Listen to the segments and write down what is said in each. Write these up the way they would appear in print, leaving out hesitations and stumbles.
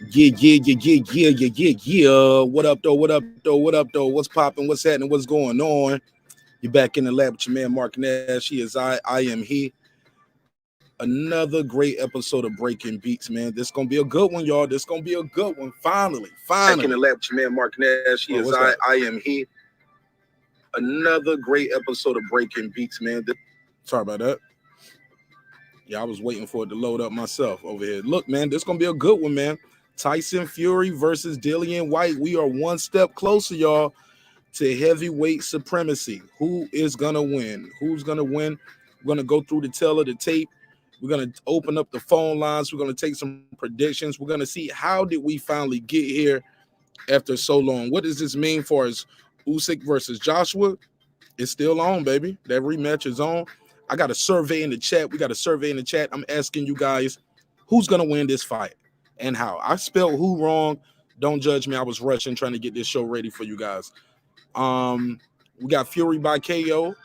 Yeah. What up, though? What up, though? What up, though? What's popping? What's happening? What's going on? You're back in the lab with your man, Marqnash. He is I am he. Another great episode of Breaking Beats, man. This gonna be a good one, y'all. This gonna be a good one. Finally. Back in the lab with your man, Marqnash. He is I am he. Another great episode of Breaking Beats, man. Sorry about that. Yeah, I was waiting for it to load up myself over here. Look, man, this gonna be a good one, man. Tyson Fury versus Dillian Whyte. We are one step closer, y'all, to heavyweight supremacy. Who is gonna win? Who's gonna win? We're gonna go through the tale of the tape. We're gonna open up the phone lines. We're gonna take some predictions. We're gonna see how did we finally get here after so long. What does this mean for us? Usyk versus Joshua? It's still on, baby. That rematch is on. I got a survey in the chat. We got a survey in the chat. I'm asking you guys, who's gonna win this fight and how? I spelled who wrong. Don't judge me. I was rushing trying to get this show ready for you guys. We got Fury by KO,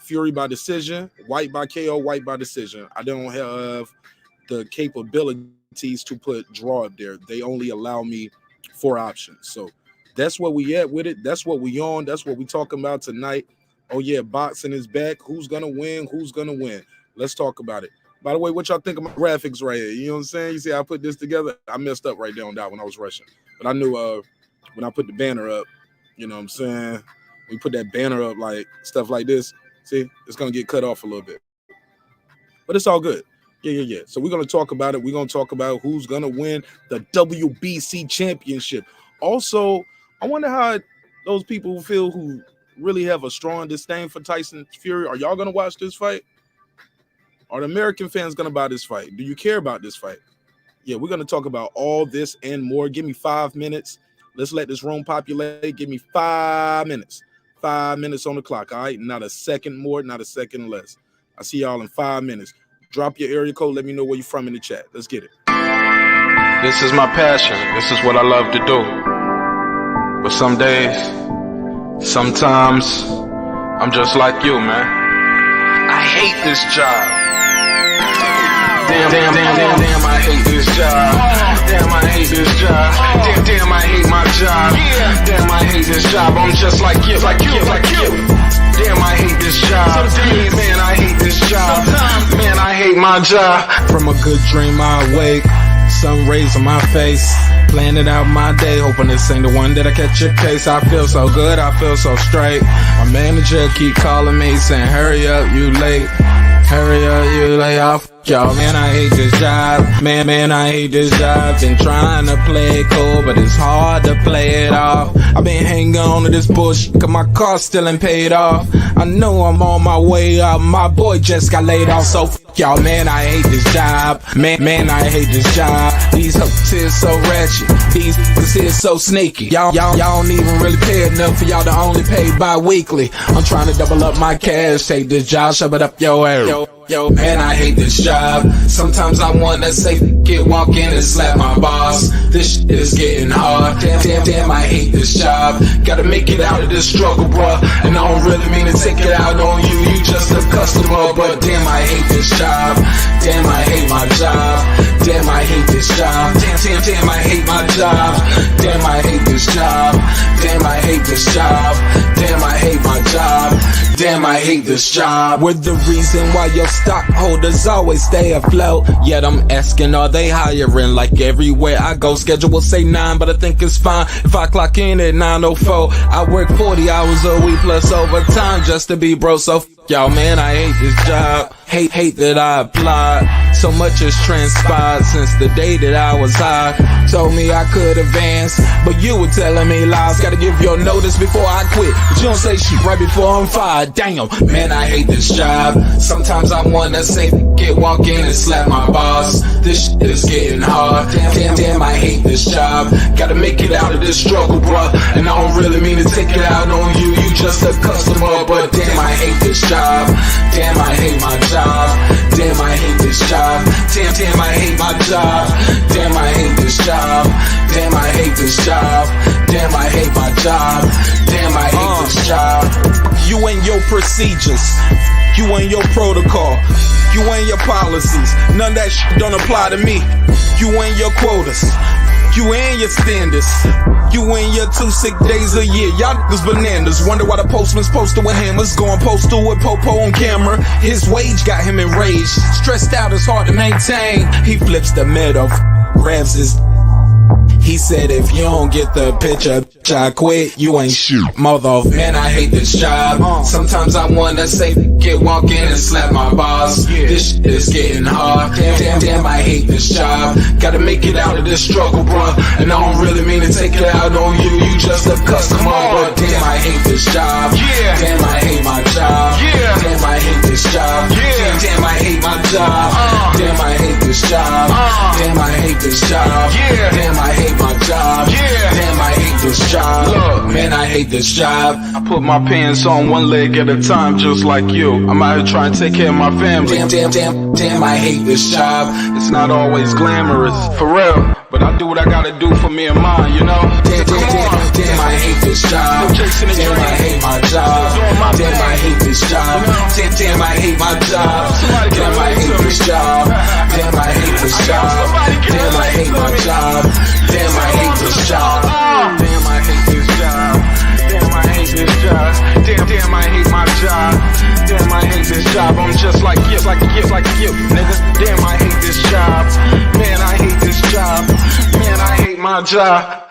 Fury by decision, Whyte by KO, Whyte by decision. I don't have the capabilities to put draw up there. They only allow me 4 options. So that's where we at with it. That's what we on. That's what we talking about tonight. Oh yeah, boxing is back. Who's gonna win? Who's gonna win? Let's talk about it. By the way, what y'all think of my graphics right here? You know what I'm saying? You see, I put this together. I messed up right there on that when I was rushing, but I knew when I put the banner up, you know what I'm saying? We put that banner up like stuff like this. See, it's gonna get cut off a little bit, but it's all good. Yeah. So we're gonna talk about it. We're gonna talk about who's gonna win the WBC championship. Also, I wonder how those people feel who really have a strong disdain for Tyson Fury. Are y'all gonna watch this fight? Are the American fans gonna buy this fight? Do you care about this fight? Yeah, we're gonna talk about all this and more. Give me 5 minutes. Let's let this room populate. Give me 5 minutes. 5 minutes on the clock, all right? Not a second more, not a second less. I see y'all in 5 minutes. Drop your area code. Let me know where you're from in the chat. Let's get it. This is my passion. This is what I love to do. But some days, sometimes, I'm just like you, man. I hate this job. Damn, I hate this job. Damn, I hate this job. Damn, I hate my job. Damn, I hate this job. I'm just like you. Damn, I hate this job. Man, I hate this job. Man, I hate my job. From a good dream I awake, sun rays on my face, planning out my day, hoping this ain't the one that I catch a case. I feel so good, I feel so straight. My manager keep calling me saying, hurry up, you late. Hurry up, you lay off. Y'all, man, I hate this job. Man, I hate this job. Been trying to play it cool, but it's hard to play it off. I've been hanging on to this bullshit, cause my car still ain't paid off. I know I'm on my way up. My boy just got laid off, so y'all, man, I hate this job. Man, I hate this job. These hoes here so ratchet. These niggas here so sneaky. Y'all don't even really pay enough for y'all to only pay bi-weekly. I'm trying to double up my cash. Take this job, shove it up your area. Yo, man, I hate this job. Sometimes I wanna say, walk in and slap my boss. This shit is getting hard. Damn, I hate this job. Gotta make it out of this struggle, bruh. And I don't really mean to take it out on you. You just a customer, but damn, I hate this job. Damn, I hate my job. Damn, I hate this job. Damn, I hate my job. Damn, I hate this job. Damn, I hate this job. Damn, I hate my job. Damn, I hate this job. We're the reason why your stockholders always stay afloat. Yet I'm asking, are they hiring? Like everywhere I go, schedule will say 9, but I think it's fine if I clock in at 9:04. I work 40 hours a week plus overtime just to be bro. So y'all, man, I hate this job. Hate that I applied. So much has transpired since the day that I was high. Told me I could advance, but you were telling me lies. Gotta give your notice before I quit, but you don't say shit right before I'm fired. Damn, man, I hate this job. Sometimes I wanna say, walk in and slap my boss. This shit is getting hard. Damn, I hate this job. Gotta make it out of this struggle, bruh. And I don't really mean to take it out on you. You just a customer, but damn, I hate this job. Damn, I hate my job. Damn, I hate this job. Damn, I hate my job. Damn, I hate this job. Damn, I hate this job. Damn, I hate my job. Damn, I hate this job. You and your procedures, you and your protocol, you and your policies, none of that shit don't apply to me. You and your quotas, You and your standards. You and your 2 sick days a year. Y'all niggas bananas. Wonder why the postman's posted with hammers. Going postal with Popo on camera. His wage got him enraged. Stressed out, it's hard to maintain. He flips the middle, grabs his. He said, if you don't get the picture, I quit, you ain't shit. Mother, man, I hate this job. Sometimes I wanna say, walk in and slap my boss. This shit is getting hard. Damn, I hate this job. Gotta make it out of this struggle, bruh. And I don't really mean to take it out on you. You just a customer, but damn, I hate this job. Damn, I hate my job. Damn, I hate this job. Damn, I hate my job. Damn, I hate this job. Damn, I hate this job. Damn, I hate my job. Damn, I hate this job. Look, man, I hate this job. I put my pants on one leg at a time, just like you. I'm out here trying to take care of my family. Damn, I hate this job. It's not always glamorous, for real. But I do what I gotta do for me and mine, you know? Damn, I hate this job. Damn, I hate my job. Damn, I hate this job. Damn, I hate my job. Damn, I hate this job. Damn, I hate this job. Damn, I hate my job. Damn, I hate this job. Damn, I hate this job. Damn, I hate this job. Damn, I hate my job. Damn, I hate this job. I'm just like you, nigga. Damn, I hate this job. Man, I hate this job. Man, I hate my job.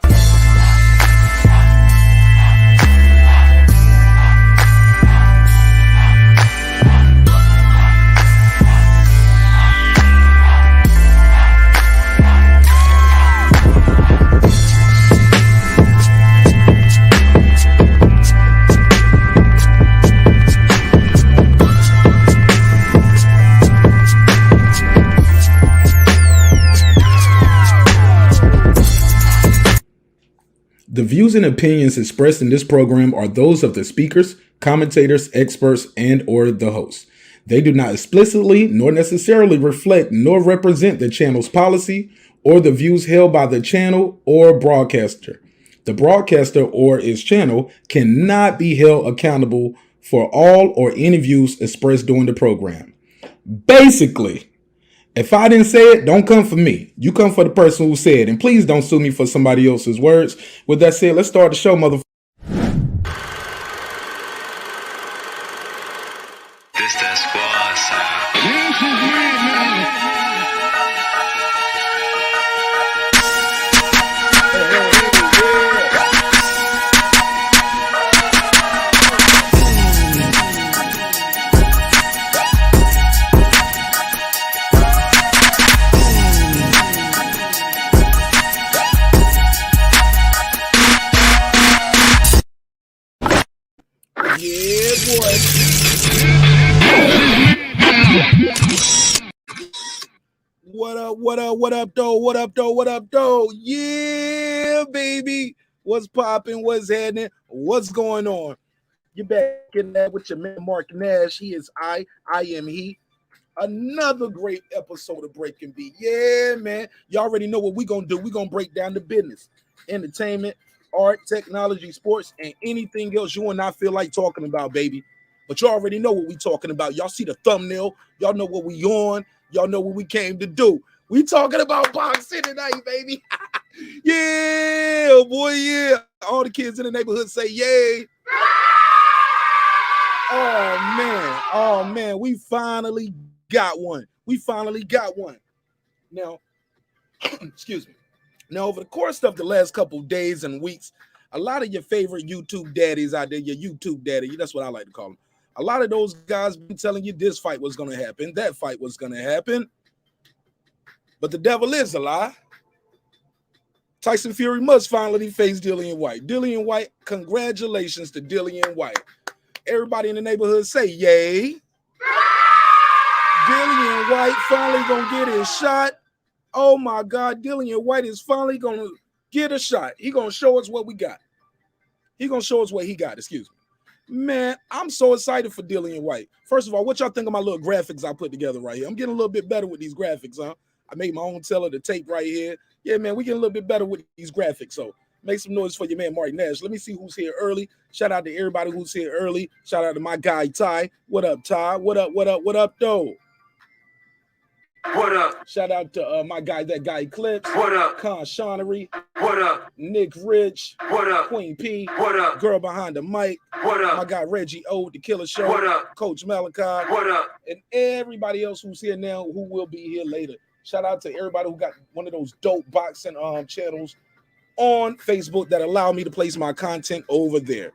The views and opinions expressed in this program are those of the speakers, commentators, experts, and or the hosts. They do not explicitly nor necessarily reflect nor represent the channel's policy or the views held by the channel or broadcaster. The broadcaster or its channel cannot be held accountable for all or any views expressed during the program. Basically, if I didn't say it, don't come for me. You come for the person who said it. And please don't sue me for somebody else's words. With that said, let's start the show, motherfucker. This that squad sound. What up, though? Yeah, baby. What's popping? What's happening? What's going on? You're back in there with your man, marqnash. He is I am he. Another great episode of Breaking Beat. Yeah, man. You already know what we're going to do. We're going to break down the business, entertainment, art, technology, sports, and anything else you and I feel like talking about, baby. But you already know what we talking about. Y'all see the thumbnail. Y'all know what we on. Y'all know what we came to do. We talking about boxing tonight, baby. Yeah, boy, yeah. All the kids in the neighborhood say yay. Oh, man. We finally got one. Now, excuse me. Now, over the course of the last couple of days and weeks, a lot of your favorite YouTube daddies out there, your YouTube daddy, that's what I like to call them. A lot of those guys been telling you this fight was going to happen, that fight was going to happen. But the devil is a lie. Tyson Fury must finally face Dillian Whyte. Dillian Whyte, congratulations to Dillian Whyte. Everybody in the neighborhood say yay. Dillian Whyte finally going to get his shot. Oh, my God. Dillian Whyte is finally going to get a shot. He going to show us what we got. He going to show us what he got, excuse me. Man, I'm so excited for Dillian Whyte. First of all, what y'all think of my little graphics I put together right here? I'm getting a little bit better with these graphics, huh? I made my own teller to tape right here. Yeah, man, we getting a little bit better with these graphics. So make some noise for your man, marqnash. Let me see who's here early. Shout out to everybody who's here early. Shout out to my guy, Ty. What up, Ty? What up, though? What up? Shout out to my guy, that guy Eclipse. What up? Con Shonery. What up? Nick Rich. What up? Queen P. What up? Girl behind the mic. What up? My guy Reggie O, the Killer Show. What up? Coach Malachi. What up? And everybody else who's here now, who will be here later. Shout out to everybody who got one of those dope boxing channels on Facebook that allow me to place my content over there.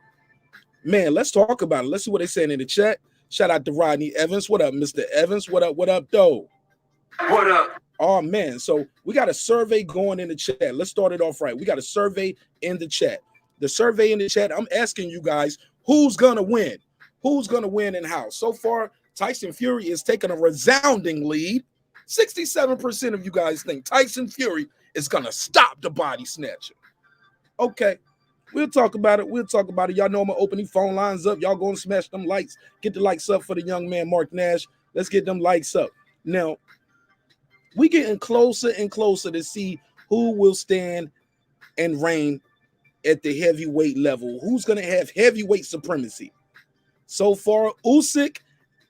Man, let's talk about it. Let's see what they're saying in the chat. Shout out to Rodney Evans. What up, Mr. Evans? What up, though? What up? Oh, man. So we got a survey going in the chat. Let's start it off right. We got a survey in the chat. The survey in the chat, I'm asking you guys, who's going to win? Who's going to win and how? So far, Tyson Fury is taking a resounding lead. 67% of you guys think Tyson Fury is going to stop the body snatcher. Okay. We'll talk about it. Y'all know I'm going to open these phone lines up. Y'all going to smash them likes. Get the likes up for the young man, Marq Nash. Let's get them likes up. Now, we getting closer and closer to see who will stand and reign at the heavyweight level. Who's going to have heavyweight supremacy? So far, Usyk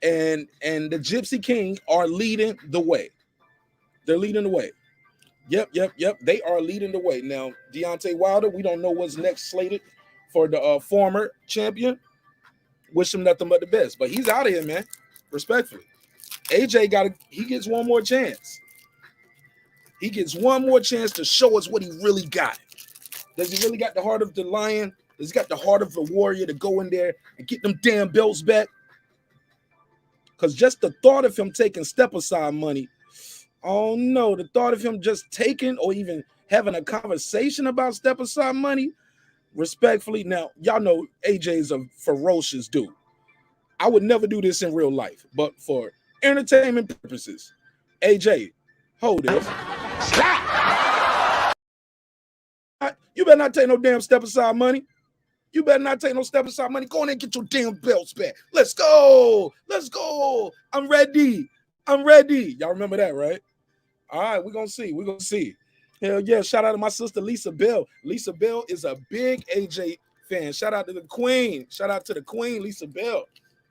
and the Gypsy King are leading the way. They're leading the way. Yep. They are leading the way. Now, Deontay Wilder, we don't know what's next slated for the former champion. Wish him nothing but the best. But he's out of here, man. Respectfully. AJ he gets one more chance. He gets one more chance to show us what he really got. Does he really got the heart of the lion? Does he got the heart of the warrior to go in there and get them damn belts back? Because just the thought of him taking step-aside money, oh no, the thought of him just taking or even having a conversation about step-aside money, respectfully, now, y'all know AJ is a ferocious dude. I would never do this in real life, but for entertainment purposes, AJ, hold this. You better not take no damn step-aside money. You better not take no step-aside money. Go in there and get your damn belts back. Let's go. I'm ready. Y'all remember that, right? All right, we're going to see. Hell yeah, shout out to my sister, Lisa Bell. Lisa Bell is a big AJ fan. Shout out to the queen. Lisa Bell.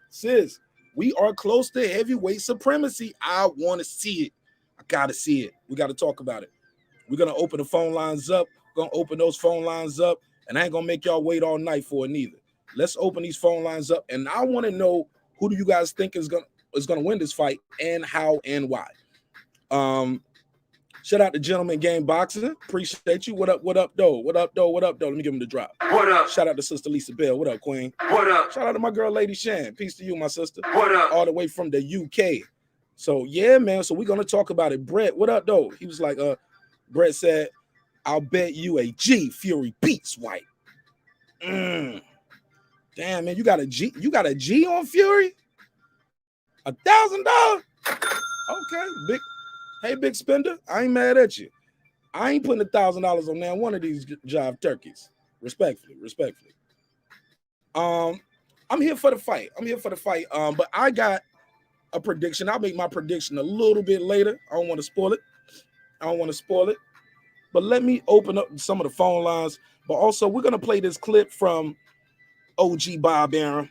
Sis, we are close to heavyweight supremacy. I want to see it. I got to see it. We got to talk about it. We're going to open the phone lines up. Going to open those phone lines up, and I ain't going to make y'all wait all night for it neither. Let's open these phone lines up, and I want to know who do you guys think is going to win this fight and how and why. Shout out to Gentleman Game Boxing. Appreciate you. What up, though? Let me give him the drop. What up? Shout out to Sister Lisa Bell. What up, Queen? What up? Shout out to my girl, Lady Shan. Peace to you, my sister. What up? All the way from the UK. So, yeah, man. So, we're going to talk about it. Brett, what up, though? He was like, Brett said, I'll bet you a G Fury beats White. Damn, man, you got a G on Fury? $1,000? Okay, big spender. I ain't mad at you. I ain't putting $1,000 on now one of these jive turkeys. Respectfully. I'm here for the fight. But I got a prediction. I'll make my prediction a little bit later. I don't want to spoil it. But let me open up some of the phone lines. But also, we're going to play this clip from OG Bob Arum,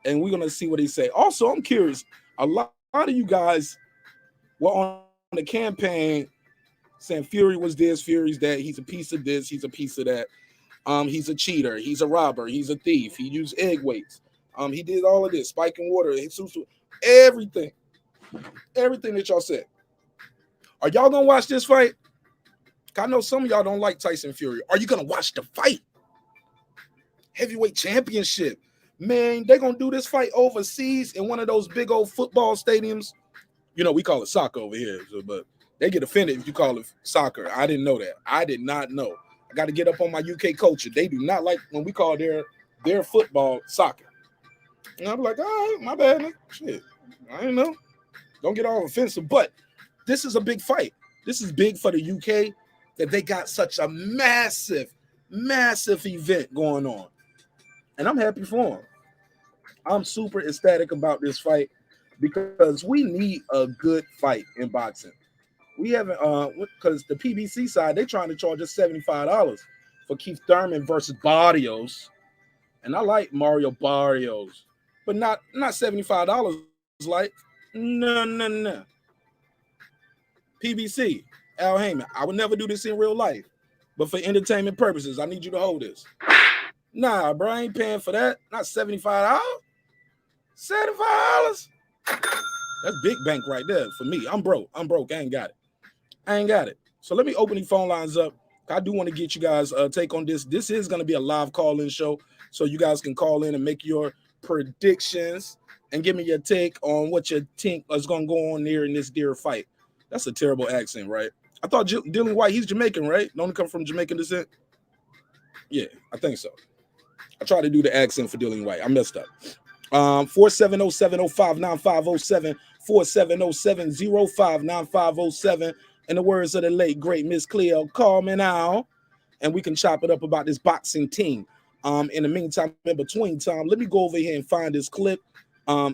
and we're going to see what he say. Also, I'm curious. A lot of you guys were on the campaign saying Fury was this, Fury's that. He's a piece of this. He's a piece of that. He's a cheater. He's a robber. He's a thief. He used egg weights. He did all of this, spiking water, everything that y'all said. Are y'all going to watch this fight? I know some of y'all don't like Tyson Fury. Are you going to watch the fight? Heavyweight championship. Man, they're going to do this fight overseas in one of those big old football stadiums. You know, we call it soccer over here, but they get offended if you call it soccer. I didn't know that. I did not know. I got to get up on my UK culture. They do not like when we call their football soccer. And I'm like, all right, my bad, man. Shit, I didn't know. Don't get all offensive. But this is a big fight. This is big for the UK. That they got such a massive event going on. And I'm happy for them. I'm super ecstatic about this fight because we need a good fight in boxing. We haven't, because the PBC side, they're trying to charge us $75 for Keith Thurman versus Barrios. And I like Mario Barrios, but not $75 like, no. PBC, Al Heyman. I would never do this in real life, but for entertainment purposes, I need you to hold this. Nah, bro, I ain't paying for that. Not $75. $75. That's big bank right there for me. I'm broke. I ain't got it. So let me open the phone lines up. I do want to get you guys take on this. This is going to be a live call-in show, so you guys can call in and make your predictions and give me your take on what you think is going to go on there in this deer fight. That's a terrible accent, right? I thought Dillian Whyte, he's Jamaican, right? Don't he come from Jamaican descent? Yeah, I think so. I tried to do the accent for Dillian Whyte. I messed up. 470-705-9507, 470-705-9507. In the words of the late, great Miss Cleo, call me now, and we can chop it up about this boxing team. In the meantime, in between time, let me go over here and find this clip.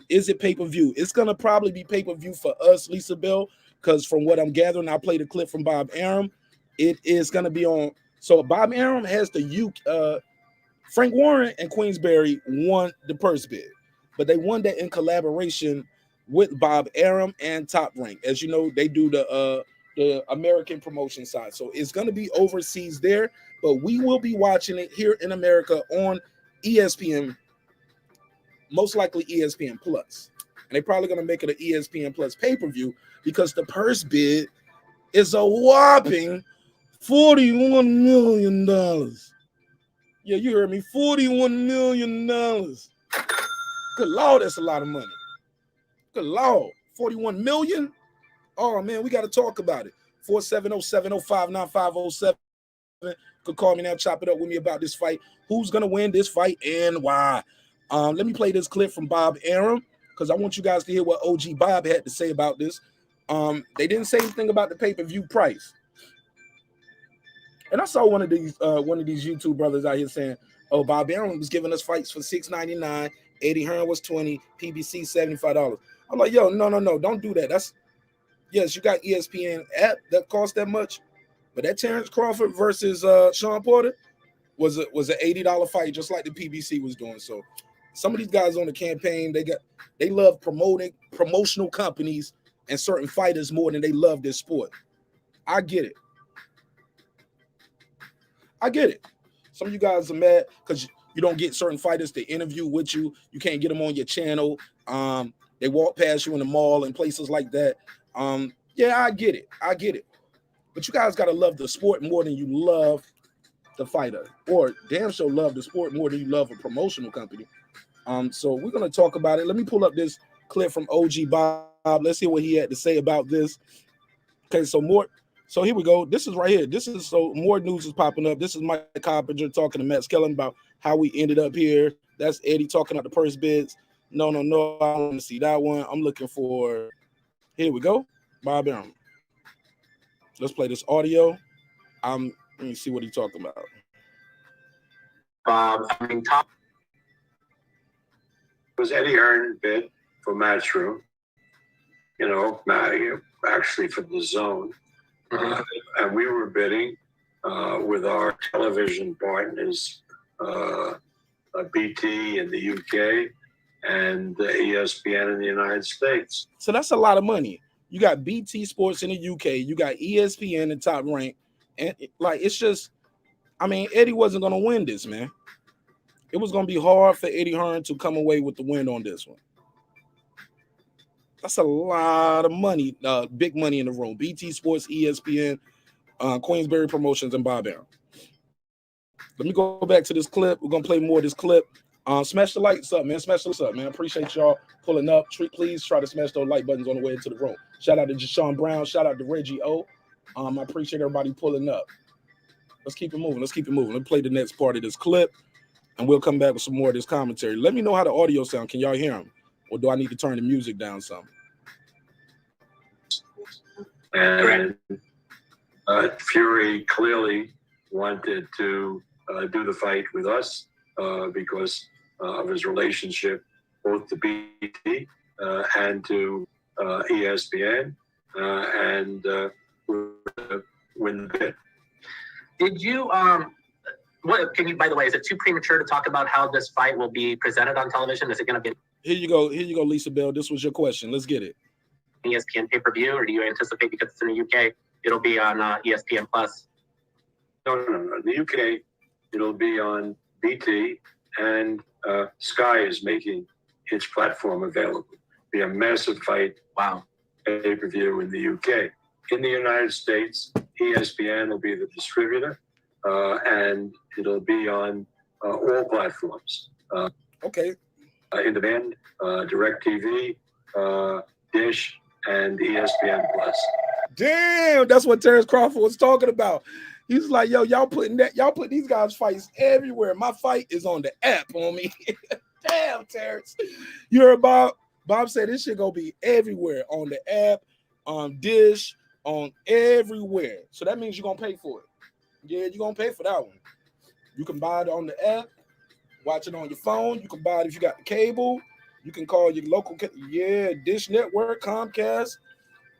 Is it pay-per-view? It's going to probably be pay-per-view for us, Lisa Bell, because from what I'm gathering, I played a clip from Bob Arum. It is going to be on. So Bob Arum has the Frank Warren and Queensberry won the purse bid, but they won that in collaboration with Bob Arum and Top Rank. As you know, they do the American promotion side. So it's going to be overseas there, but we will be watching it here in America on ESPN, most likely ESPN Plus. And they're probably going to make it an ESPN Plus pay-per-view because the purse bid is a whopping $41 million. Yeah, you heard me, $41 million. Good Lord, that's a lot of money. Good Lord, $41 million? Oh, man, we got to talk about it. 470-705-9507. Could call me now, chop it up with me about this fight. Who's going to win this fight and why? Let me play this clip from Bob Arum because I want you guys to hear what OG Bob had to say about this. They didn't say anything about the pay-per-view price. And I saw one of these YouTube brothers out here saying, oh, Bob Arum was giving us fights for $6.99, Eddie Hearn was $20, PBC $75. I'm like, yo, no, don't do that. Yes, you got ESPN app that costs that much, but that Terrence Crawford versus Sean Porter was an $80 fight, just like the PBC was doing. So some of these guys on the campaign, they love promotional companies and certain fighters more than they love this sport. I get it. Some of you guys are mad because you don't get certain fighters to interview with you. You can't get them on your channel. They walk past you in the mall and places like that. Yeah, I get it. But you guys got to love the sport more than you love the fighter, or damn sure love the sport more than you love a promotional company. So we're going to talk about it. Let me pull up this clip from OG Bob. Let's hear what he had to say about this. Okay, so here we go. This is right here. More news is popping up. This is Mike Coppinger talking to Matt Skellen about how we ended up here. That's Eddie talking about the purse bids. No, I don't want to see that one. I'm looking for, here we go, Bob Arum. Let's play this audio. Let me see what he's talking about. Top was Eddie Hearn bid for Matchroom. Actually for the Zone. And we were bidding with our television partners, BT in the UK and ESPN in the United States. So that's a lot of money. You got BT Sports in the UK, you got ESPN and Top Rank, and it's just, Eddie wasn't going to win this, man. It was going to be hard for Eddie Hearn to come away with the win on this one. That's a lot of money, big money in the room. BT Sports, ESPN, Queensberry Promotions, and Bob Arum. Let me go back to this clip. We're going to play more of this clip. Smash the likes up, man. Appreciate y'all pulling up. Please try to smash those like buttons on the way into the room. Shout out to Jashawn Brown. Shout out to Reggie O. I appreciate everybody pulling up. Let's keep it moving. Let's play the next part of this clip, and we'll come back with some more of this commentary. Let me know how the audio sound. Can y'all hear him? Or do I need to turn the music down some? And Fury clearly wanted to do the fight with us because of his relationship both to BT and to ESPN, and win the bid. Did you by the way, is it too premature to talk about how this fight will be presented on television? Is it going to be? Here you go, Lisa Bell. This was your question. Let's get it. ESPN pay-per-view, or do you anticipate, because it's in the UK, it'll be on ESPN Plus? No. In the UK, it'll be on BT, and Sky is making its platform available. Be a massive fight. Wow. Pay-per-view in the UK. In the United States, ESPN will be the distributor, and it'll be on all platforms. Okay. In demand, DirecTV, Dish, and ESPN Plus. Damn, that's what Terrence Crawford was talking about. He's like, yo, y'all put these guys' fights everywhere. My fight is on the app, homie. Damn, Terrence. You heard Bob? Bob said this shit gonna be everywhere on the app, on Dish, on everywhere. So that means you're gonna pay for it. Yeah, you're gonna pay for that one. You can buy it on the app, watch it on your phone. You can buy it if you got the cable. You can call your local, Dish Network, Comcast.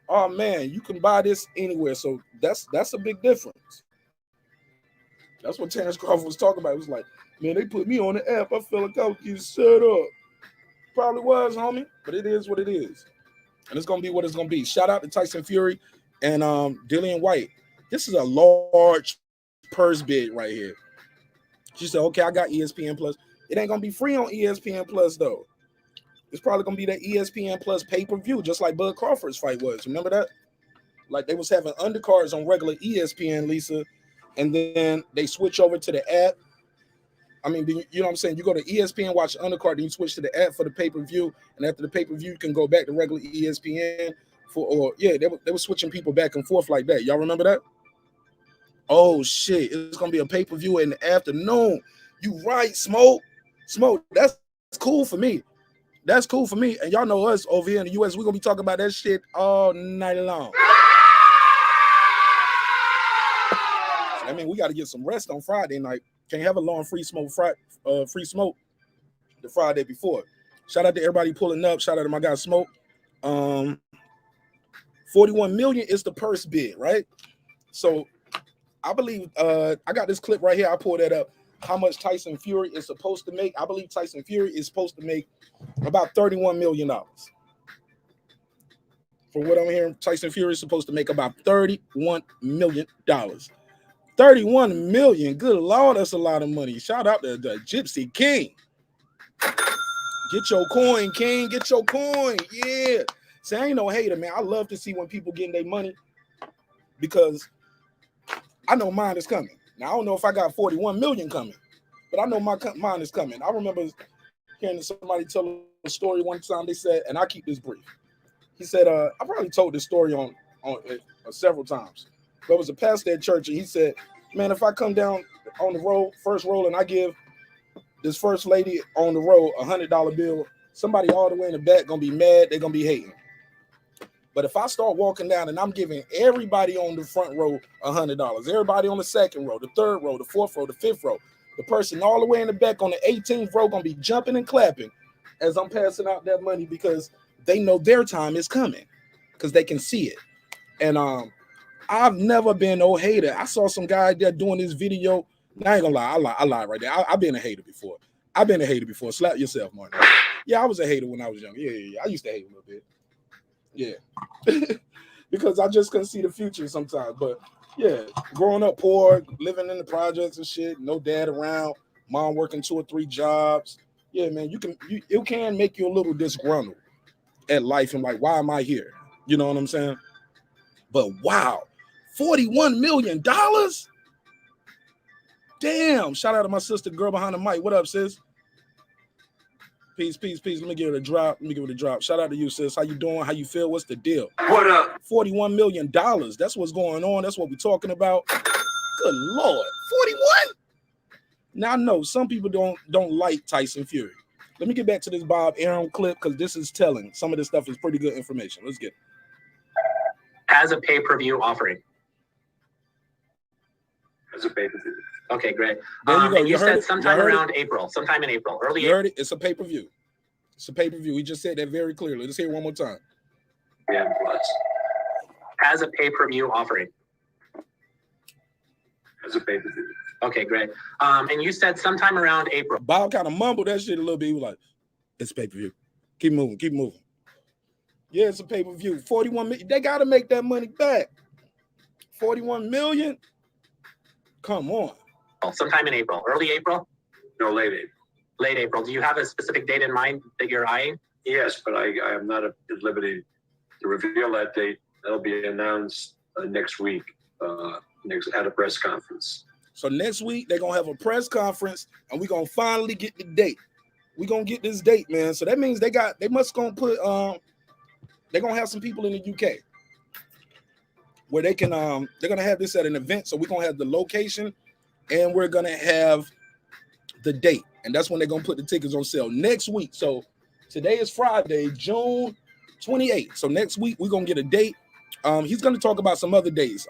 Oh man, you can buy this anywhere. So that's a big difference. That's what Terrence Crawford was talking about. It was like, man, they put me on the app. I feel like I was getting set up. Probably was, homie, but it is what it is. And it's gonna be what it's gonna be. Shout out to Tyson Fury and Dillian Whyte. This is a large purse bid right here. She said, okay, I got ESPN Plus. It ain't gonna be free on ESPN Plus though. It's probably gonna be that ESPN Plus pay-per-view, just like Bud Crawford's fight was. Remember that? Like they was having undercards on regular ESPN, Lisa, and then they switch over to the app. I mean, you know what I'm saying? You go to ESPN, watch the undercard, then you switch to the app for the pay-per-view, and after the pay-per-view, you can go back to regular ESPN they were switching people back and forth like that. Y'all remember that? Oh shit, it's gonna be a pay-per-view in the afternoon. You right, Smoke, that's cool for me. That's cool for me. And y'all know us over here in the US, we're gonna be talking about that shit all night long. I mean, we got to get some rest on Friday night. Can't have a long free smoke the Friday before. Shout out to everybody pulling up. Shout out to my guy Smoke. 41 million is the purse bid, right? So I believe I got this clip right here. I pulled that up. How much Tyson Fury is supposed to make? I believe Tyson Fury is supposed to make about $31 million. From what I'm hearing, Tyson Fury is supposed to make about $31 million. 31 million. Good Lord, that's a lot of money. Shout out to the Gypsy King. Get your coin, King. Get your coin. Yeah. See, I ain't no hater, man. I love to see when people getting their money because I know mine is coming. Now, I don't know if I got 41 million coming, but I know mine is coming. I remember hearing somebody tell a story one time. They said, and I keep this brief. He said, I probably told this story on several times. There was a pastor at church, and he said, man, if I come down on the road, first row, and I give this first lady on the road a $100 bill, somebody all the way in the back gonna be mad, they're gonna be hating. But if I start walking down and I'm giving everybody on the front row $100, everybody on the second row, the third row, the fourth row, the fifth row, the person all the way in the back on the 18th row gonna be jumping and clapping as I'm passing out that money because they know their time is coming because they can see it. And I've never been no hater. I saw some guy there doing this video. I ain't gonna lie, I lied right there. I've been a hater before. Slap yourself, Mark. Yeah, I was a hater when I was young. Yeah. I used to hate a little bit. Yeah. Because I just couldn't see the future sometimes. But yeah, growing up poor, living in the projects and shit, no dad around, mom working 2 or 3 jobs. Yeah, man, it can make you a little disgruntled at life and like, why am I here? You know what I'm saying? But wow, $41 million? Damn. Shout out to my sister, girl behind the mic. What up, sis? Peace. Let me give it a drop. Shout out to you, sis. How you doing? How you feel? What's the deal? What up? $41 million. That's what's going on. That's what we're talking about. Good Lord. 41? Now I know some people don't like Tyson Fury. Let me get back to this Bob Arum clip because this is telling. Some of this stuff is pretty good information. Let's get it. As a pay-per-view offering. As a pay-per-view. Okay, great. There you go. And you said sometime around it? April, sometime in April, early You April. heard it? It's a pay-per-view. It's a pay-per-view. He just said that very clearly. Let's hear it one more time. Yeah, plus. As a pay-per-view offering. As a pay-per-view. Okay, great. And you said sometime around April. Bob kind of mumbled that shit a little bit. He was like, it's pay-per-view. Keep moving. Yeah, it's a pay-per-view. 41 million. They got to make that money back. 41 million? Come on. Sometime in April, early April? No, late April. Late April. Do you have a specific date in mind that you're eyeing? Yes, but I am not at liberty to reveal that date. That'll be announced next week, at a press conference. So next week, they're going to have a press conference, and we're going to finally get the date. We're going to get this date, man. So that means they must going to put, they're going to have some people in the UK where they can, they're going to have this at an event. So we're going to have the location, and we're going to have the date. And that's when they're going to put the tickets on sale next week. So today is Friday, June 28th. So next week, we're going to get a date. He's going to talk about some other days.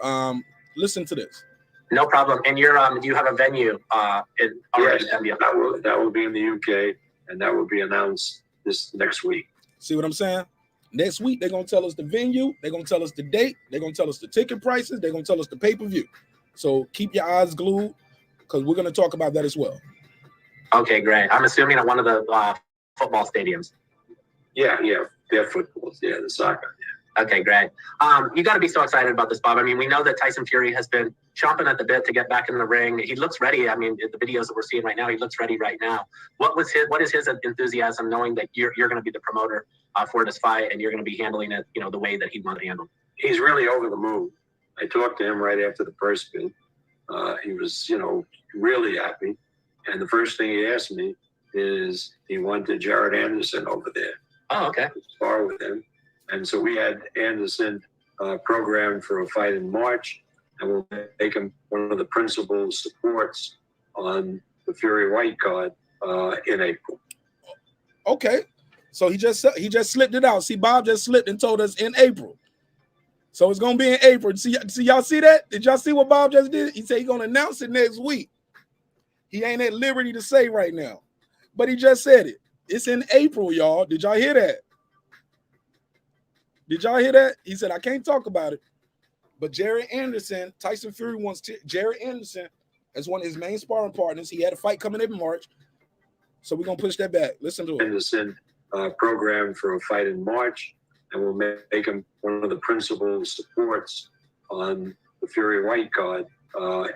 Listen to this. No problem. And you're, do you have a venue Yes, that will be in the UK, and that will be announced this next week. See what I'm saying? Next week, they're going to tell us the venue. They're going to tell us the date. They're going to tell us the ticket prices. They're going to tell us the pay-per-view. So keep your eyes glued because we're going to talk about that as well. Okay, great. I'm assuming at one of the football stadiums. Yeah, they're footballs. Yeah, the soccer. Yeah. Okay, great. You got to be so excited about this, Bob. I mean, we know that Tyson Fury has been chomping at the bit to get back in the ring. He looks ready. I mean, the videos that we're seeing right now, he looks ready right now. What is his enthusiasm knowing that you're going to be the promoter for this fight and you're going to be handling it, the way that he wants to handle? He's really over the moon. I talked to him right after the first bid. He was, really happy. And the first thing he asked me is he wanted Jared Anderson over there. Oh, okay. To spar with him. And so we had Anderson programmed for a fight in March, and we'll make him one of the principal supports on the Fury Whyte card in April. Okay. So he just slipped it out. See, Bob just slipped and told us in April. So it's going to be in April. See, y'all see that? Did y'all see what Bob just did? He said he's going to announce it next week. He ain't at liberty to say right now, but he just said it. It's in April, y'all. Did y'all hear that? Did y'all hear that? He said, I can't talk about it, but Jared Anderson, Tyson Fury wants Jared Anderson as one of his main sparring partners. He had a fight coming in March, so we're going to push that back. Listen to it. Anderson programmed for a fight in March, and we'll make him one of the principal supports on the Fury Whyte card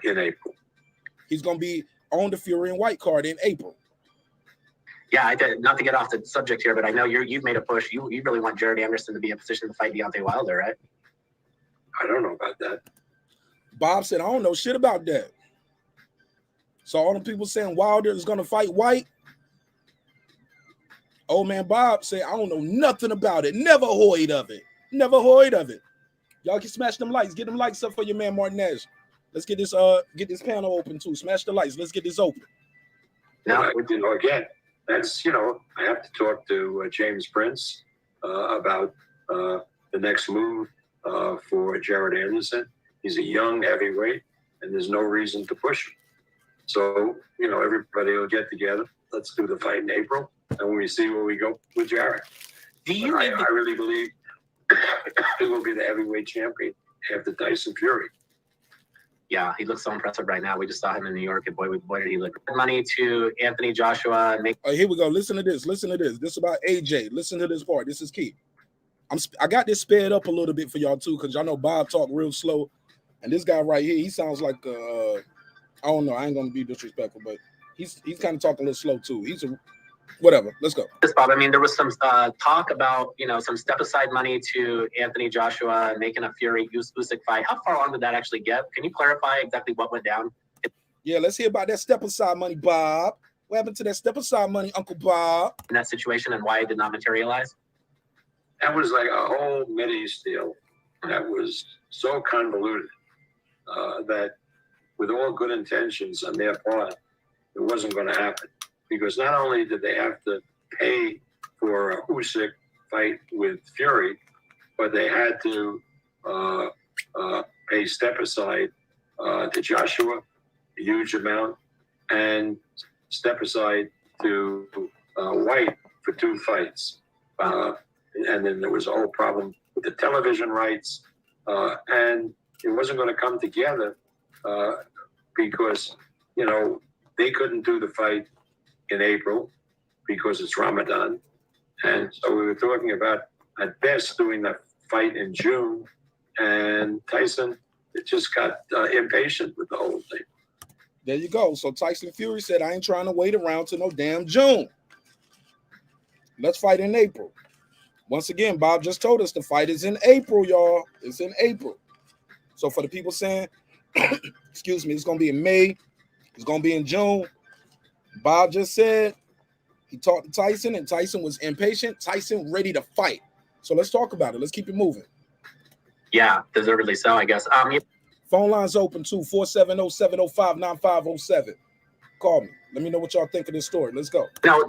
in April. He's going to be on the Fury and Whyte card in April. Yeah, I did not to get off the subject here, but I know you've made a push. You really want Jared Anderson to be in position to fight Deontay Wilder, right? I don't know about that. Bob said, I don't know shit about that. So all the people saying Wilder is going to fight Whyte. Old man Bob said, I don't know nothing about it. Never heard of it. Never heard of it. Y'all can smash them lights. Get them lights up for your man Marqnash. Let's get this panel open too. Smash the lights. Let's get this open. Now, again, that's, I have to talk to James Prince about the next move for Jared Anderson. He's a young heavyweight, and there's no reason to push him. So, everybody will get together. Let's do the fight in April, and we see where we go with Jared. I really believe he will be the heavyweight champion after Tyson Fury. Yeah, he looks so impressive right now. We just saw him in New York, and boy, did he look. Money to Anthony Joshua. Here we go. Listen to this. Listen to this. This is about AJ. Listen to this part. This is key. I got this sped up a little bit for y'all too, because y'all know Bob talk real slow, and this guy right here, he sounds like I don't know. I ain't gonna be disrespectful, but he's kind of talking a little slow too. He's a whatever. Let's go. Yes, Bob. I mean, there was some talk about some step aside money to Anthony Joshua and making a Fury Usyk fight. How far on did that actually get? Can you clarify exactly what went down? Yeah, let's hear about that step aside money, Bob. What happened to that step aside money, Uncle Bob? In that situation and why it did not materialize? That was like a whole Mideast deal that was so convoluted that with all good intentions on their part, it wasn't going to happen. Because not only did they have to pay for a Usyk fight with Fury, but they had to pay step aside to Joshua, a huge amount, and step aside to Whyte for 2 fights. And then there was a whole problem with the television rights, and it wasn't going to come together because, they couldn't do the fight in April because it's Ramadan. And so we were talking about at best doing the fight in June, and Tyson just got impatient with the whole thing. There you go. So Tyson Fury said, I ain't trying to wait around till no damn June. Let's fight in April. Once again, Bob just told us the fight is in April, y'all. It's in April. So for the people saying, excuse me, it's going to be in May, it's going to be in June, Bob just said he talked to Tyson, and Tyson was impatient. Tyson ready to fight. So let's talk about it. Let's keep it moving. Yeah, deservedly so, I guess. Phone lines open too, 470-705-9507. Call me. Let me know what y'all think of this story. Let's go. No,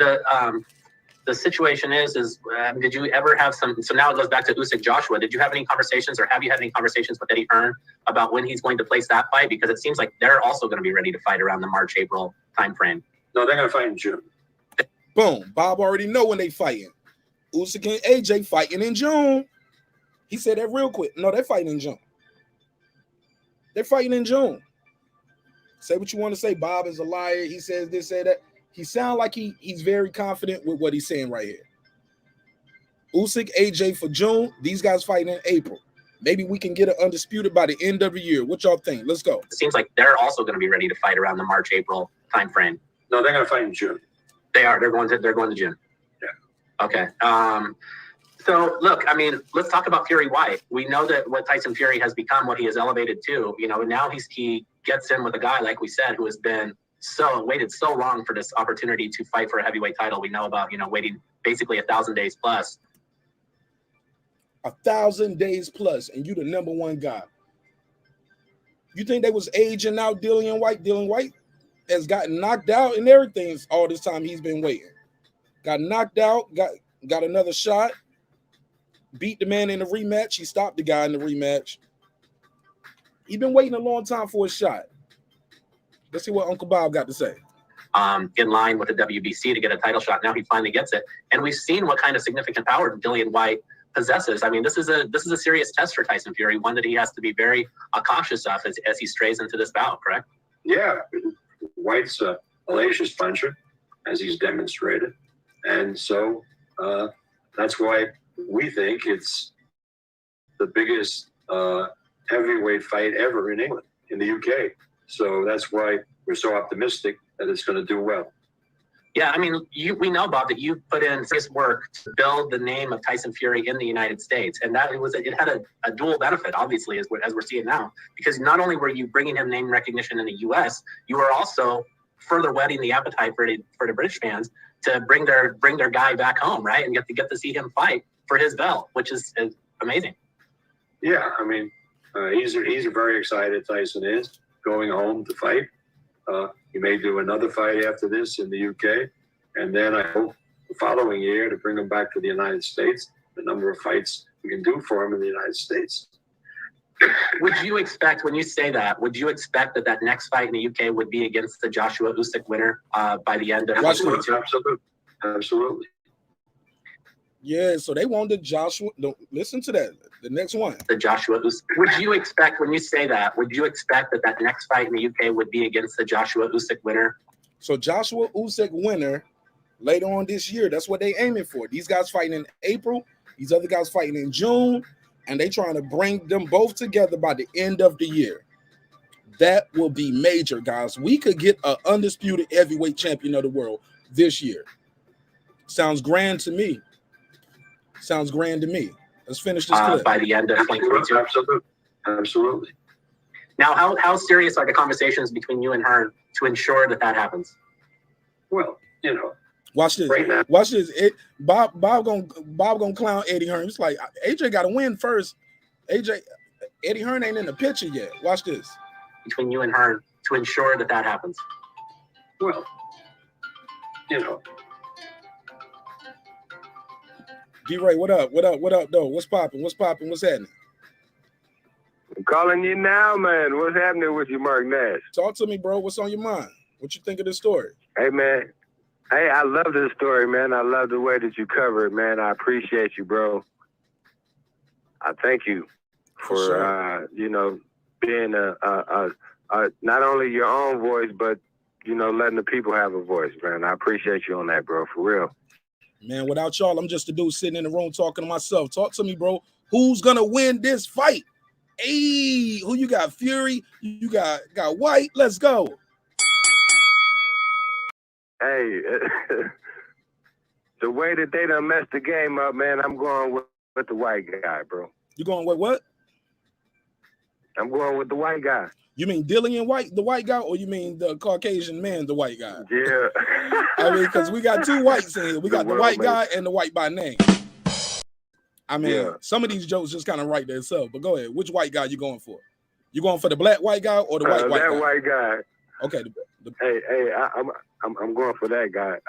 the situation is did you ever have some? So now it goes back to Usyk Joshua. Did you have any conversations, or have you had any conversations with Eddie Hearn about when he's going to place that fight? Because it seems like they're also going to be ready to fight around the March-April timeframe. No, they're going to fight in June. Boom. Bob already know when they fighting. Usyk and AJ fighting in June. He said that real quick. No, they're fighting in June. They're fighting in June. Say what you want to say. Bob is a liar. He says this, say that. He sounds like he's very confident with what he's saying right here. Usyk, AJ for June. These guys fighting in April. Maybe we can get an undisputed by the end of the year. What y'all think? Let's go. It seems like they're also going to be ready to fight around the March-April timeframe. No, they're going to fight in June. They are. They're going to June. Yeah. Okay. So look, I mean, let's talk about Fury Whyte. We know that what Tyson Fury has become, what he has elevated to. You know, now he gets in with a guy, like we said, who has been waited so long for this opportunity to fight for a heavyweight title. We know about, waiting basically 1,000 days plus. 1,000 days plus, and you the number one guy. You think they was aging out Dillian Whyte? Dillian Whyte has gotten knocked out and everything all this time he's been waiting. Got knocked out, got another shot, beat the man in the rematch. He stopped the guy in the rematch. He's been waiting a long time for a shot. Let's see what Uncle Bob got to say. In line with the WBC to get a title shot. Now he finally gets it. And we've seen what kind of significant power Dillian Whyte possesses. I mean, this is a serious test for Tyson Fury, one that he has to be very cautious of as he strays into this bout, correct? Yeah. White's a hellacious puncher, as he's demonstrated. And so that's why we think it's the biggest heavyweight fight ever in England, in the UK. So that's why we're so optimistic that it's going to do well. Yeah, I mean, we know, Bob, that you put in serious work to build the name of Tyson Fury in the United States, and that it had a dual benefit, obviously, as we're seeing now, because not only were you bringing him name recognition in the U.S., you were also further whetting the appetite for the British fans to bring their guy back home, right, and get to see him fight for his belt, which is amazing. Yeah, I mean, he's very excited. Tyson is going home to fight. He may do another fight after this in the UK, and then I hope the following year to bring him back to the United States. The number of fights we can do for him in the United States. Would you expect, when you say that, that next fight in the UK would be against the Joshua Usyk winner by the end of 2022? Absolutely. Yeah, so they wanted Joshua. Listen to that. The next one. The Joshua Usyk. Would you expect, when you say that, that next fight in the UK would be against the Joshua Usyk winner? So Joshua Usyk winner later on this year. That's what they aiming for. These guys fighting in April. These other guys fighting in June. And they trying to bring them both together by the end of the year. That will be major, guys. We could get an undisputed heavyweight champion of the world this year. Sounds grand to me. Sounds grand to me. Let's finish this clip. By the end of 2022. Absolutely. Now, how serious are the conversations between you and Hearn to ensure that happens? Well, watch this. Right now. Watch this. Bob gonna clown Eddie Hearn. It's like AJ got to win first. Eddie Hearn ain't in the picture yet. Watch this. Between you and Hearn to ensure that happens. Well, D-Ray, what up? What up, though? What's popping? What's happening? I'm calling you now, man. What's happening with you, marqnash? Talk to me, bro. What's on your mind? What you think of this story? Hey, man. Hey, I love this story, man. I love the way that you cover it, man. I appreciate you, bro. I thank you for being not only your own voice, but, letting the people have a voice, man. I appreciate you on that, bro, for real. Man, without y'all, I'm just a dude sitting in the room talking to myself. Talk to me, bro. Who's gonna win this fight? Hey, who you got? Fury? You got White? Let's go. Hey, the way that they done messed the game up, man, I'm going with the white guy, bro. You going with what? I'm going with the white guy. You mean Dillian Whyte, the white guy, or you mean the Caucasian man, the white guy? Yeah. I mean, because we got two whites in here. We got the white guy and the white by name. I mean, some of these jokes just kind of write themselves. But go ahead. Which white guy you going for? You going for the black white guy or the white guy? That white guy. Okay. Hey, I'm going for that guy.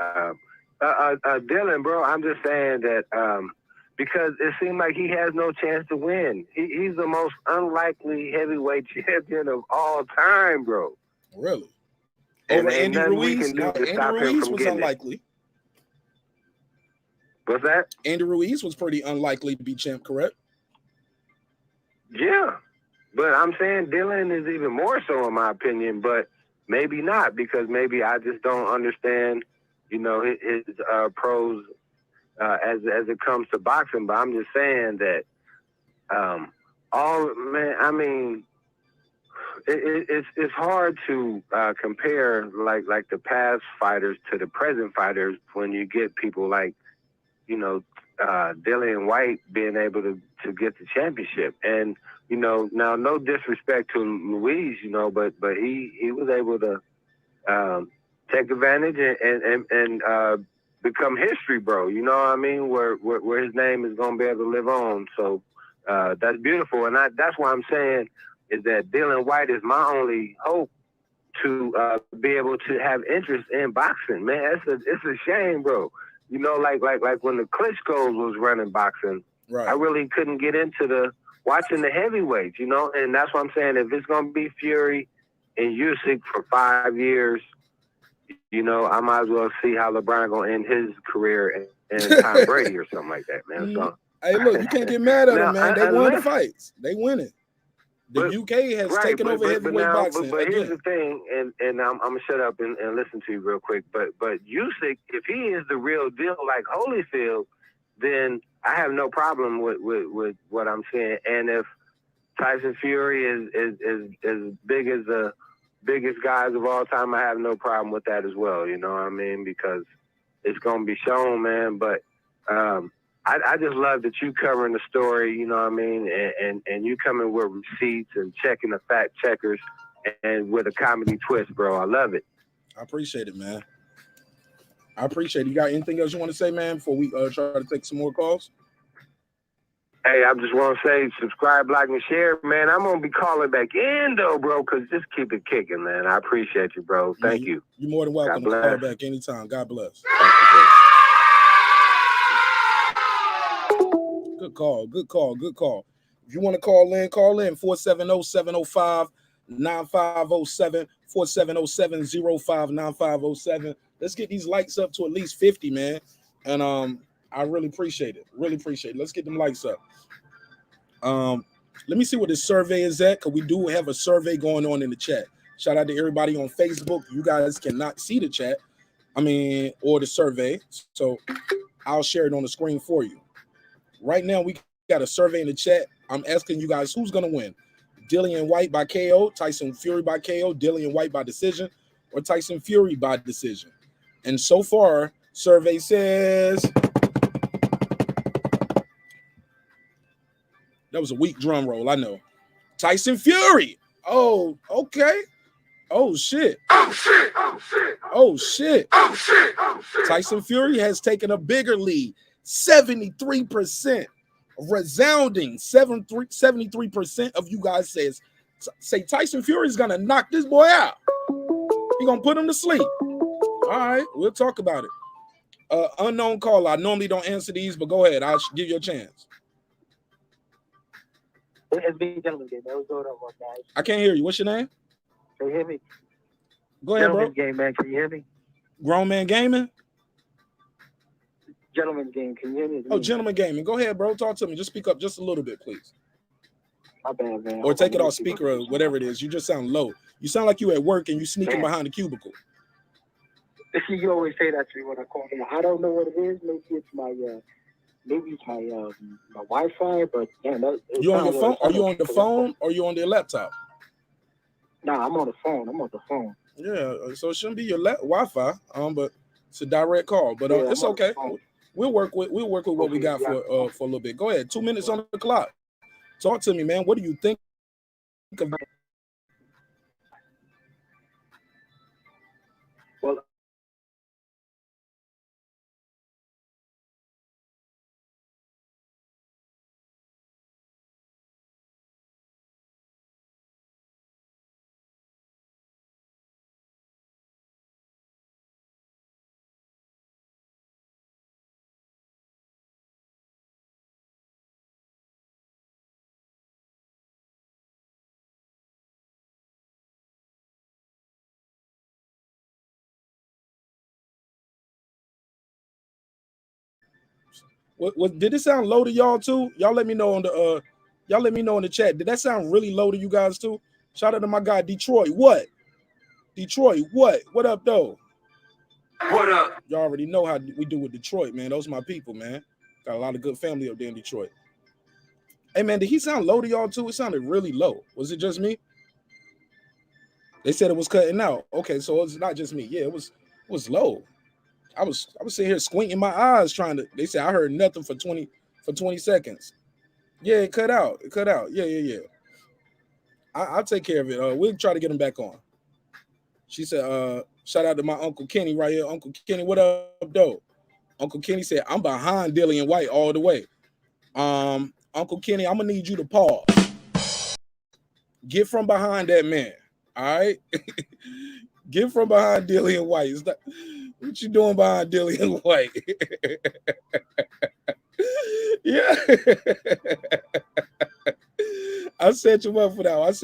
Dylan, bro, I'm just saying that because it seems like he has no chance to win. He's the most unlikely heavyweight champion of all time, bro. Really? And over Andy Ruiz? No, Andy Ruiz was unlikely. What's that? Andy Ruiz was pretty unlikely to be champ, correct? Yeah. But I'm saying Dylan is even more so in my opinion, but maybe not, because maybe I just don't understand, you know, his pros as it comes to boxing. But I'm just saying that it's hard to compare like the past fighters to the present fighters when you get people like, you know, Dillian Whyte being able to get the championship. And, you know, now no disrespect to Luis, you know, but he was able to take advantage and become history, bro. You know what I mean? Where his name is going to be able to live on. So that's beautiful. And that's why I'm saying is that Dillian Whyte is my only hope to be able to have interest in boxing, man. It's a shame, bro. You know, like when the Klitschko's was running boxing, right. I really couldn't get into watching the heavyweights, you know, and that's what I'm saying. If it's gonna be Fury and Usyk for 5 years, you know, I might as well see how LeBron gonna end his career and Tom Brady or something like that, man. So, hey, look, you can't get mad at them, man. They won the fights. They win it. The UK has taken over heavyweight boxing. But here's the thing, and I'm gonna shut up and listen to you real quick. But Usyk, if he is the real deal like Holyfield, then I have no problem with what I'm saying. And if Tyson Fury is as big as the biggest guys of all time, I have no problem with that as well. You know what I mean? Because it's gonna be shown, man. But I just love that you covering the story, you know what I mean, and you coming with receipts and checking the fact checkers and with a comedy twist, bro. I love it. I appreciate it, man. I appreciate it. You got anything else you want to say, man, before we try to take some more calls? Hey, I just want to say subscribe, like, and share, man. I'm going to be calling back in, though, bro, because just keep it kicking, man. I appreciate you, bro. Thank you. You're more than welcome to call back anytime. God bless. Good call. Good call. Good call. If you want to call in 470-705-9507, 470-705-9507. Let's get these likes up to at least 50, man. And I really appreciate it. Really appreciate it. Let's get them likes up. Let me see what this survey is at, because we do have a survey going on in the chat. Shout out to everybody on Facebook. You guys cannot see the chat, or the survey. So I'll share it on the screen for you. Right now, we got a survey in the chat. I'm asking you guys who's going to win. Dillian Whyte by KO, Tyson Fury by KO, Dillian Whyte by decision, or Tyson Fury by decision. And so far, survey says that was a weak drum roll, I know. Tyson Fury. Oh, okay. Oh, shit. Oh, shit. Oh, shit. Oh, shit. Oh, shit. Oh, shit. Tyson Fury has taken a bigger lead. 73%, resounding 73% of you guys say Tyson Fury is gonna knock this boy out. He gonna put him to sleep. All right, we'll talk about it. Unknown caller. I normally don't answer these, but go ahead. I'll give you a chance. It's big gentleman game, man. What's going on, guys? I can't hear you. What's your name? Can you hear me? Go ahead, Gentleman's bro. Game, man. Can you hear me? Grown man gaming. Gentleman's Game. Can you hear me? Oh, Gentleman Gaming. Go ahead, bro. Talk to me. Just speak up just a little bit, please. My bad, man. Or take it off speaker or whatever it is. You just sound low. You sound like you at work and you sneaking behind the cubicle. You always say that to me when I call in. I don't know what it is. Maybe it's my my Wi-Fi. But damn, You on your phone? Are you on the phone or you on their laptop? Nah, I'm on the phone. Yeah, so it shouldn't be your Wi-Fi. But it's a direct call. But Yeah, it's okay. We'll work with what we got for a little bit. Go ahead. 2 minutes on the clock. Talk to me, man. What do you think of? Well, What did it sound low to y'all too? Y'all let me know on the y'all let me know in the chat. Did that sound really low to you guys too? Shout out to my guy Detroit. What? Detroit, what? What up, though? What up? Y'all already know how we do with Detroit, man. Those are my people, man. Got a lot of good family up there in Detroit. Hey, man, did he sound low to y'all too? It sounded really low. Was it just me? They said it was cutting out. Okay, so it's not just me. Yeah, it was low. I was sitting here squinting my eyes trying to. They said I heard nothing for 20 seconds. Yeah, it cut out. Yeah. I'll take care of it. We'll try to get him back on. She said, shout out to my Uncle Kenny right here. Uncle Kenny, what up, though? Uncle Kenny said, I'm behind Dillian Whyte all the way. Uncle Kenny, I'm gonna need you to pause. Get from behind that man. All right. Get from behind Dillian Whyte. What you doing behind Dillian Whyte? Yeah. I set him up for that. I'm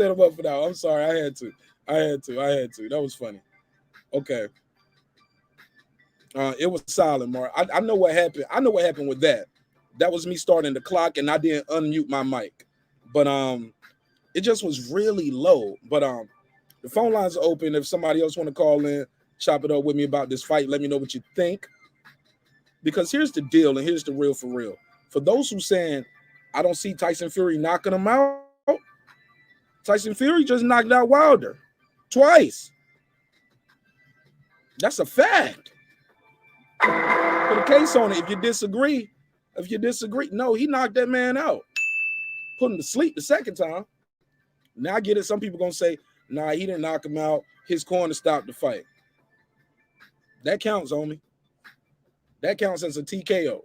sorry. I had to. That was funny. Okay. It was silent, Mark. I know what happened. I know what happened with that. That was me starting the clock and I didn't unmute my mic. But it just was really low. But the phone lines are open. If somebody else want to call in, chop it up with me about this fight, let me know what you think. Because here's the deal, and here's the real for real. For those who saying, I don't see Tyson Fury knocking him out, Tyson Fury just knocked out Wilder twice. That's a fact. Put a case on it if you disagree. No, he knocked that man out. Put him to sleep the second time. Now I get it. Some people gonna say, nah, he didn't knock him out. His corner stopped the fight. That counts, homie. That counts as a TKO.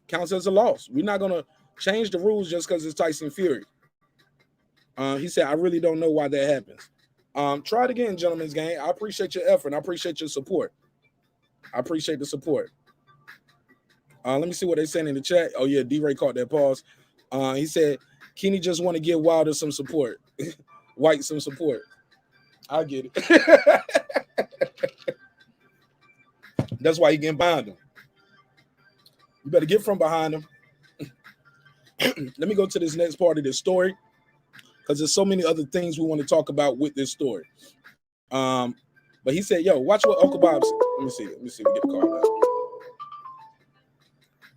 Counts as a loss. We're not gonna change the rules just because it's Tyson Fury. He said, I really don't know why that happens. Try it again, gentlemen's game. I appreciate your effort. I appreciate your support. I appreciate the support. Let me see what they saying in the chat. Oh, yeah, D-Ray caught that pause. He said, Kenny just want to give Wilder some support. White some support. I get it. That's why he getting behind him. You better get from behind him. Let me go to this next part of this story because there's so many other things we want to talk about with this story. But he said, yo, watch what Uncle Bob said. Let me see. We get the call now.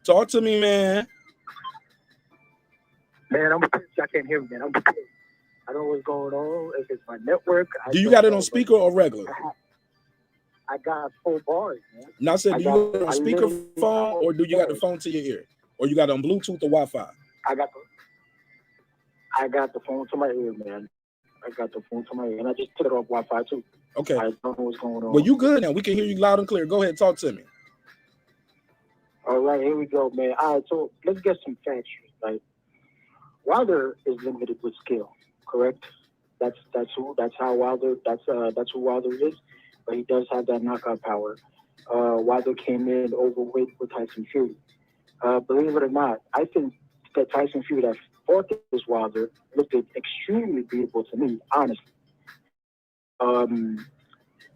Talk to me, man. Man, I'm pissed. I can't hear me, man. I'm pissed. I don't know what's going on. If it's my network. Do you got it on speaker or regular? I got full bars, man. Now I said, do you got it on speaker phone or do you got the phone to your ear? Or you got it on Bluetooth or Wi-Fi? I got the phone to my ear, man. And I just took it off Wi-Fi too. Okay. I don't know what's going on. Well, you good now. We can hear you loud and clear. Go ahead, talk to me. All right, here we go, man. All right, so let's get some facts, right? Wilder is limited with skill, correct? That's who Wilder is, but he does have that knockout power. Wilder came in overweight with Tyson Fury. Believe it or not, I think that Tyson Fury that fought this Wilder looked extremely beautiful to me, honestly.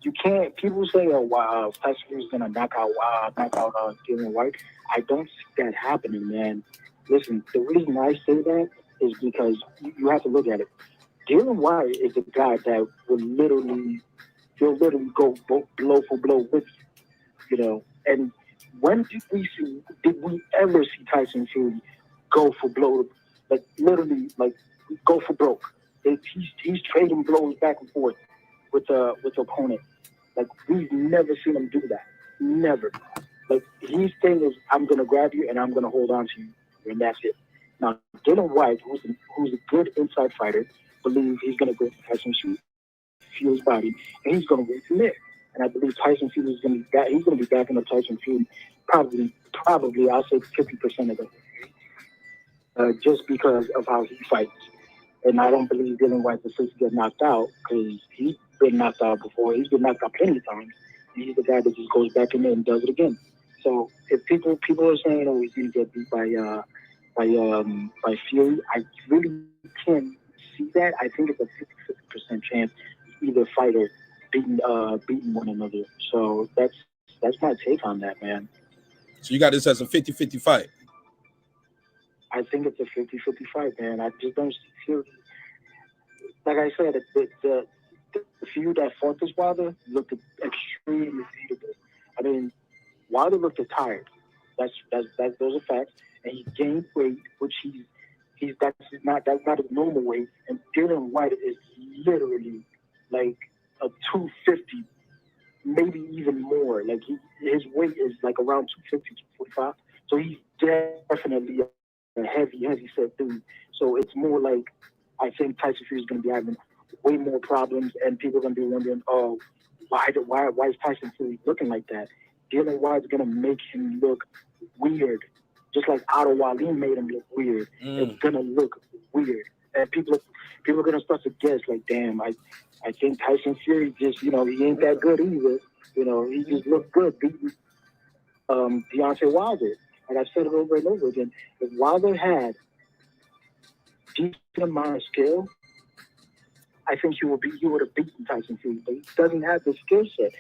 You can't. People say, "Oh, wow, Tyson Fury's gonna knock out Dillian Whyte." I don't see that happening, man. Listen, the reason I say that is because you have to look at it. Dillian Whyte is the guy that will literally he'll literally go blow for blow with you, you know. And when did we ever see Tyson Fury go for blow, like literally, like go for broke? He's trading blows back and forth with the opponent. Like we've never seen him do that. Never. Like his thing is, I'm gonna grab you and I'm gonna hold on to you, and that's it. Now, Dillian Whyte, who's a good inside fighter, believes he's gonna go to Tyson Fury's body, and he's gonna win from there. And I believe Tyson Fury is gonna be back. He's gonna be backing up Tyson Fury, probably I'll say 50% of it, just because of how he fights. And I don't believe Dillian Whyte is supposed to get knocked out because he's been knocked out before. He's been knocked out plenty of times. He's the guy that just goes back in there and does it again. So if people are saying, "Oh, he's gonna get beat by Fury," I really can't see that. I think it's a 50% chance either fighter beating one another. So that's my take on that, man. So you got this as a 50-50 fight. I think it's a 50-50 fight, man. I just don't see Fury. Like I said, the few that fought this Wilder looked extremely beatable. I mean, Wilder looked tired. Those are facts. And he gained weight, which that's not his normal weight. And Dillian Whyte is literally like a 250, maybe even more. Like his weight is like around 250, 245. So he's definitely a heavy set dude. So it's more like I think Tyson Fury is going to be having way more problems, and people are going to be wondering, oh, why is Tyson Fury looking like that? Dillian Whyte's going to make him look weird, just like Otto Wallin made him look weird. It's going to look weird, and people are going to start to guess, like, damn, I think Tyson Fury just, he ain't that good either. He just looked good beating Deontay Wilder. And I've said it over and over again. If Wilder had decent amount of skill, I think he would have beaten Tyson Fury. But he doesn't have the skill set.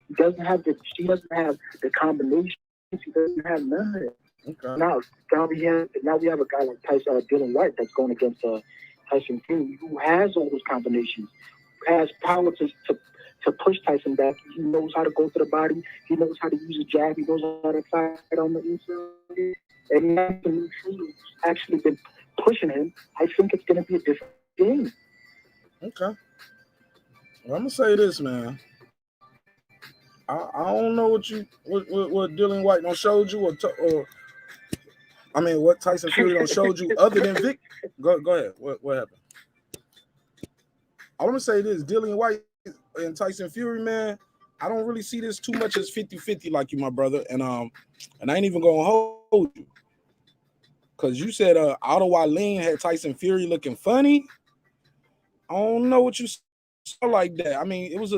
He doesn't have the combinations. He doesn't have none of it. Okay. Now we have a guy like Dillian Whyte that's going against Tyson Fury, who has all those combinations, has power to push Tyson back. He knows how to go to the body. He knows how to use a jab. He knows how to fight on the inside. And he's actually been pushing him. I think it's going to be a different game. Okay. Well, I'm gonna say this, man. I don't know what Dillian Whyte done showed you, or I mean, what Tyson Fury done showed you other than Vic. Go ahead. What happened? I want to say this: Dillian Whyte and Tyson Fury, man. I don't really see this too much as 50-50 like you, my brother, and I ain't even gonna hold you, cause you said Otto Wallin had Tyson Fury looking funny. I don't know what you saw like that. I mean, it was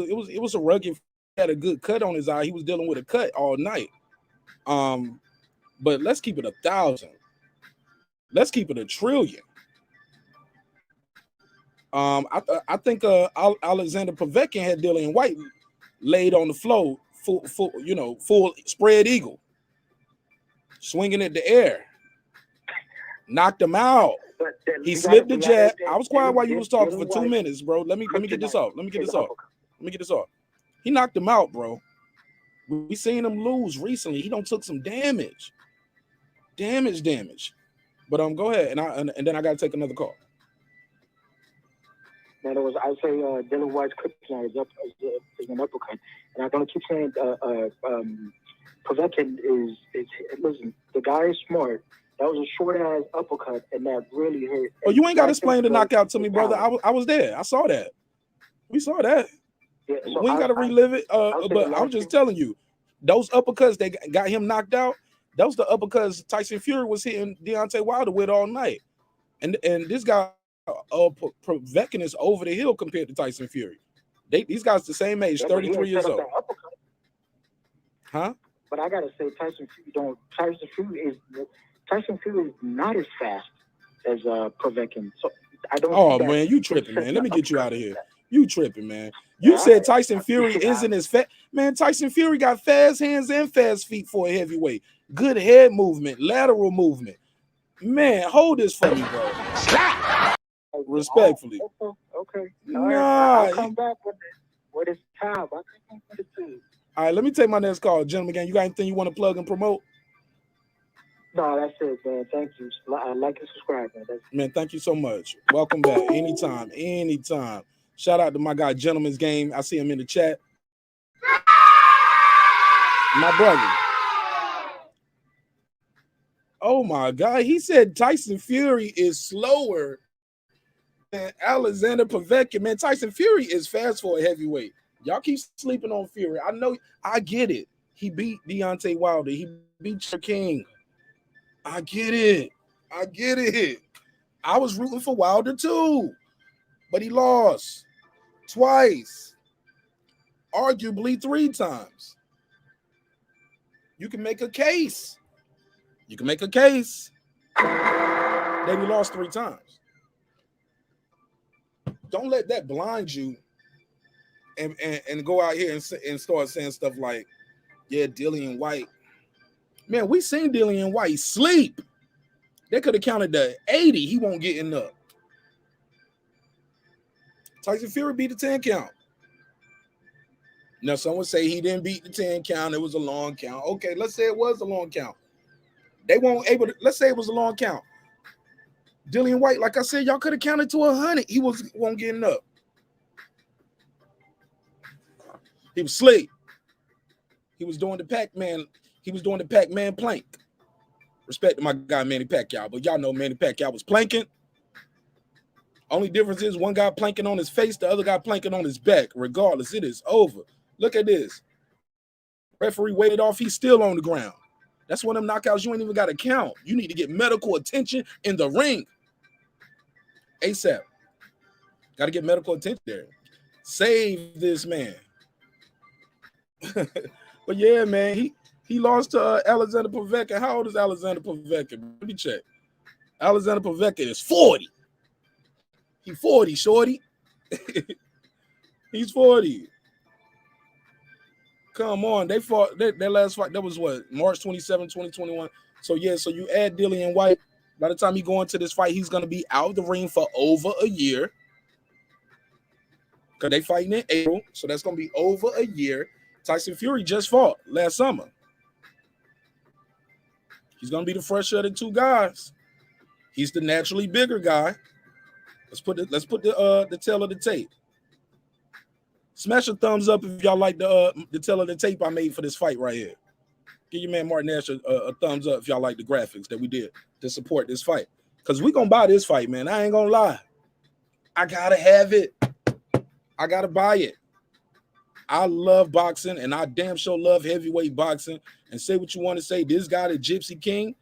a rugged. He had a good cut on his eye. He was dealing with a cut all night. But let's keep it 1,000. Let's keep it 1,000,000,000. I think Alexander Povetkin had Dillian Whyte laid on the floor, full spread eagle, swinging at the air, knocked him out. He slipped the jab. I was quiet while you was talking for 2 minutes, bro. Let me get this off. Let me get this off. He knocked him out, bro. We seen him lose recently. He done took some damage. But go ahead, and then I gotta take another call. In other words, I say Dillian Whyte's kryptonite is an uppercut, and I'm gonna keep saying Povetkin is. Listen, the guy is smart. That was a short ass uppercut, and that really hurt. Oh, you ain't got to explain the knockout to me, brother. I was there. I saw that. We saw that. Yeah, so we ain't got to relive it. But I'm just telling you, those uppercuts that got him knocked out, those the uppercuts Tyson Fury was hitting Deontay Wilder with all night. And this guy, Povetkin, is over the hill compared to Tyson Fury. These guys the same age, 33 years old. Huh? But I gotta say, Tyson Fury is not as fast as Povetkin. So I don't. Oh man, you tripping, man. Let me get you out of here. You tripping, man. You said Tyson Fury isn't as fast. Man, Tyson Fury got fast hands and fast feet for a heavyweight. Good head movement, lateral movement. Man, hold this for me, bro. Respectfully. Okay. Nah. I'll come back with it. What is time? I think what it is. All right, let me take my next call, gentlemen. Gang, you got anything you want to plug and promote? No, that's it, man. Thank you. Like and subscribe, man. Man, thank you so much. Welcome back. Anytime, anytime. Shout out to my guy, Gentleman's Game. I see him in the chat. My brother. Oh my God. He said Tyson Fury is slower than Alexander Povetkin. Man, Tyson Fury is fast for a heavyweight. Y'all keep sleeping on Fury. I know, I get it. He beat Deontay Wilder. He beat your King. I get it. I get it. I was rooting for Wilder too, but he lost twice, arguably 3 times. You can make a case. You can make a case that he lost 3 times. Don't let that blind you and go out here and start saying stuff like, yeah, Dillian Whyte. Man, we seen Dillian Whyte sleep. They could have counted the 80. He won't get enough. Tyson Fury beat the 10 count. Now, someone say he didn't beat the 10 count. It was a long count. Okay, let's say it was a long count. They weren't able to. Let's say it was a long count. Dillian Whyte, like I said, y'all could have counted to 100. He won't get enough. He was slick. He was doing the Pac-Man. He was doing the Pac-Man plank. Respect to my guy Manny Pacquiao, but y'all know Manny Pacquiao was planking. Only difference is one guy planking on his face, the other guy planking on his back. Regardless, it is over. Look at this. Referee waited off. He's still on the ground. That's one of them knockouts you ain't even got to count. You need to get medical attention in the ring. ASAP. Got to get medical attention there. Save this man. But yeah, man, he lost to Alexander Povetkin. How old is Alexander Povetkin? Let me check. Alexander Povetkin is 40. He's 40, shorty. He's 40. Come on. They fought their last fight. That was what? March 27, 2021. So yeah, so you add Dillian Whyte. By the time he go into this fight, he's going to be out of the ring for over a year. Because they fighting in April. So that's going to be over a year. Tyson Fury just fought last summer. He's going to be the fresher of the 2 guys. He's the naturally bigger guy. Let's put the tail of the tape. Smash a thumbs up if y'all like the tail of the tape I made for this fight right here. Give your man Marqnash a thumbs up if y'all like the graphics that we did to support this fight. Because we're going to buy this fight, man. I ain't going to lie. I got to have it. I got to buy it. I love boxing, and I damn sure love heavyweight boxing. And say what you want to say. This guy, the Gypsy King,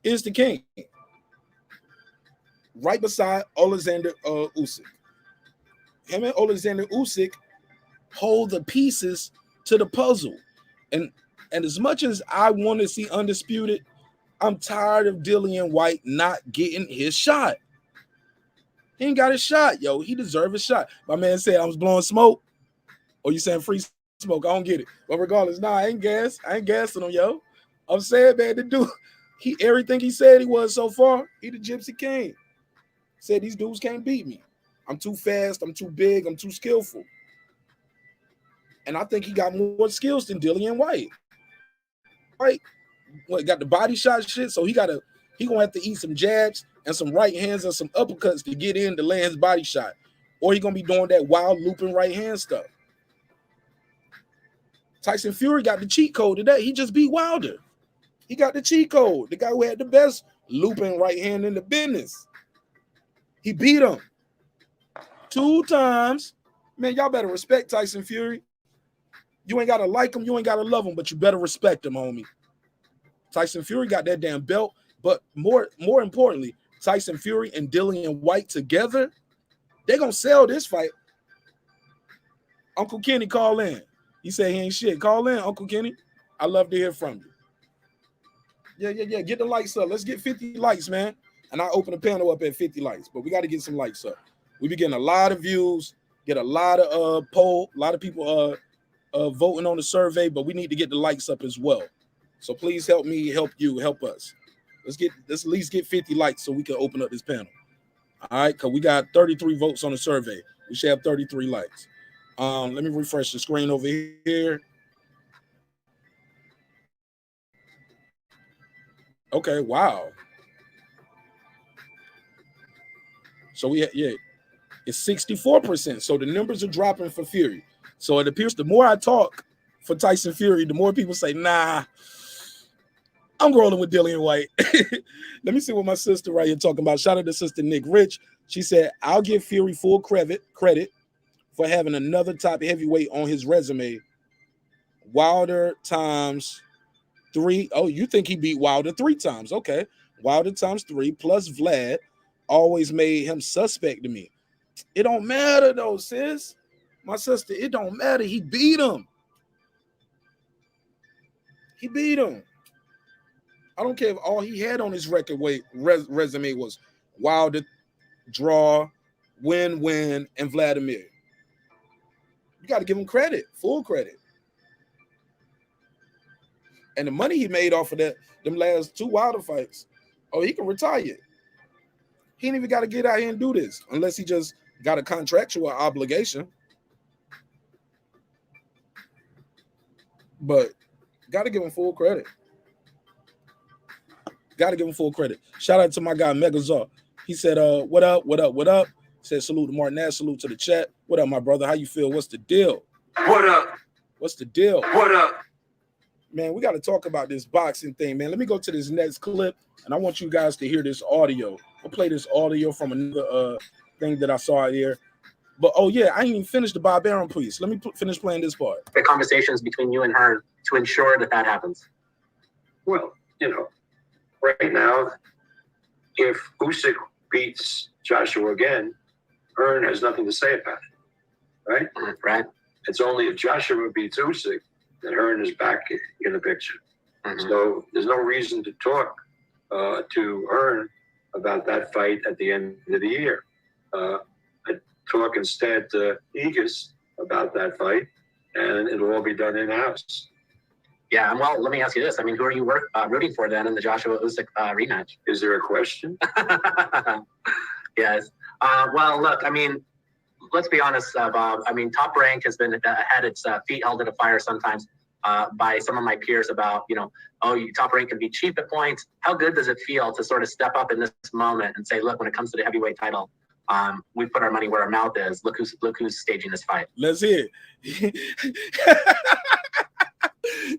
is the king. Right beside Alexander Usyk. Him and Alexander Usyk hold the pieces to the puzzle. And as much as I want to see undisputed, I'm tired of Dillian Whyte not getting his shot. He ain't got his shot, yo. He deserves a shot. My man said I was blowing smoke. Or you saying free smoke? I don't get it. But regardless, nah, I ain't gassing him, yo. I'm saying, man, the dude, everything he said he was so far, he the Gypsy King. Said these dudes can't beat me. I'm too fast, I'm too big, I'm too skillful. And I think he got more skills than Dillian Whyte. Right? What, got the body shot shit, so he gonna have to eat some jabs and some right hands and some uppercuts to get in to land his body shot. Or he gonna be doing that wild looping right hand stuff. Tyson Fury got the cheat code today. He just beat Wilder. He got the cheat code. The guy who had the best looping right hand in the business. He beat him 2 times. Man, y'all better respect Tyson Fury. You ain't got to like him. You ain't got to love him, but you better respect him, homie. Tyson Fury got that damn belt. But more importantly, Tyson Fury and Dillian Whyte together, they're going to sell this fight. Uncle Kenny, call in. He said he ain't shit. Call in, Uncle Kenny. I love to hear from you. Yeah. Get the likes up. Let's get 50 likes, man. And I open the panel up at 50 likes. But we got to get some likes up. We be getting a lot of views, get a lot of poll, a lot of people voting on the survey, but we need to get the likes up as well. So please help me, help you, help us. Let's at least get 50 likes so we can open up this panel. All right, because we got 33 votes on the survey. We should have 33 likes. Let me refresh the screen over here. Okay, wow. So it's 64%. So the numbers are dropping for Fury. So it appears the more I talk for Tyson Fury, the more people say, nah, I'm rolling with Dillian Whyte. Let me see what my sister right here talking about. Shout out to sister Nick Rich. She said, I'll give Fury full credit for having another top heavyweight on his resume. Wilder times 3. Oh, you think he beat Wilder 3 times? Okay. Wilder times 3 plus Vlad always made him suspect to me. It don't matter though, sis. My sister, it don't matter. He beat him. He beat him. I don't care if all he had on his resume was Wilder, draw, win, and Vladimir. You got to give him credit, full credit. And the money he made off of them last 2 Wilder fights, oh, he can retire. He ain't even got to get out here and do this unless he just got a contractual obligation. But got to give him full credit. Got to give him full credit. Shout out to my guy, Megazar. He said, what up? Said, salute to marqnash, salute to the chat. What up, my brother? How you feel? What's the deal? What up? What's the deal? What up? Man, we got to talk about this boxing thing, man. Let me go to this next clip, and I want you guys to hear this audio. I'll play this audio from another thing that I saw here. But, oh, yeah, I ain't even finished the Bob Arum piece. Let me finish playing this part. The conversations between you and her to ensure that happens. Well, right now, if Usyk beats Joshua again, Hearn has nothing to say about it, right? Right. It's only if Joshua beats Usyk that Hearn is back in the picture. So there's no reason to talk to Hearn about that fight at the end of the year. I talk instead to Egas about that fight, and it'll all be done in-house. Yeah, well, let me ask you this. I mean, who are you rooting for then in the Joshua Usyk rematch? Is there a question? Yes. Well, look, I mean, let's be honest, Bob. I mean, Top Rank has had its feet held to the fire sometimes by some of my peers about, Top Rank can be cheap at points. How good does it feel to sort of step up in this moment and say, look, when it comes to the heavyweight title, we put our money where our mouth is. Look who's staging this fight. Let's hear it.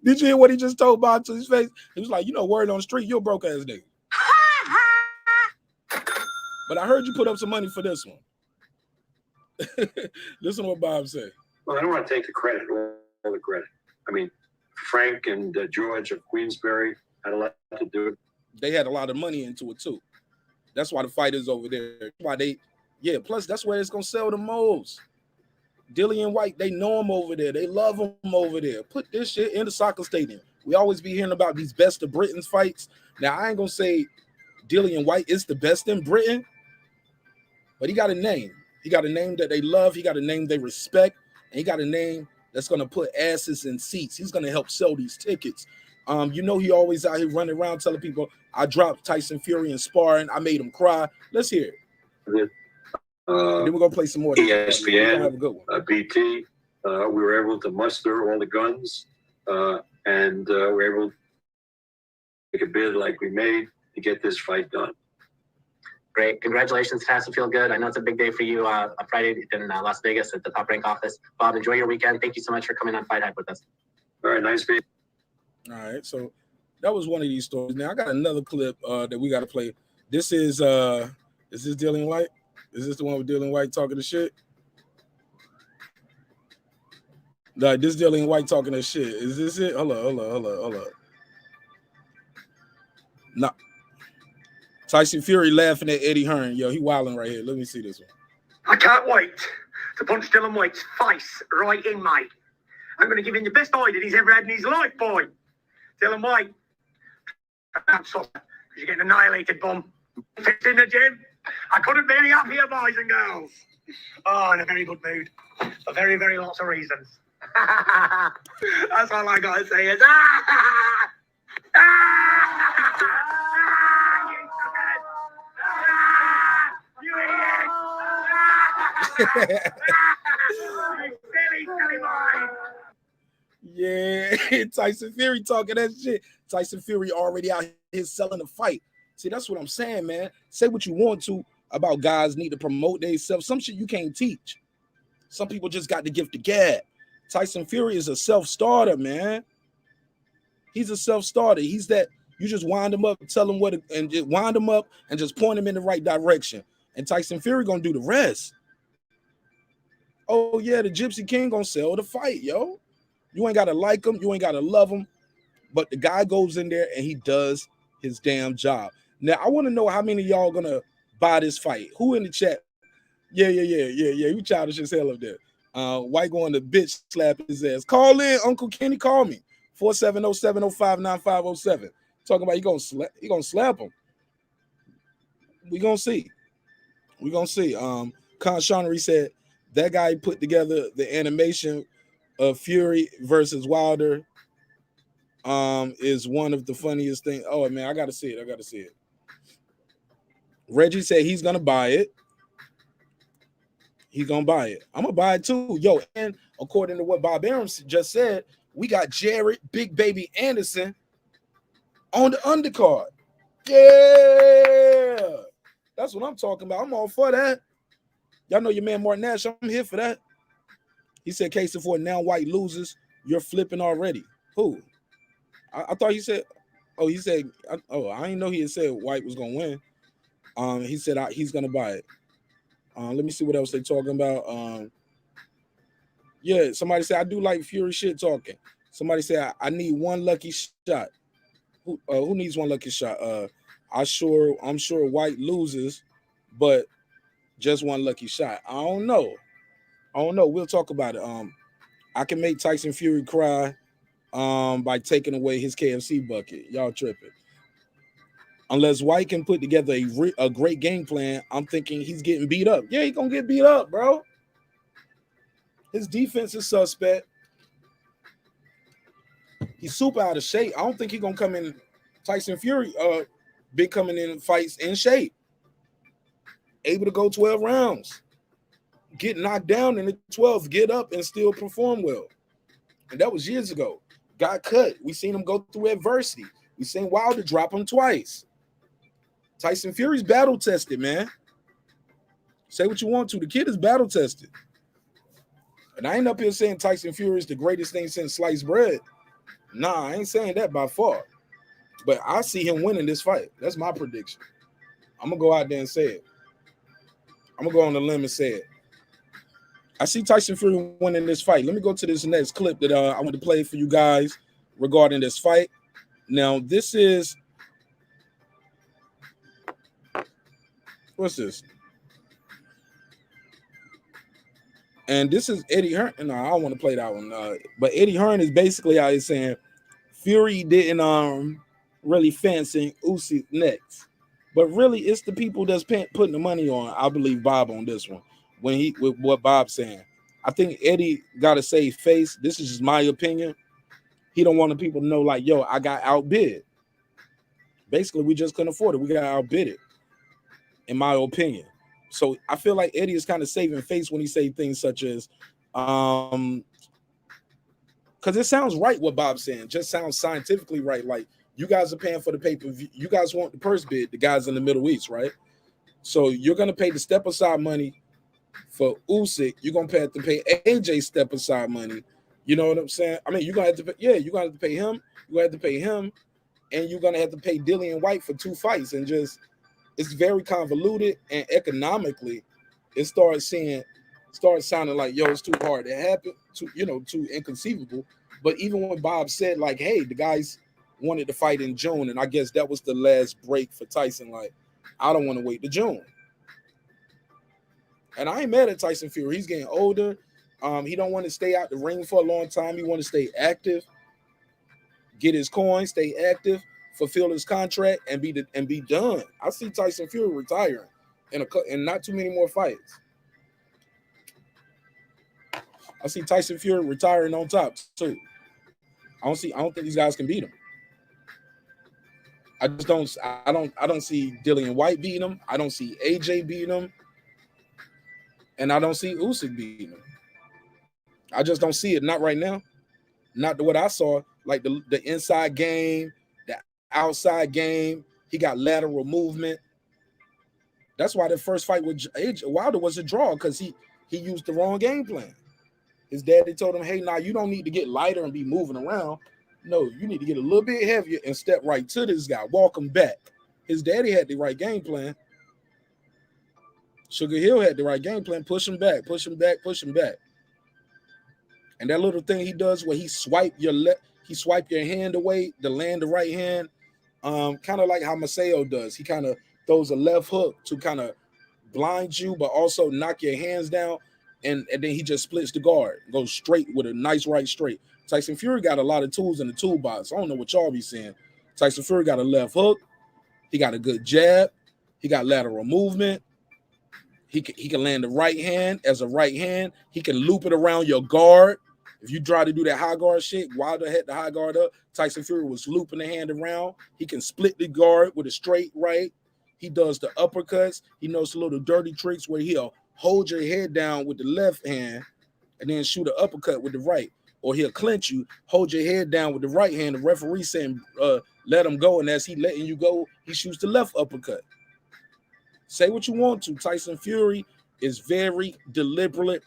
Did you hear what he just told Bob to his face? He was like, word on the street, you're a broke ass nigga. But I heard you put up some money for this one. Listen to what Bob said. Well, I don't want to take the credit, all the credit. I mean, Frank and George of Queensberry had a lot to do it. They had a lot of money into it too. That's why the fighters over there. Plus that's where it's gonna sell the most. Dillian Whyte, they know him over there. They love him over there. Put this shit in the soccer stadium. We always be hearing about these best of Britain's fights. Now, I ain't gonna say Dillian Whyte is the best in Britain, but he got a name. He got a name that they love. He got a name they respect. And he got a name that's going to put asses in seats. He's going to help sell these tickets. He always out here running around telling people, I dropped Tyson Fury in sparring. I made him cry. Let's hear it. And then we're going to play some more. ESPN, have a good one. BT, we were able to muster all the guns, and we were able to make a bid like we made to get this fight done. Great. Congratulations. It has to feel good. I know it's a big day for you on Friday in Las Vegas at the Top Rank office. Bob, enjoy your weekend. Thank you so much for coming on Fight Hype with us. All right. Nice being. All right. So that was one of these stories. Now I got another clip that we got to play. This is this Dillian Whyte? Is this the one with Dillian Whyte talking to shit? No, this Dillian Whyte talking to shit. Is this it? Hold up. No. Tyson Fury laughing at Eddie Hearn. Yo, he wilding right here. Let me see this one. I can't wait to punch Dillian Whyte's face right in, mate. I'm going to give him the best eye that he's ever had in his life, boy. Dillian Whyte, because you're getting annihilated, bum. Fits in the gym. I couldn't be any happier, boys and girls. Oh, in a very good mood. For very, very lots of reasons. That's all I got to say is, Yeah, Tyson Fury talking that shit. Tyson Fury already out here selling the fight. See, that's what I'm saying, man. Say what you want to about guys need to promote themselves. Some shit you can't teach. Some people just got the gift of gab. Tyson Fury is a self-starter, man. He's a self-starter. He's that you just wind him up, tell him what, and just wind him up and just point him in the right direction. And Tyson Fury gonna do the rest. Oh yeah, the Gypsy King gonna sell the fight, yo. You ain't gotta like him, you ain't gotta love him, but the guy goes in there and he does his damn job. Now I want to know how many of y'all gonna buy this fight. Who in the chat? Yeah. You childish as hell up there. White going to bitch slap his ass. Call in, Uncle Kenny. Call me 470-705-9507. Talking about he gonna slap him. We gonna see. Con Shonery said that guy put together the animation of Fury versus Wilder. Is one of the funniest things. Oh man, I gotta see it. Reggie said he's gonna buy it. He's gonna buy it. I'm gonna buy it too. Yo, and according to what Bob Arum just said, we got Jared Big Baby Anderson on the undercard. Yeah, that's what I'm talking about. I'm all for that. Y'all know your man marqnash. I'm here for that. He said, case in point, now White loses. You're flipping already. Who? I thought he said, I didn't know he had said White was gonna win. He said he's gonna buy it. Let me see what else they talking about. Yeah, somebody said I do like Fury shit talking. Somebody said I need one lucky shot. Who needs one lucky shot? I'm sure White loses, but just one lucky shot. I don't know. We'll talk about it. I can make Tyson Fury cry by taking away his KFC bucket. Y'all tripping. Unless White can put together a great game plan, I'm thinking he's getting beat up. Yeah, he's gonna get beat up, bro. His defense is suspect. He's super out of shape. I don't think he's gonna come in. Tyson Fury been coming in fights in shape, able to go 12 rounds, get knocked down in the 12th, get up and still perform well. And that was years ago. Got cut. We seen him go through adversity. We seen Wilder drop him twice. Tyson Fury's battle tested, man. Say what you want to. The kid is battle tested. And I ain't up here saying Tyson Fury is the greatest thing since sliced bread. Nah, I ain't saying that by far. But I see him winning this fight. That's my prediction. I'm going to go out there and say it. I'm going to go on the limb and say it. I see Tyson Fury winning this fight. Let me go to this next clip that I want to play for you guys regarding this fight. Now, this is... What's this? And this is Eddie Hearn. No, I don't want to play that one. But Eddie Hearn is basically out here saying Fury didn't really fancy Usyk next. But really, it's the people that's putting the money on. I believe Bob on this one. With what Bob's saying. I think Eddie got to save face. This is just my opinion. He don't want the people to know, like, yo, I got outbid. Basically, we just couldn't afford it. We got outbid it, in my opinion. So I feel like Eddie is kind of saving face when he say things such as, because it sounds right what Bob's saying. Just sounds scientifically right. Like, you guys are paying for the pay-per-view. You guys want the purse bid, the guys in the Middle East, right? So you're going to pay the step-aside money for Usyk. You're going to have to pay AJ step-aside money. You know what I'm saying? I mean, you're going to have to pay, you're going to have to pay him. You're going to have to pay him. And you're going to have to pay Dillian Whyte for 2 fights. And just, it's very convoluted. And economically, it starts sounding like, yo, it's too hard to happen, too inconceivable. But even when Bob said, like, hey, the guys wanted to fight in June, and I guess that was the last break for Tyson. Like, I don't want to wait to June. And I ain't mad at Tyson Fury. He's getting older. He don't want to stay out the ring for a long time. He want to stay active, get his coin, stay active, fulfill his contract, and be done. I see Tyson Fury retiring in not too many more fights. I see Tyson Fury retiring on top too. I don't think these guys can beat him. I don't see Dillian Whyte beating him. I don't see AJ beating him. And I don't see Usyk beating him. I just don't see it. Not right now. Not what I saw. Like the inside game, the outside game. He got lateral movement. That's why the first fight with Wilder was a draw, because he used the wrong game plan. His daddy told him, hey, now you don't need to get lighter and be moving around. No, you need to get a little bit heavier and step right to this guy. Walk him back. His daddy had the right game plan. Sugar Hill had the right game plan. Push him back, push him back, push him back. And that little thing he does where he swipe your hand away to land the right hand, kind of like how Maceo does. He kind of throws a left hook to kind of blind you, but also knock your hands down, and then he just splits the guard, goes straight with a nice right straight. Tyson Fury got a lot of tools in the toolbox. I don't know what y'all be saying. Tyson Fury got a left hook. He got a good jab. He got lateral movement. He can land the right hand as a right hand. He can loop it around your guard. If you try to do that high guard shit, Wilder had the high guard up. Tyson Fury was looping the hand around. He can split the guard with a straight right. He does the uppercuts. He knows the little dirty tricks where he'll hold your head down with the left hand and then shoot an uppercut with the right. Or he'll clinch you, hold your head down with the right hand. The referee saying, let him go. And as he letting you go, he shoots the left uppercut. Say what you want to. Tyson Fury is very deliberate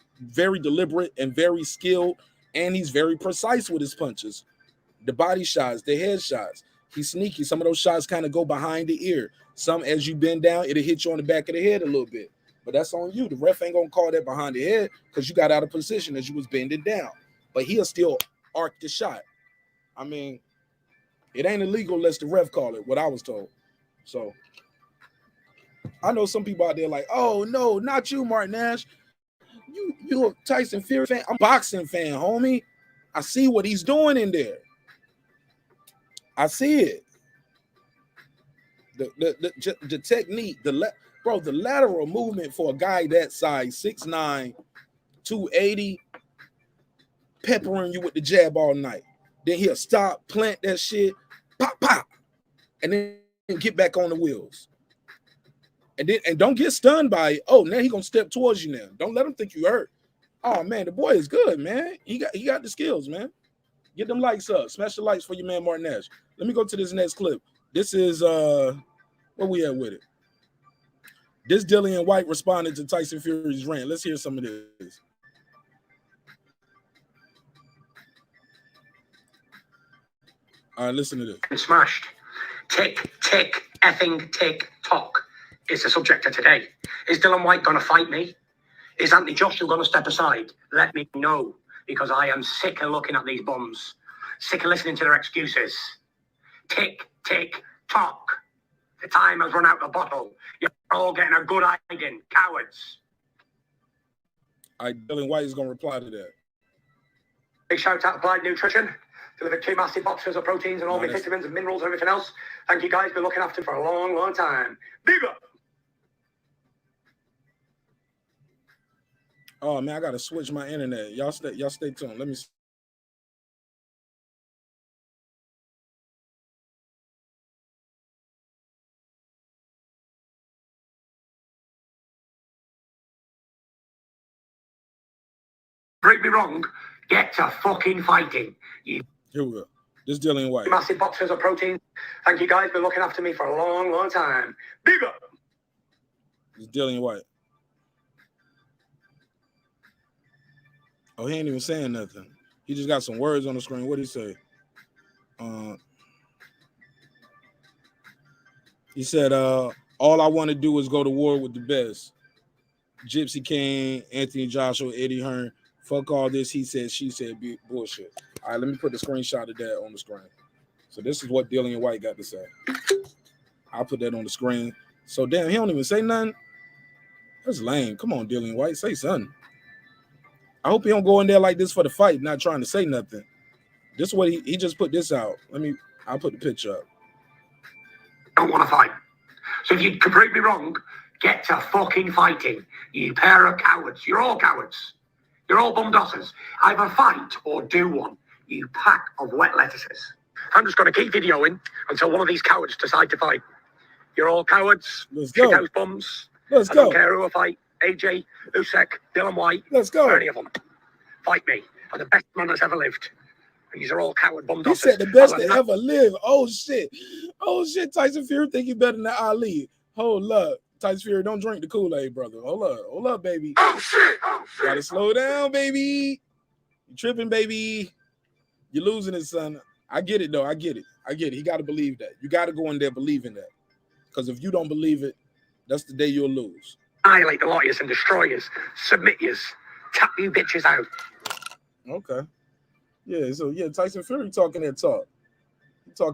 and very skilled. And he's very precise with his punches. The body shots, the head shots. He's sneaky. Some of those shots kind of go behind the ear. Some, as you bend down, it'll hit you on the back of the head a little bit. But that's on you. The ref ain't going to call that behind the head because you got out of position as you was bending down. But he'll still arc the shot. I mean, it ain't illegal unless the ref call it, what I was told. So, I know some people out there like, oh, no, not you, marqnash. You a Tyson Fury fan? I'm a boxing fan, homie. I see what he's doing in there. I see it. The technique, the lateral movement for a guy that size, 6'9", 280, peppering you with the jab all night. Then he'll stop, plant that shit, pop, pop, and then get back on the wheels. And don't get stunned by it. Oh, now he gonna step towards you now. Don't let him think you hurt. Oh man, the boy is good, man. He got the skills, man. Get them likes up. Smash the likes for your man marqnash. Let me go to this next clip. This is where we at with it. This Dillian Whyte responded to Tyson Fury's rant. Let's hear some of this. All right, listen to this. Smashed. Tick, effing tick, tock is the subject of today. Is Dillian Whyte going to fight me? Is Anthony Joshua going to step aside? Let me know, because I am sick of looking at these bums. Sick of listening to their excuses. Tick, tock. The time has run out the bottle. You're all getting a good hiding, cowards. All right, Dillian Whyte is going to reply to that. Big shout out to Applied Nutrition. Delivered 2 massive boxes of proteins and all the vitamins and minerals and everything else. Thank you guys. Been looking after for a long, long time. Big up. Oh man, I gotta switch my internet. Y'all stay tuned. Let me see. Break me wrong. Get to fucking fighting. You Here we go. This Dillian Whyte. massive boxes of protein. Thank you guys. Been looking after me for a long, long time. Big up. This Dillian Whyte. Oh, he ain't even saying nothing. He just got some words on the screen. What'd he say? He said, all I want to do is go to war with the best. Gypsy King, Anthony Joshua, Eddie Hearn. Fuck all this, he said, she said, bullshit. All right, let me put the screenshot of that on the screen. So this is what Dillian Whyte got to say. I'll put that on the screen. So damn, he don't even say nothing? That's lame. Come on, Dillian Whyte, say something. I hope he don't go in there like this for the fight, not trying to say nothing. This is what he just put this out. I'll put the picture up. Don't want to fight. So if you can break me wrong, get to fucking fighting. You pair of cowards. You're all cowards. You're all bum dossers. Either fight or do one. You pack of wet lettuces. I'm just going to keep videoing until one of these cowards decide to fight. You're all cowards. Let's go. Shithouse bums. Let's I go. don't care who I fight. AJ, Usyk, Dillian Whyte. Let's go. Or any of them. Fight me. are the best man that's ever lived. These are all coward bum He doctors. said the best to ever live. Oh shit. Tyson Fury think he better than Ali. Hold up. Tyson Fury, don't drink the Kool-Aid, brother. Hold up, baby. Oh shit. Gotta slow down, baby. You tripping, baby. You're losing it, son. I get it, though. I get it. He got to believe that. You got to go in there believing that. Because if you don't believe it, that's the day you'll lose. Annihilate the lawyers and destroy us. Submit us. Tap you bitches out. Okay. Yeah, so yeah, Tyson Fury talking that talk.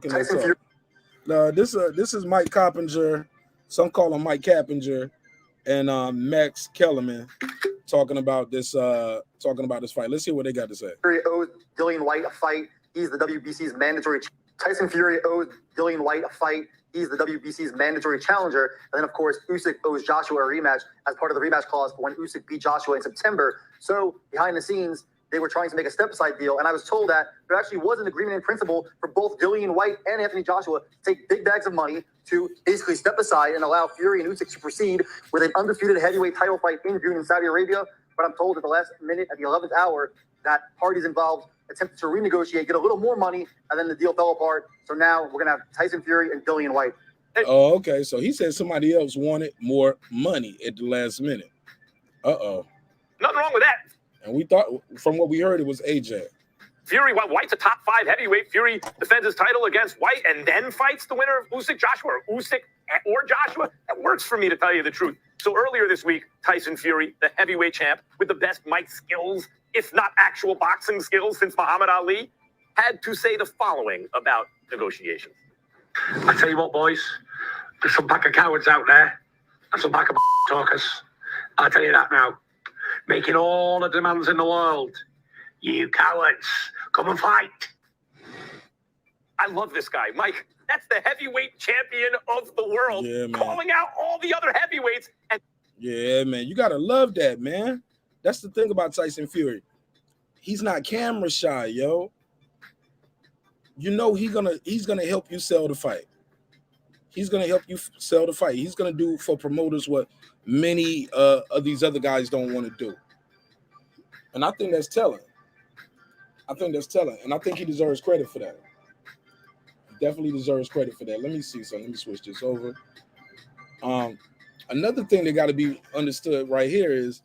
Fury. This is Mike Coppinger. Some call him Mike Cappinger, and Max Kellerman talking about this fight. Let's hear what they got to say. Fury owes Dillian Whyte a fight. He's the WBC's mandatory. Tyson Fury owes Dillian Whyte a fight. He's the WBC's mandatory challenger. And then, of course, Usyk owes Joshua a rematch as part of the rematch clause for when Usyk beat Joshua in September. So, behind the scenes, they were trying to make a step-aside deal. And I was told that there actually was an agreement in principle for both Dillian Whyte and Anthony Joshua to take big bags of money to basically step aside and allow Fury and Usyk to proceed with an undisputed heavyweight title fight in June in Saudi Arabia. But I'm told at the last minute, at the 11th hour, that parties involved attempted to renegotiate, get a little more money, and then the deal fell apart. So now we're going to have Tyson Fury and Dillian Whyte. Oh, okay. So he said somebody else wanted more money at the last minute. Uh-oh. Nothing wrong with that. And we thought, from what we heard, it was AJ. Fury, White's a top 5 heavyweight. Fury defends his title against White and then fights the winner of Usyk Joshua, or Usyk or Joshua. That works for me, to tell you the truth. So earlier this week, Tyson Fury, the heavyweight champ with the best mic skills, if not actual boxing skills since Muhammad Ali, had to say the following about negotiations. I tell you what, boys, there's some pack of cowards out there and some pack of talkers. I tell you that now. Making all the demands in the world. You cowards, come and fight. I love this guy, Mike. That's the heavyweight champion of the world, Yeah, man. calling out all the other heavyweights. And Yeah, man. You gotta love that, man. That's the thing about Tyson Fury. He's not camera shy, yo. You know he's gonna help you sell the fight. He's gonna help you sell the fight. He's gonna do for promoters what many of these other guys don't want to do. And I think that's telling. And I think he deserves credit for that. He definitely deserves credit for that. Let me see something. Let me switch this over. Another thing that got to be understood right here is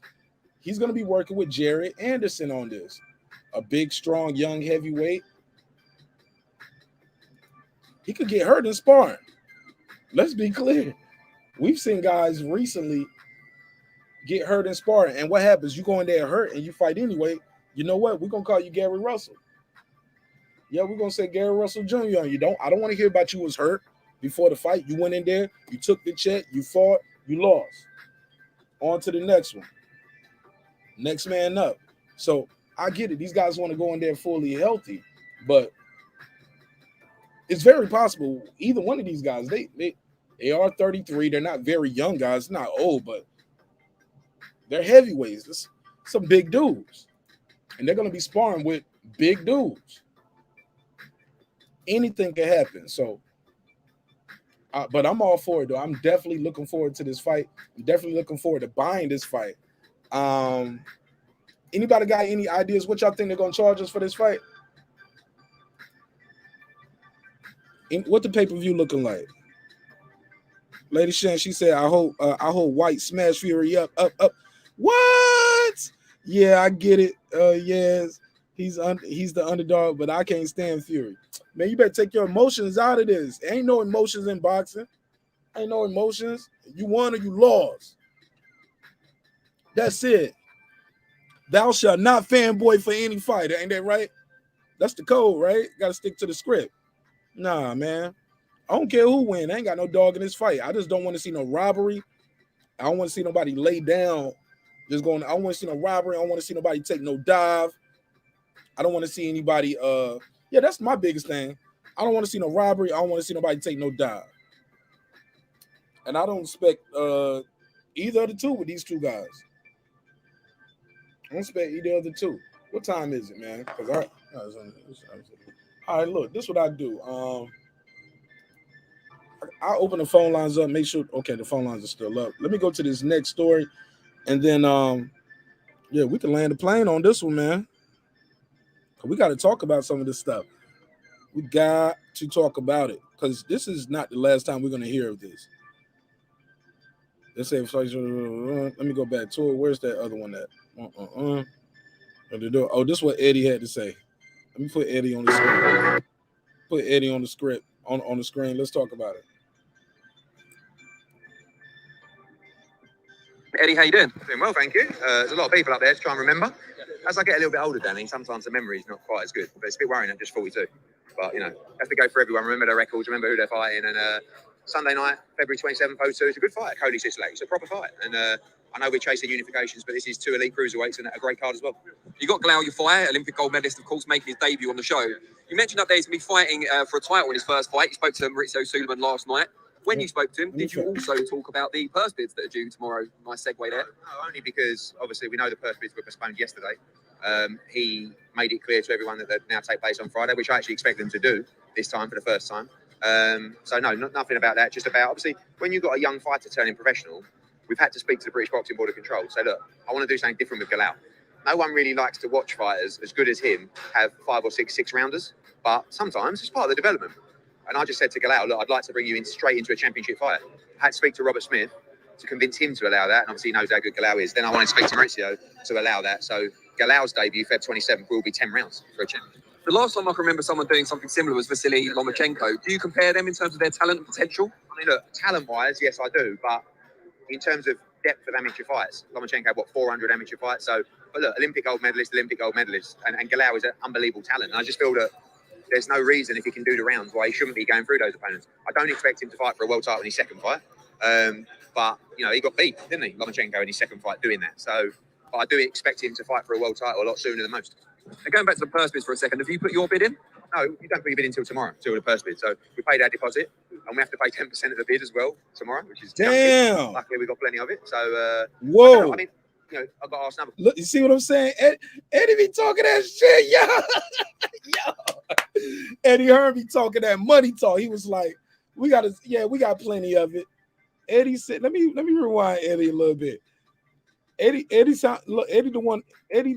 he's going to be working with Jared Anderson on this. A big, strong, young heavyweight. He could get hurt in sparring. Let's be clear. We've seen guys recently get hurt in sparring. And what happens? You go in there hurt and you fight anyway. You know what? We're going to call you Gary Russell. Yeah, we're going to say Gary Russell Jr. on you. I don't want to hear about you was hurt before the fight. You went in there, you took the check, you fought, you lost. On to the next one. Next man up. So I get it. These guys want to go in there fully healthy, but it's very possible either one of these guys, they are 33. They're not very young guys, not old, but they're heavyweights. It's some big dudes. And they're going to be sparring with big dudes. Anything can happen. So, but I'm all for it, though. I'm definitely looking forward to this fight. I'm definitely looking forward to buying this fight. Anybody got any ideas what y'all think they're going to charge us for this fight? What the pay-per-view looking like? Lady Shan, she said, I hope White smash Fury up. What? Yeah, I get it. Yes, he's the underdog, but I can't stand Fury. Man, you better take your emotions out of this. Ain't no emotions in boxing. Ain't no emotions. You won or you lost. That's it. Thou shalt not fanboy for any fighter. Ain't that right? That's the code, right? Got to stick to the script. Nah, man. I don't care who wins. I ain't got no dog in this fight. I just don't want to see no robbery. I don't want to see nobody lay down. I don't want to see no robbery. I don't want to see nobody take no dive. I don't want to see anybody. Yeah, that's my biggest thing. I don't want to see no robbery. I don't want to see nobody take no dive. And I don't expect either of the two with these two guys. I don't expect either of the two. What time is it, man? Because all right, look, this is what I do. I'll open the phone lines up, make sure, okay, the phone lines are still up. Let me go to this next story, and then, yeah, we can land the plane on this one, man. We got to talk about some of this stuff. We got to talk about it because this is not the last time we're going to hear of this. Let's say, let me go back to it. Where's that other one at? Oh, this is what Eddie had to say. Let me put Eddie on the screen. Put Eddie on the script on the screen. Let's talk about it. Eddie, how you doing? Doing well, thank you. There's a lot of people up there to try and remember. As I get a little bit older, Danny, sometimes the memory is not quite as good. But it's a bit worrying at just 42. But, you know, have to go for everyone. Remember their records, remember who they're fighting. And Sunday night, February 27th, 02, it's a good fight at Cody Sisley. It's a proper fight. And I know we're chasing unifications, but this is 2 elite cruiserweights and a great card as well. You got Galal, your fight, Olympic gold medalist, of course, making his debut on the show. You mentioned up there he's going to be fighting for a title in his first fight. You spoke to Maurizio Suleiman last night. When you spoke to him, did you also talk about the purse bids that are due tomorrow? Nice segue there. No, only because, obviously, we know the purse bids were postponed yesterday. He made it clear to everyone that they now take place on Friday, which I actually expect them to do this time for the first time. So, no, nothing about that. Just about, obviously, when you've got a young fighter turning professional, we've had to speak to the British Boxing Board of Control. Say, look, I want to do something different with Galal. No one really likes to watch fighters as good as him have 5 or 6 rounders, but sometimes it's part of the development. And I just said to Galal, look, I'd like to bring you in straight into a championship fight. I had to speak to Robert Smith to convince him to allow that. And obviously he knows how good Galal is. Then I wanted to speak to Maurizio to allow that. So Galal's debut, Feb 27th, will be 10 rounds for a champion. The last time I can remember someone doing something similar was Vasily Lomachenko. Do you compare them in terms of their talent and potential? I mean, look, talent-wise, yes, I do. But in terms of depth of amateur fights, Lomachenko had, 400 amateur fights? So, but look, Olympic gold medalist. And Galal is an unbelievable talent. And I just feel that there's no reason, if he can do the rounds, why he shouldn't be going through those opponents. I don't expect him to fight for a world title in his second fight. But, you know, he got beat, didn't he, Lomachenko, in his second fight doing that. So, but I do expect him to fight for a world title a lot sooner than most. And going back to the purse bids for a second, have you put your bid in? No, you don't put your bid in until tomorrow, till the purse bid. So we paid our deposit, and we have to pay 10% of the bid as well tomorrow, which is damn. Chunky. Luckily, we got plenty of it. So, whoa. I mean, you know, I've got to ask another. Look, you see what I'm saying? Eddie be talking that shit, yo. Eddie heard me talking that money talk. He was like, we got plenty of it. Eddie said, let me rewind Eddie a little bit. Eddie the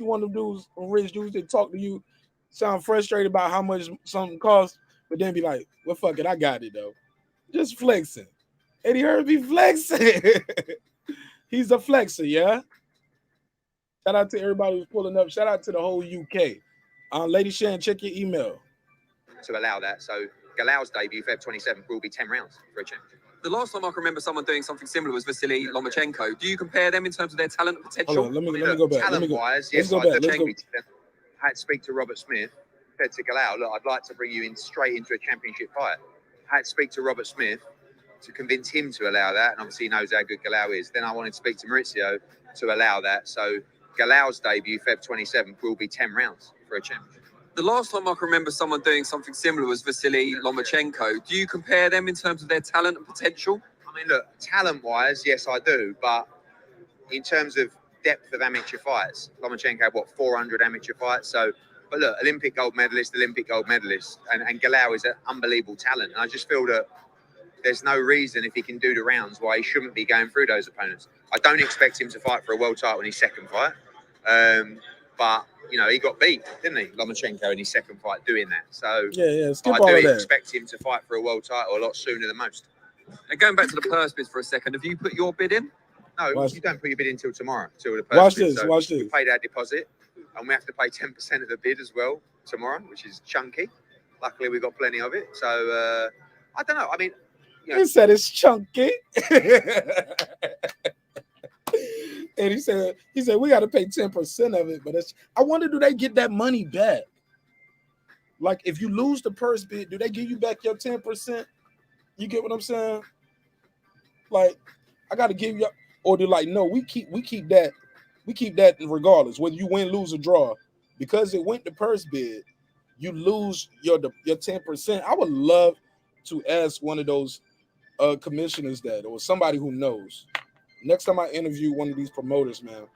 one of those rich dudes that talk to you, sound frustrated about how much something costs, but then be like, well, fuck it, I got it though. Just flexing. Eddie heard me flexing. He's a flexer, yeah. Shout out to everybody who's pulling up. Shout out to the whole UK. Lady Shan, check your email. To allow that. So Galal's debut, Feb 27th, will be 10 rounds for a championship. The last time I can remember someone doing something similar was Vasily Lomachenko. Do you compare them in terms of their talent and potential? Hold on, let me go back. Talent-wise, yes, I had to speak to Robert Smith. Said to Galal, look, I'd like to bring you in straight into a championship fight. I had to speak to Robert Smith to convince him to allow that. And obviously he knows how good Galal is. Then I wanted to speak to Maurizio to allow that. So Galal's debut, Feb 27th, will be 10 rounds for a championship. The last time I can remember someone doing something similar was Vasily Lomachenko. Do you compare them in terms of their talent and potential? I mean, look, talent-wise, yes, I do. But in terms of depth of amateur fights, Lomachenko had, 400 amateur fights? So, but look, Olympic gold medalist. And Galal is an unbelievable talent. And I just feel that there's no reason, if he can do the rounds, why he shouldn't be going through those opponents. I don't expect him to fight for a world title in his second fight. But, you know, he got beat, didn't he, Lomachenko, in his second fight doing that. So skip I all do of that. expect him to fight for a world title a lot sooner than most. And going back to the purse bids for a second, have you put your bid in? No, you don't put your bid in until tomorrow, till the purse bid. Watch this. We paid our deposit, and we have to pay 10% of the bid as well tomorrow, which is chunky. Luckily, we got plenty of it. So, I don't know. I mean, you know, He said it's chunky. And he said we got to pay 10% of it, but I wonder, do they get that money back? Like, if you lose the purse bid, do they give you back your 10%? You get what I'm saying? Like, I got to give you, or they're like, no, we keep that regardless, whether you win, lose, or draw, because it went to purse bid, you lose your 10%. I would love to ask one of those commissioners that, or somebody who knows. Next time I interview one of these promoters, man,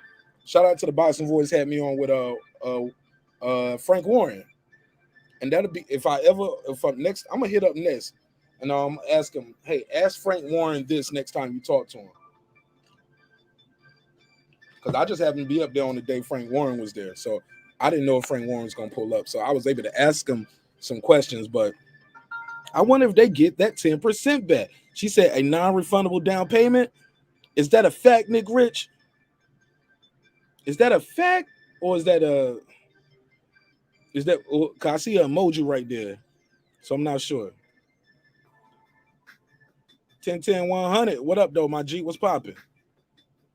shout out to the Boston Voice, had me on with Frank Warren, and that'll be I'm gonna hit up Ness, and ask him, hey, ask Frank Warren this next time you talk to him, because I just happened to be up there on the day Frank Warren was there, so I didn't know if Frank Warren was gonna pull up, so I was able to ask him some questions. But I wonder if they get that 10% back. She said a non-refundable down payment. Is that a fact, Nick Rich? Is that a fact, or is that a? Is that? Cause I see an emoji right there, so I'm not sure. 10 100. What up, though, my G? What's popping?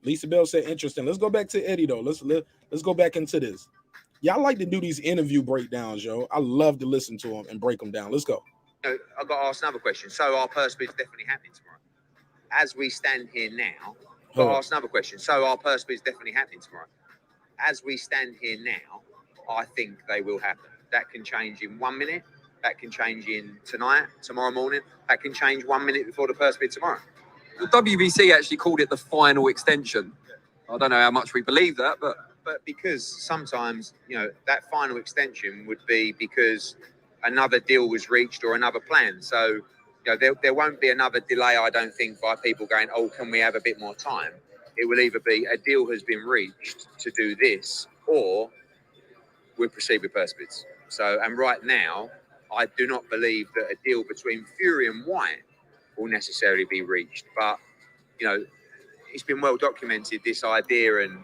Lisa Bell said interesting. Let's go back to Eddie though. Let's go back into this. Y'all like to do these interview breakdowns, yo. I love to listen to them and break them down. Let's go. I've got to ask another question. So our purse bid's definitely happening tomorrow. As we stand here now, I've got to ask another question. So our purse bid's definitely happening tomorrow. As we stand here now, I think they will happen. That can change in 1 minute. That can change in tonight, tomorrow morning. That can change 1 minute before the purse bid tomorrow. The WBC actually called it the final extension. I don't know how much we believe that, but because sometimes, that final extension would be because another deal was reached or another plan. So, there won't be another delay, I don't think, by people going, oh, can we have a bit more time? It will either be a deal has been reached to do this, or we'll proceed with purse bids. So, and right now, I do not believe that a deal between Fury and Whyte will necessarily be reached. But, it's been well documented, this idea, and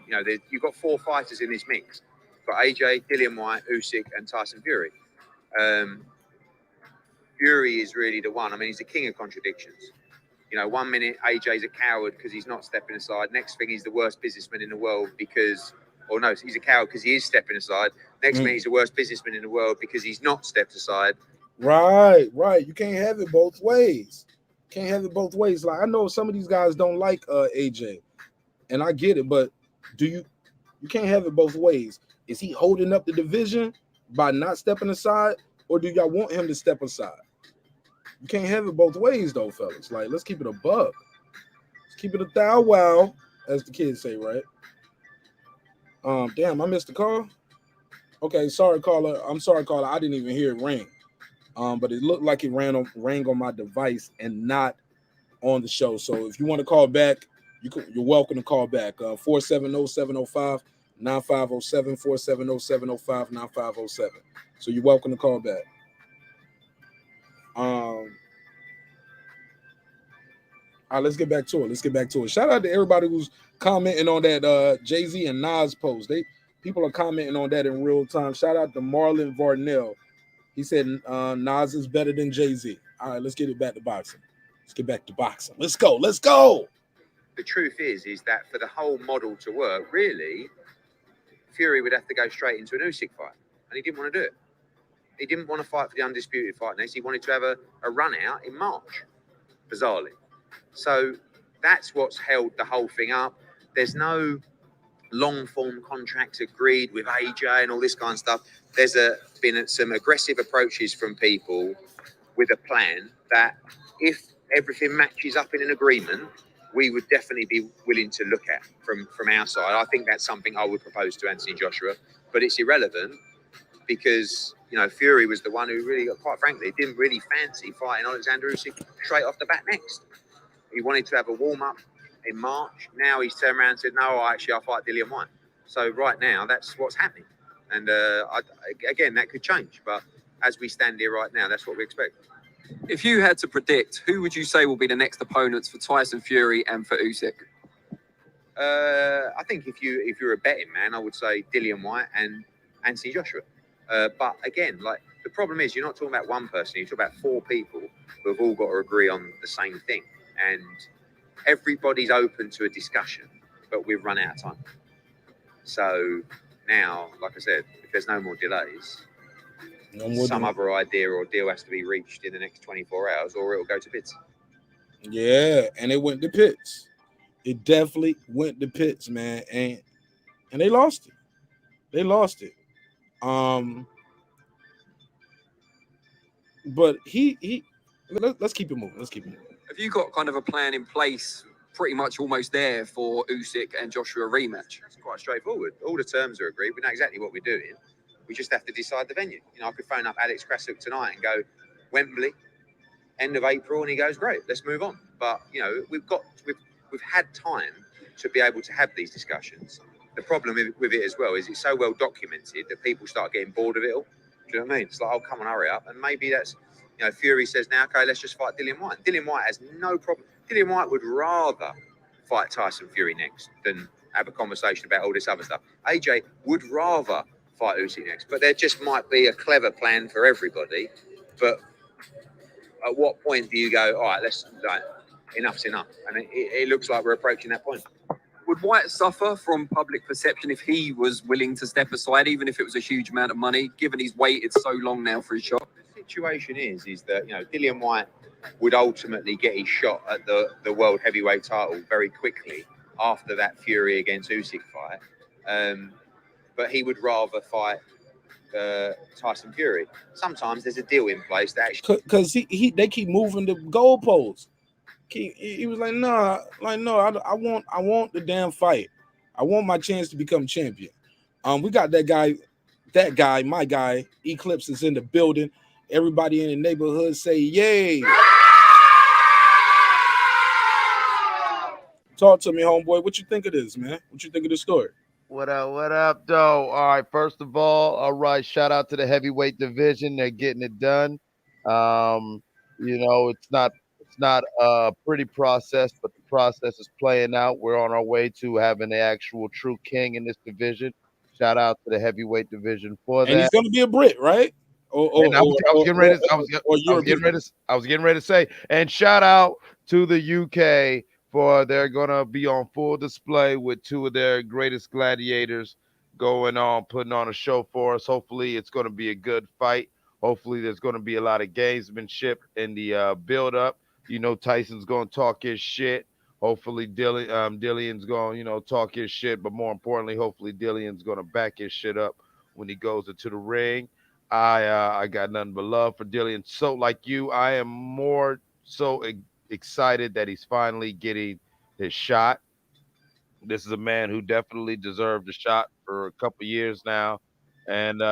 you've got 4 fighters in this mix. You've got AJ, Dillian Whyte, Usyk, and Tyson Fury. Fury is really the one. I mean, he's the king of contradictions. 1 minute AJ's a coward because he's not stepping aside. Next thing, he's the worst businessman in the world he's a coward because he is stepping aside. Next minute, he's the worst businessman in the world because he's not stepped aside. Right. You can't have it both ways. Like, I know some of these guys don't like AJ, and I get it, but you can't have it both ways. Is he holding up the division by not stepping aside, or do y'all want him to step aside? You can't have it both ways, though, fellas. Like, let's keep it a buck. Let's keep it a thou wow, as the kids say, right? Damn, I missed the call. Okay, sorry, caller. I'm sorry, caller. I didn't even hear it ring. But it looked like it rang on my device and not on the show. So if you want to call back, you're welcome to call back. 470-705-9507, 470-705-9507. So you're welcome to call back. All right, let's get back to it. Shout out to everybody who's commenting on that Jay-Z and Nas post. People are commenting on that in real time. Shout out to Marlon Varnell. He said Nas is better than Jay-Z. All right, let's get back to boxing. Let's go. The truth is that for the whole model to work, really, Fury would have to go straight into an Usyk fight, and he didn't want to do it. He didn't want to fight for the undisputed fight next. He wanted to have a run out in March, bizarrely. So that's what's held the whole thing up. There's no long-form contracts agreed with AJ and all this kind of stuff. There's been some aggressive approaches from people with a plan that if everything matches up in an agreement, we would definitely be willing to look at from our side. I think that's something I would propose to Anthony Joshua, but it's irrelevant because, Fury was the one who really, quite frankly, didn't really fancy fighting Alexander Usyk straight off the bat next. He wanted to have a warm-up in March. Now he's turned around and said, no, I'll fight Dillian Whyte. So right now, that's what's happening. And again, that could change. But as we stand here right now, that's what we expect. If you had to predict, who would you say will be the next opponents for Tyson Fury and for Usyk? I think if you're a betting man, I would say Dillian Whyte and Anthony Joshua. But again, the problem is you're not talking about one person. You're talking about 4 people who have all got to agree on the same thing. And everybody's open to a discussion, but we've run out of time. So now, like I said, if there's no more delays, some other idea or deal has to be reached in the next 24 hours or it'll go to bids. Yeah, and it went to pits. It definitely went to pits, man. And they lost it. But let's keep it moving. Have you got kind of a plan in place, pretty much almost there, for Usyk and Joshua rematch? It's quite straightforward. All the terms are agreed. We know exactly what we're doing. We just have to decide the venue. I could phone up Alex Krasuk tonight and go, Wembley, end of April, and he goes, great, let's move on. But we've had time to be able to have these discussions. the problem with it as well is it's so well documented that people start getting bored of it all. Do you know what I mean? It's like, oh, come on, hurry up. And maybe that's, Fury says now, okay, let's just fight Dillian Whyte. Dillian Whyte has no problem. Dillian Whyte would rather fight Tyson Fury next than have a conversation about all this other stuff. AJ would rather fight Usyk next, but there just might be a clever plan for everybody. But at what point do you go, all right, enough's enough? And it looks like we're approaching that point. Would White suffer from public perception if he was willing to step aside, even if it was a huge amount of money, given he's waited so long now for his shot? The situation is that, Dillian Whyte would ultimately get his shot at the world heavyweight title very quickly after that Fury against Usyk fight. But he would rather fight Tyson Fury. Sometimes there's a deal in place that actually... Because they keep moving the goalposts. He was like, no, I want the damn fight. I want my chance to become champion. We got that guy, my guy, Eclipse is in the building. Everybody in the neighborhood say, yay. Talk to me, homeboy. What you think of this, man? What you think of the story? What up, though? All right, first of all right, shout out to the heavyweight division. They're getting it done. It's not a pretty process, but the process is playing out. We're on our way to having the actual true king in this division. Shout out to the heavyweight division for that. And he's going to be a Brit, right? I was getting ready to say, and shout out to the UK for they're going to be on full display with two of their greatest gladiators putting on a show for us. Hopefully it's going to be a good fight. Hopefully there's going to be a lot of gamesmanship in the build-up. Tyson's going to talk his shit. Hopefully Dillian's going to talk his shit, but more importantly, hopefully Dillian's going to back his shit up when he goes into the ring. I got nothing but love for Dillian. So like you, I am more so excited that he's finally getting his shot. This is a man who definitely deserved a shot for a couple years now. And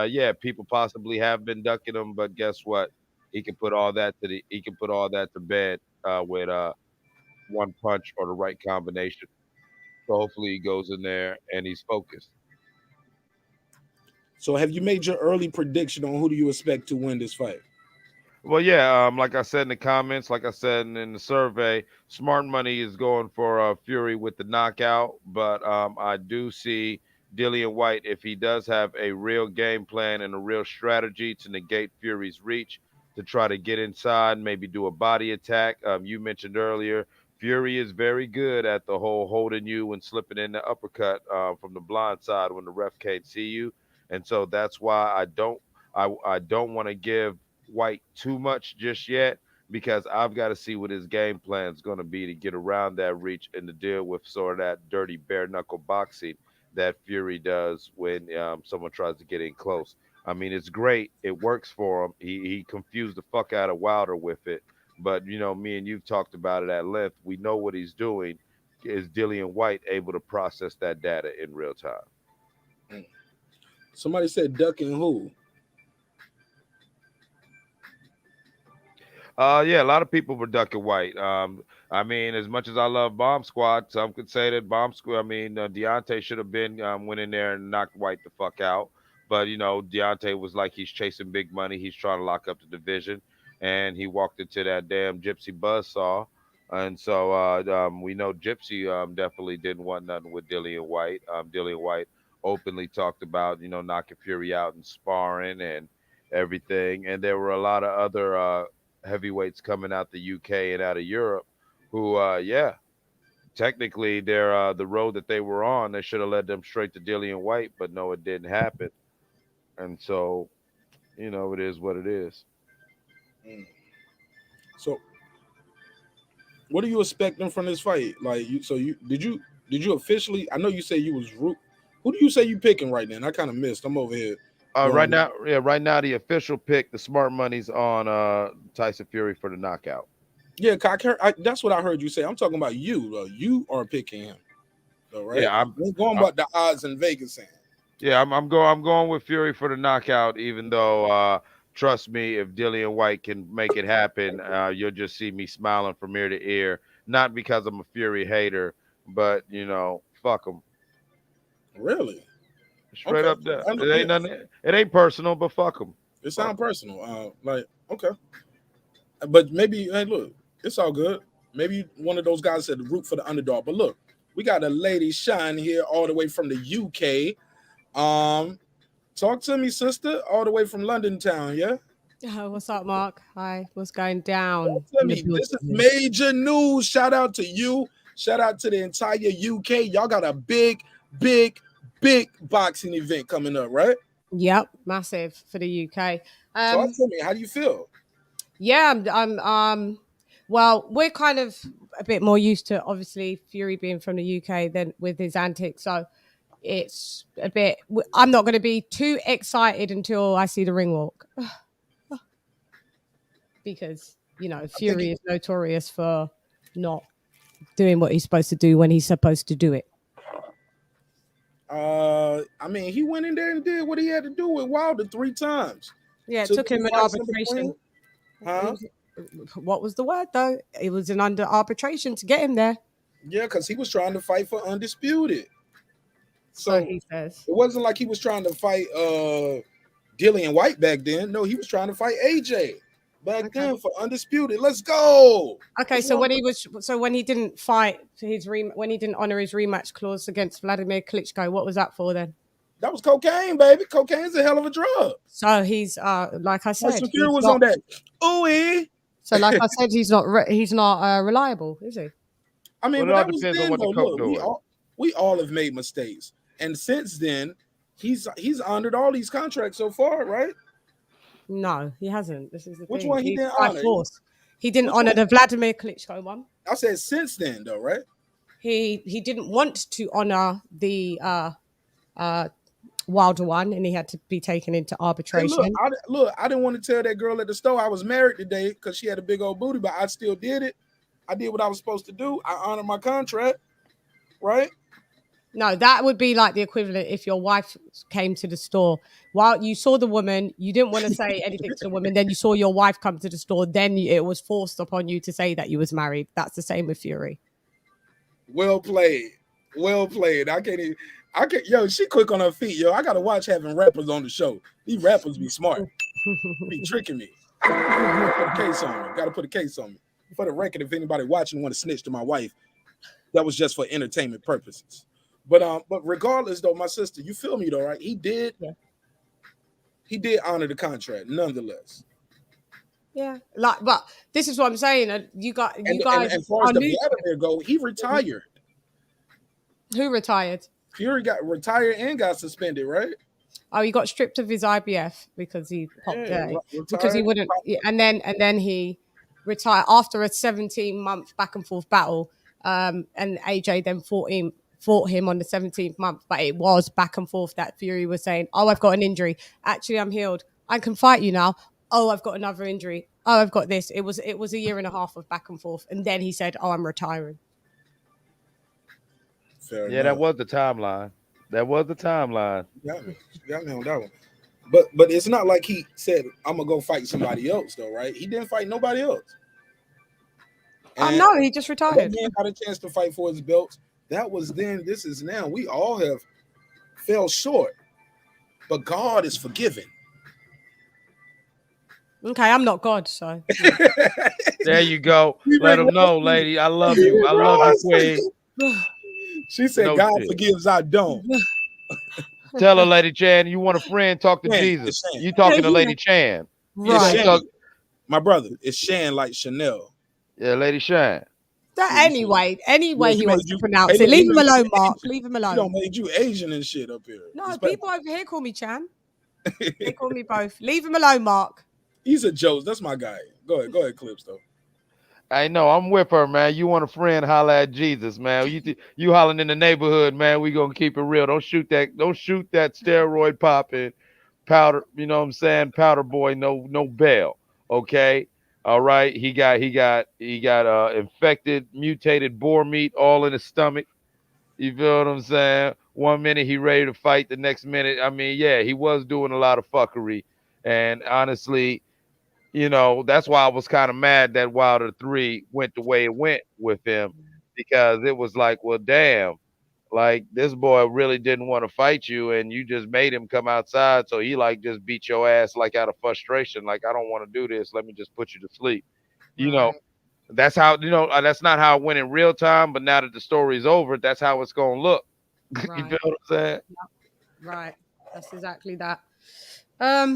people possibly have been ducking him, but guess what? He can put all that to bed with one punch or the right combination. So hopefully he goes in there and he's focused. So have you made your early prediction on who do you expect to win this fight? Well, yeah, like I said in the comments, like I said in the survey, Smart Money is going for Fury with the knockout, but I do see Dillian Whyte, if he does have a real game plan and a real strategy to negate Fury's reach, to try to get inside, maybe do a body attack. You mentioned earlier, Fury is very good at the whole holding you and slipping in the uppercut from the blind side when the ref can't see you. And so that's why I don't want to give Whyte too much just yet, because I've got to see what his game plan is going to be to get around that reach and to deal with sort of that dirty bare knuckle boxing that Fury does when someone tries to get in close. I mean, it's great. It works for him. He confused the fuck out of Wilder with it. But, me and you've talked about it at length. We know what he's doing. Is Dillian Whyte able to process that data in real time? Somebody said ducking who? Yeah, a lot of people were ducking Whyte. I mean, as much as I love Bomb Squad, some could say that Deontay should have been went in there and knocked Whyte the fuck out. But, Deontay was like he's chasing big money. He's trying to lock up the division. And he walked into that damn Gypsy buzzsaw. And so we know Gypsy definitely didn't want nothing with Dillian Whyte. Dillian Whyte openly talked about, knocking Fury out and sparring and everything. And there were a lot of other heavyweights coming out the UK and out of Europe who, technically they're the road that they were on. They should have led them straight to Dillian Whyte, but no, it didn't happen. And so, it is what it is. So, what are you expecting from this fight? Like, did you officially? I know you say you was who do you say you picking right now? And I kind of missed. I'm over here. Right now, the official pick, the Smart Money's on Tyson Fury for the knockout. Yeah, that's what I heard you say. I'm talking about you. You are picking him, though, right? Yeah, I'm going about the odds in Vegas. Yeah, I'm going with Fury for the knockout. Even though, trust me, if Dillian Whyte can make it happen, you'll just see me smiling from ear to ear. Not because I'm a Fury hater, but fuck him. Really? Straight Okay. up there. It Yeah. ain't nothing. It ain't personal, but fuck them. It sounds personal. Like okay, but maybe hey, look, it's all good. Maybe one of those guys said root for the underdog. But look, we got a lady Shine here all the way from the UK. Talk to me, sister, all the way from London town. Yeah. What's up, Mark? Hi. What's going down Tell in the me, building? this is major news. Shout out to you. Shout out to the entire UK. Y'all got a big, big, big boxing event coming up, right? Yep, massive for the UK. Talk to me. How do you feel? Yeah, well, we're kind of a bit more used to obviously Fury being from the UK than with his antics, so it's a bit. I'm not going to be too excited until I see the ring walk, because Fury is notorious for not doing what he's supposed to do when he's supposed to do it. I mean, he went in there and did what he had to do with Wilder 3 times. Yeah, it took him an arbitration. Huh? What was the word though? It was an under arbitration to get him there. Yeah, because he was trying to fight for undisputed. So he says. It wasn't like he was trying to fight Dillian Whyte back then. No, he was trying to fight AJ back then for undisputed. Let's go. Okay, so when he didn't fight when he didn't honor his rematch clause against Vladimir Klitschko, what was that for then? That was cocaine, baby. Cocaine's a hell of a drug. So he's like I said, Fury was on that. Ooh. So like I said, he's not reliable, is he? I mean, Well, but it all that was depends then, on what the though. coke Look, doing. we all have made mistakes, and since then, he's honored all these contracts so far, right? No, he hasn't. This is the Which thing. one he didn't honor? He didn't honor the Vladimir Klitschko one. I said since then, though, right? He didn't want to honor the Wilder one, and he had to be taken into arbitration. Hey, look, I didn't want to tell that girl at the store I was married today because she had a big old booty, but I still did it. I did what I was supposed to do. I honored my contract, right? No, that would be like the equivalent if your wife came to the store while you saw the woman, you didn't want to say anything to the woman, then you saw your wife come to the store, then it was forced upon you to say that you was married. That's the same with Fury. Well played. Well played. Yo, she quick on her feet, yo. I gotta watch having rappers on the show. These rappers be smart. Be tricking me. Gotta put a case on me. Gotta put a case on me. For the record, if anybody watching want to snitch to my wife, that was just for entertainment purposes. But regardless, though, my sister, you feel me though, right? He did honor the contract, nonetheless. Yeah, but this is what I'm saying. You guys. And as far as the Vladimir go, he retired. Who retired? Fury got retired and got suspended, right? Oh, he got stripped of his IBF because he popped because he wouldn't. Yeah, and then he retired after a 17-month back and forth battle. And AJ then fought him on the 17th month, but it was back and forth that Fury was saying, "Oh, I've got an injury. Actually, I'm healed. I can fight you now. Oh, I've got another injury. Oh, I've got this." It was a year and a half of back and forth, and then he said, "Oh, I'm retiring." Fair enough. That was the timeline. That was the timeline. Got me on that one. But it's not like he said, "I'm gonna go fight somebody else," though, right? He didn't fight nobody else. No, he just retired. That man got a chance to fight for his belts. That was then. This is now. We all have fell short, but God is forgiving. Okay, I'm not God, so. There you go. Let him know, lady. I love you. I love you, queen. She said, No God shit. forgives, I don't. Tell her, Lady Chan, you want a friend, talk to Shan, Jesus. Shan. You talking to Lady Chan. Right. You talk- My brother, it's Shan like Chanel. Yeah, Lady Shan. Anyway, he wants to pronounce Hey, it. Leave him alone, Asian. Mark. Leave him alone. You don't made you Asian and shit up here. No, people over here call me Chan. They call me both. Leave him alone, Mark. He's a joke. That's my guy. Go ahead, Clips though. I know. I'm with her, man. You want a friend? Holla at Jesus, man. You hollering in the neighborhood, man. We gonna keep it real. Don't shoot that steroid popping powder. You know what I'm saying? Powder boy. No bail. Okay. All right. He got infected, mutated boar meat all in his stomach. You feel what I'm saying? 1 minute he ready to fight. The next minute, I mean, yeah, he was doing a lot of fuckery. And honestly, you know, that's why I was kind of mad that Wilder 3 went the way it went with him, because it was like, well, damn, Like this boy really didn't want to fight you, and you just made him come outside, so he like just beat your ass like out of frustration. Like I don't want to do this. Let me just put you to sleep. You know, that's how that's not how it went in real time. But now that the story's over, that's how it's gonna look. You feel what I'm saying? Right. That's exactly that.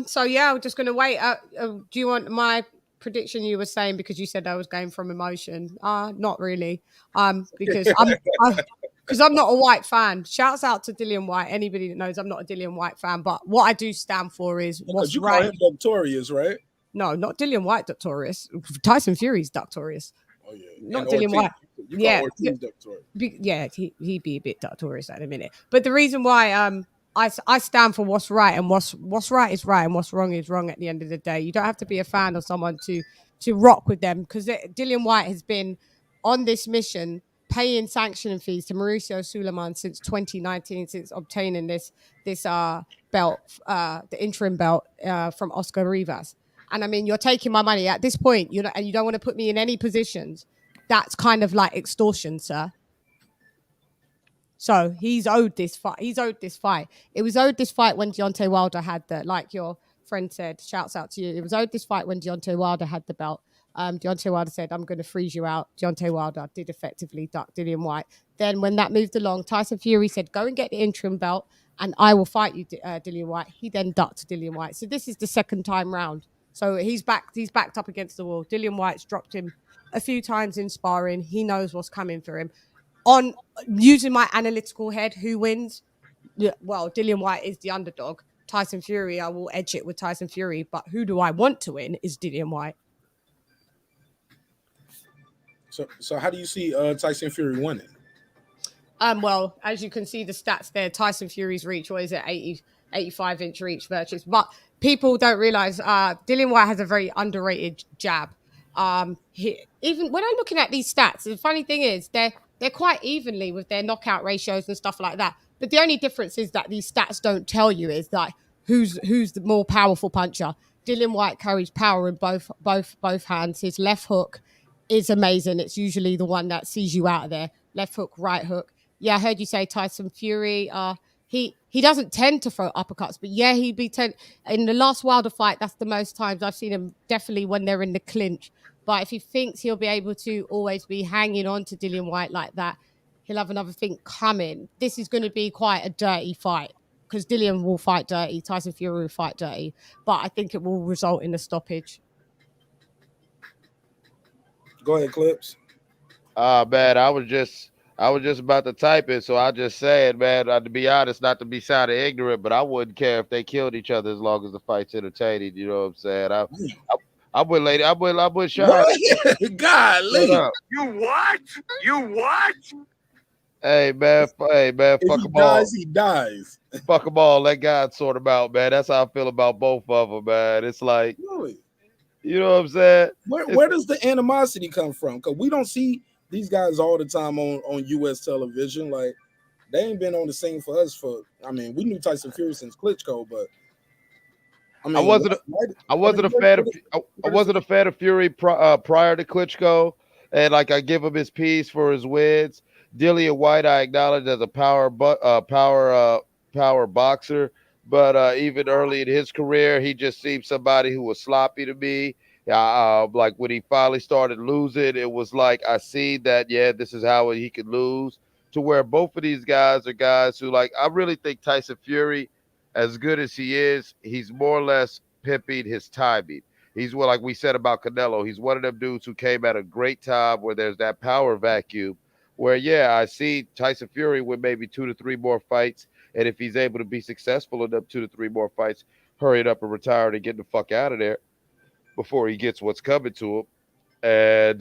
So yeah, I'm just gonna wait. Do you want my prediction you were saying because you said I was going from emotion? Not really. Because I'm not a White fan. Shouts out to Dillian Whyte. Anybody that knows I'm not a Dillian Whyte fan, but what I do stand for is what's you right. call him Doctorious, right? No, not Dillian Whyte Doctorious. Tyson Fury's Doctorious. Oh yeah, Not and Dillian Ortiz. Whyte. You Yeah, call Ortiz Doctorious. yeah, he'd be a bit Doctorious at a minute. But the reason why I stand for what's right, and what's right is right and what's wrong is wrong at the end of the day. You don't have to be a fan of someone to rock with them, because Dillian Whyte has been on this mission paying sanctioning fees to Mauricio Suleiman since 2019, since obtaining this belt, the interim belt from Oscar Rivas. And I mean, you're taking my money at this point, and you don't want to put me in any positions. That's kind of like extortion, sir. So he's owed this fight. It was owed this fight when Deontay Wilder had like your friend said, shouts out to you. It was owed this fight when Deontay Wilder had the belt. Deontay Wilder said, I'm going to freeze you out. Deontay Wilder did effectively duck Dillian Whyte. Then when that moved along, Tyson Fury said, go and get the interim belt and I will fight you, Dillian Whyte. He then ducked Dillian Whyte. So this is the second time round. So he's backed up against the wall. Dillian Whyte's dropped him a few times in sparring. He knows what's coming for him. On using my analytical head, who wins? Yeah, well, Dillian Whyte is the underdog. Tyson Fury, I will edge it with Tyson Fury. But who do I want to win is Dillian Whyte. So how do you see Tyson Fury winning? Well, as you can see the stats there, Tyson Fury's reach, what is it, 85-inch reach virtues. But people don't realize Dillian Whyte has a very underrated jab. Even when I'm looking at these stats, the funny thing is they're quite evenly with their knockout ratios and stuff like that. But the only difference is that these stats don't tell you is like who's the more powerful puncher. Dillian Whyte carries power in both hands. His left hook is amazing. It's usually the one that sees you out of there. Left hook, right hook. Yeah, I heard you say Tyson Fury. He doesn't tend to throw uppercuts, but yeah, he'd be in the last Wilder fight. That's the most times I've seen him, definitely when they're in the clinch. But if he thinks he'll be able to always be hanging on to Dillian Whyte like that, he'll have another thing coming. This is going to be quite a dirty fight because Dillian will fight dirty. Tyson Fury will fight dirty. But I think it will result in a stoppage. Go ahead, Clips. Man, I was just about to type it, so I just said, man, to be honest, not to be sounding ignorant, but I wouldn't care if they killed each other as long as the fight's entertaining. You know what I'm saying? I would, lady. I would shot. Golly. You what? You what? Hey man, fuck them all. He dies. Fuck them all. Let God sort them out, man. That's how I feel about both of them, man. It's like, really? You know what I'm saying? Where does the animosity come from? Because we don't see these guys all the time on U.S. television. Like, they ain't been on the scene for us I mean, we knew Tyson Fury since Klitschko, but I mean, I wasn't a fan of Fury prior to Klitschko, and like I give him his piece for his wins. Dillian Whyte I acknowledge as a power boxer, but even early in his career, he just seemed somebody who was sloppy to me. Like when he finally started losing, it was like I see that this is how he could lose. To where both of these guys are guys who, like, I really think Tyson Fury, as good as he is, he's more or less pimping his timing. He's like we said about Canelo. He's one of them dudes who came at a great time where there's that power vacuum. Where I see Tyson Fury with maybe 2 to 3 more fights, and if he's able to be successful in them 2 to 3 more fights, hurry it up and retire and get the fuck out of there before he gets what's coming to him. And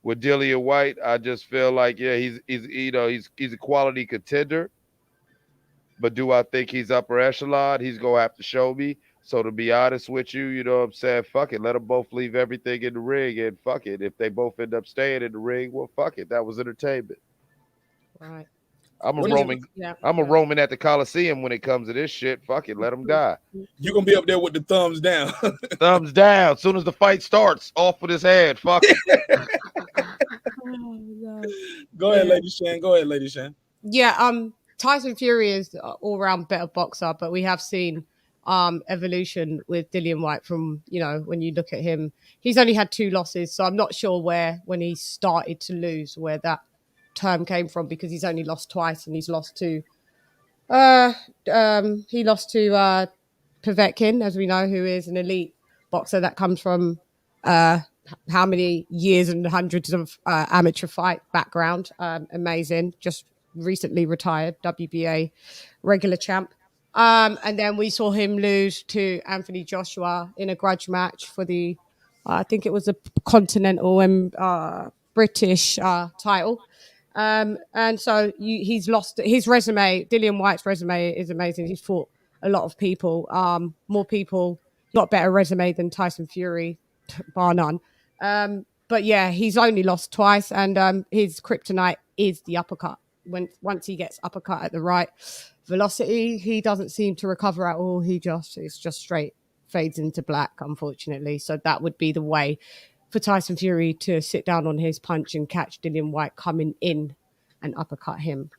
with Dillian Whyte, I just feel like he's a quality contender. But do I think he's upper echelon? He's gonna have to show me. So to be honest with you, you know what I'm saying? Fuck it. Let them both leave everything in the ring, and fuck it. If they both end up staying in the ring, well, fuck it. That was entertainment. Right. I'm a Roman at the Coliseum when it comes to this shit. Fuck it. Let them die. You're going to be up there with the thumbs down. Thumbs down. As soon as the fight starts, off with his head. Fuck it. Go ahead, Lady Shan. Yeah, Tyson Fury is an all-round better boxer, but we have seen evolution with Dillian Whyte from, when you look at him, he's only had 2 losses, so I'm not sure when he started to lose, where that term came from, because he's only lost twice, and he's lost to Povetkin, as we know, who is an elite boxer that comes from how many years and hundreds of amateur fight background. Amazing. Just recently retired, WBA regular champ. And then we saw him lose to Anthony Joshua in a grudge match for the, I think it was a continental and British title. And so he's lost his resume. Dillian Whyte's resume is amazing. He's fought a lot of people, more people, got better resume than Tyson Fury, bar none. But yeah, he's only lost twice, and his kryptonite is the uppercut. Once he gets uppercut at the right velocity, he doesn't seem to recover at all. It's just straight fades into black, unfortunately. So that would be the way for Tyson Fury to sit down on his punch and catch Dillian Whyte coming in and uppercut him.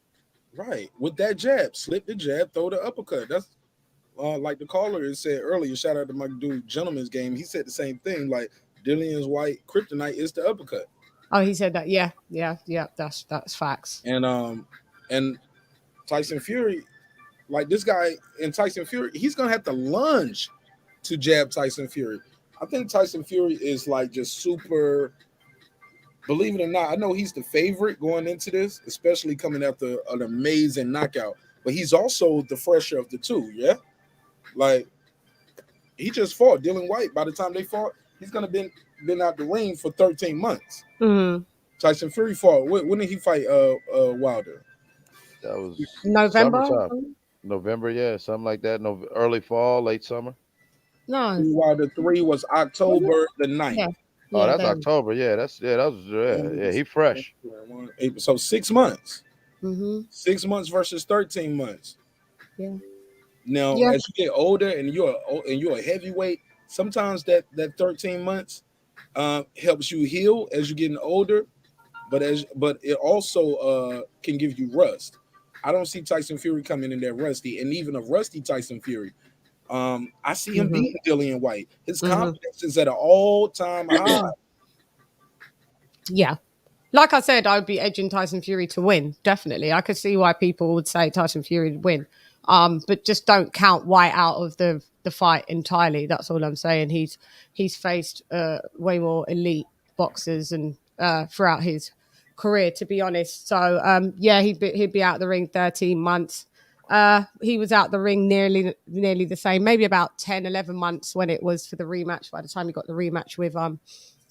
Right, with that jab, slip the jab, throw the uppercut. That's like the caller said earlier. Shout out to my dude, Gentleman's Game. He said the same thing. Like Dillian's Whyte kryptonite is the uppercut. Oh, he said that. Yeah. That's facts. And Tyson Fury, like this guy in Tyson Fury, he's gonna have to lunge to jab Tyson Fury. I think Tyson Fury is like just super. Believe it or not, I know he's the favorite going into this, especially coming after an amazing knockout. But he's also the fresher of the two, yeah. Like he just fought Dillian Whyte. By the time they fought, he's gonna been out the ring for 13 months. Mm-hmm. Tyson Fury fought. When did he fight Wilder? That was November. November, yeah, something like that. Early fall, late summer. No, Wilder 3 was October the 9th. Yeah. Oh, that's October. Yeah, he fresh. So 6 months. Mm-hmm. 6 months versus 13 months. Yeah. Now, as you get older and you're a heavyweight, sometimes that 13 months helps you heal as you're getting older, but it also can give you rust. I don't see Tyson Fury coming in there rusty, and even a rusty Tyson Fury. I see him beating Dillian Whyte. His confidence is at an all-time high. Yeah. Like I said, I would be edging Tyson Fury to win. Definitely. I could see why people would say Tyson Fury would win. But just don't count Whyte out of the fight entirely. That's all I'm saying. He's faced way more elite boxers and throughout his career, to be honest. So yeah, he'd be out the ring 13 months. He was out the ring nearly the same, maybe about 10, 11 months when it was for the rematch. By the time he got the rematch with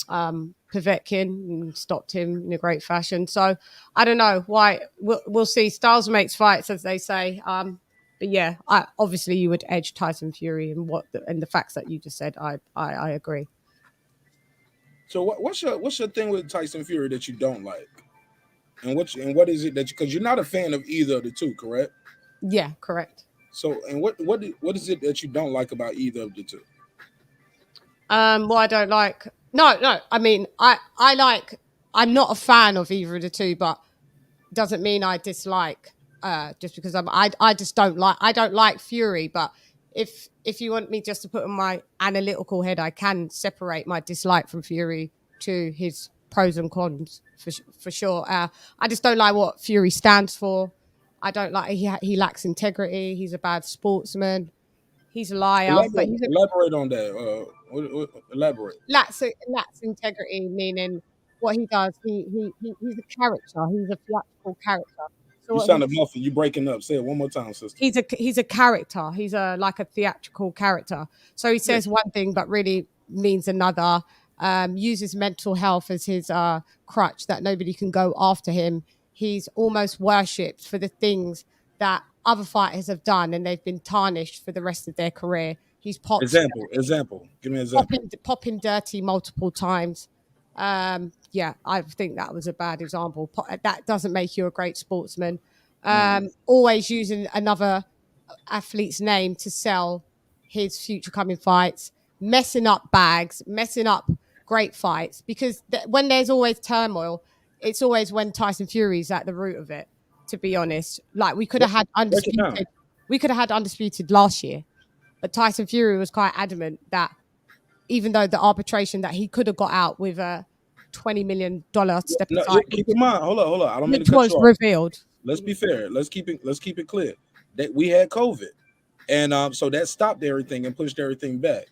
Povetkin and stopped him in a great fashion. So I don't know why. We'll see. Styles makes fights, as they say. But yeah, obviously you would edge Tyson Fury, and the facts that you just said, I agree. So what's your thing with Tyson Fury that you don't like, and what is it that because you're not a fan of either of the two, correct? Yeah, correct. So and what is it that you don't like about either of the two? Well, I don't like. No. I mean, I like. I'm not a fan of either of the two, but doesn't mean I dislike. Just because I just don't like. I don't like Fury, but if you want me just to put in my analytical head, I can separate my dislike from Fury to his pros and cons for sure. I just don't like what Fury stands for. I don't like he lacks integrity. He's a bad sportsman. He's a liar. Elaborate on that. Elaborate. Lacks integrity, meaning what he does. He's a character. He's a theatrical character. So you sounded muffled. You breaking up. Say it one more time, sister. He's a character. He's like a theatrical character. So he says one thing, but really means another. Uses mental health as his crutch that nobody can go after him. He's almost worshipped for the things that other fighters have done, and they've been tarnished for the rest of their career. He's popped. Example. Give me an example. Popping dirty multiple times. Yeah, I think that was a bad example. That doesn't make you a great sportsman. Always using another athlete's name to sell his future coming fights, messing up bags, messing up great fights, because when there's always turmoil, it's always when Tyson Fury's at the root of it. to be honest. Like we could have had Break it down. undisputed. We could have had undisputed last year, but Tyson Fury was quite adamant that even though the arbitration that he could have got out with a $20 million step No, aside, keep in mind. Hold on. I don't mean which to cut was you off. revealed. Let's be fair. Let's keep it clear that we had COVID, and so that stopped everything and pushed everything back.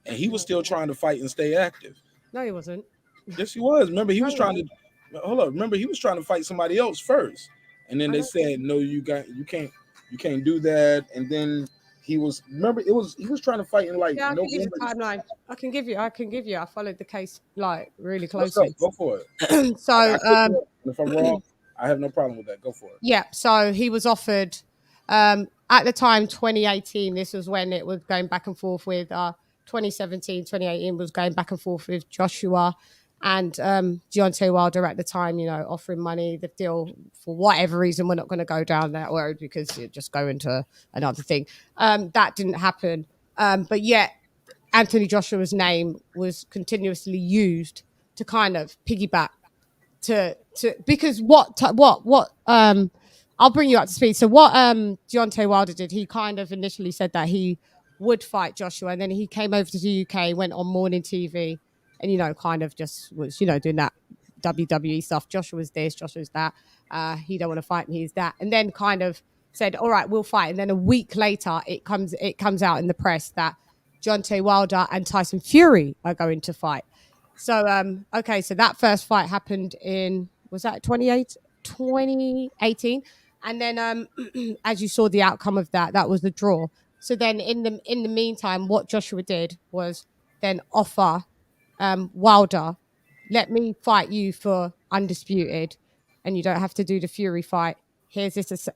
And he was still trying to fight and stay active. No, he wasn't. Yes, he was. Remember, he was trying to. Hold on. Remember, he was trying to fight somebody else first, and then they said, "No, you can't do that." And then he was. Remember, he was trying to fight in like Yeah, I can give you the timeline. I can give you. I followed the case like really closely. Go for it. So, if I'm wrong, I have no problem with that. Go for it. Yeah. So he was offered at the time, 2018. This was when it was going back and forth with 2017, 2018 was going back and forth with Joshua and Deontay Wilder at the time, offering money. The deal, for whatever reason, we're not going to go down that road because it just go into another thing. That didn't happen. But yet, Anthony Joshua's name was continuously used to kind of piggyback to because I'll bring you up to speed. So what Deontay Wilder did, he kind of initially said that he would fight Joshua, and then he came over to the UK, went on morning TV, and kind of just was doing that WWE stuff. Joshua's this, Joshua's that. He don't want to fight me, he's that, and then kind of said, "All right, we'll fight." And then a week later, it comes out in the press that Deontay Wilder and Tyson Fury are going to fight. So okay, so that first fight happened in 2018, and then as you saw the outcome of that was the draw. So then in the meantime, what Joshua did was then offer Wilder, let me fight you for undisputed, and you don't have to do the Fury fight. Here's this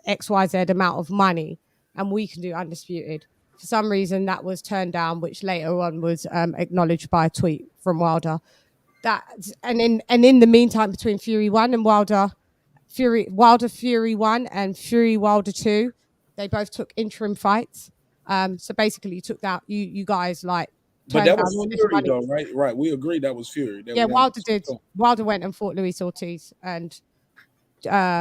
XYZ amount of money, and we can do undisputed. For some reason, that was turned down, which later on was acknowledged by a tweet from Wilder. And in the meantime, between Fury 1 and Wilder Fury 1 and Fury Wilder 2, they both took interim fights. So basically, you took that you guys like. But that was Fury, though, right? Right. We agreed that was Fury. Wilder did. Wilder went and fought Luis Ortiz, and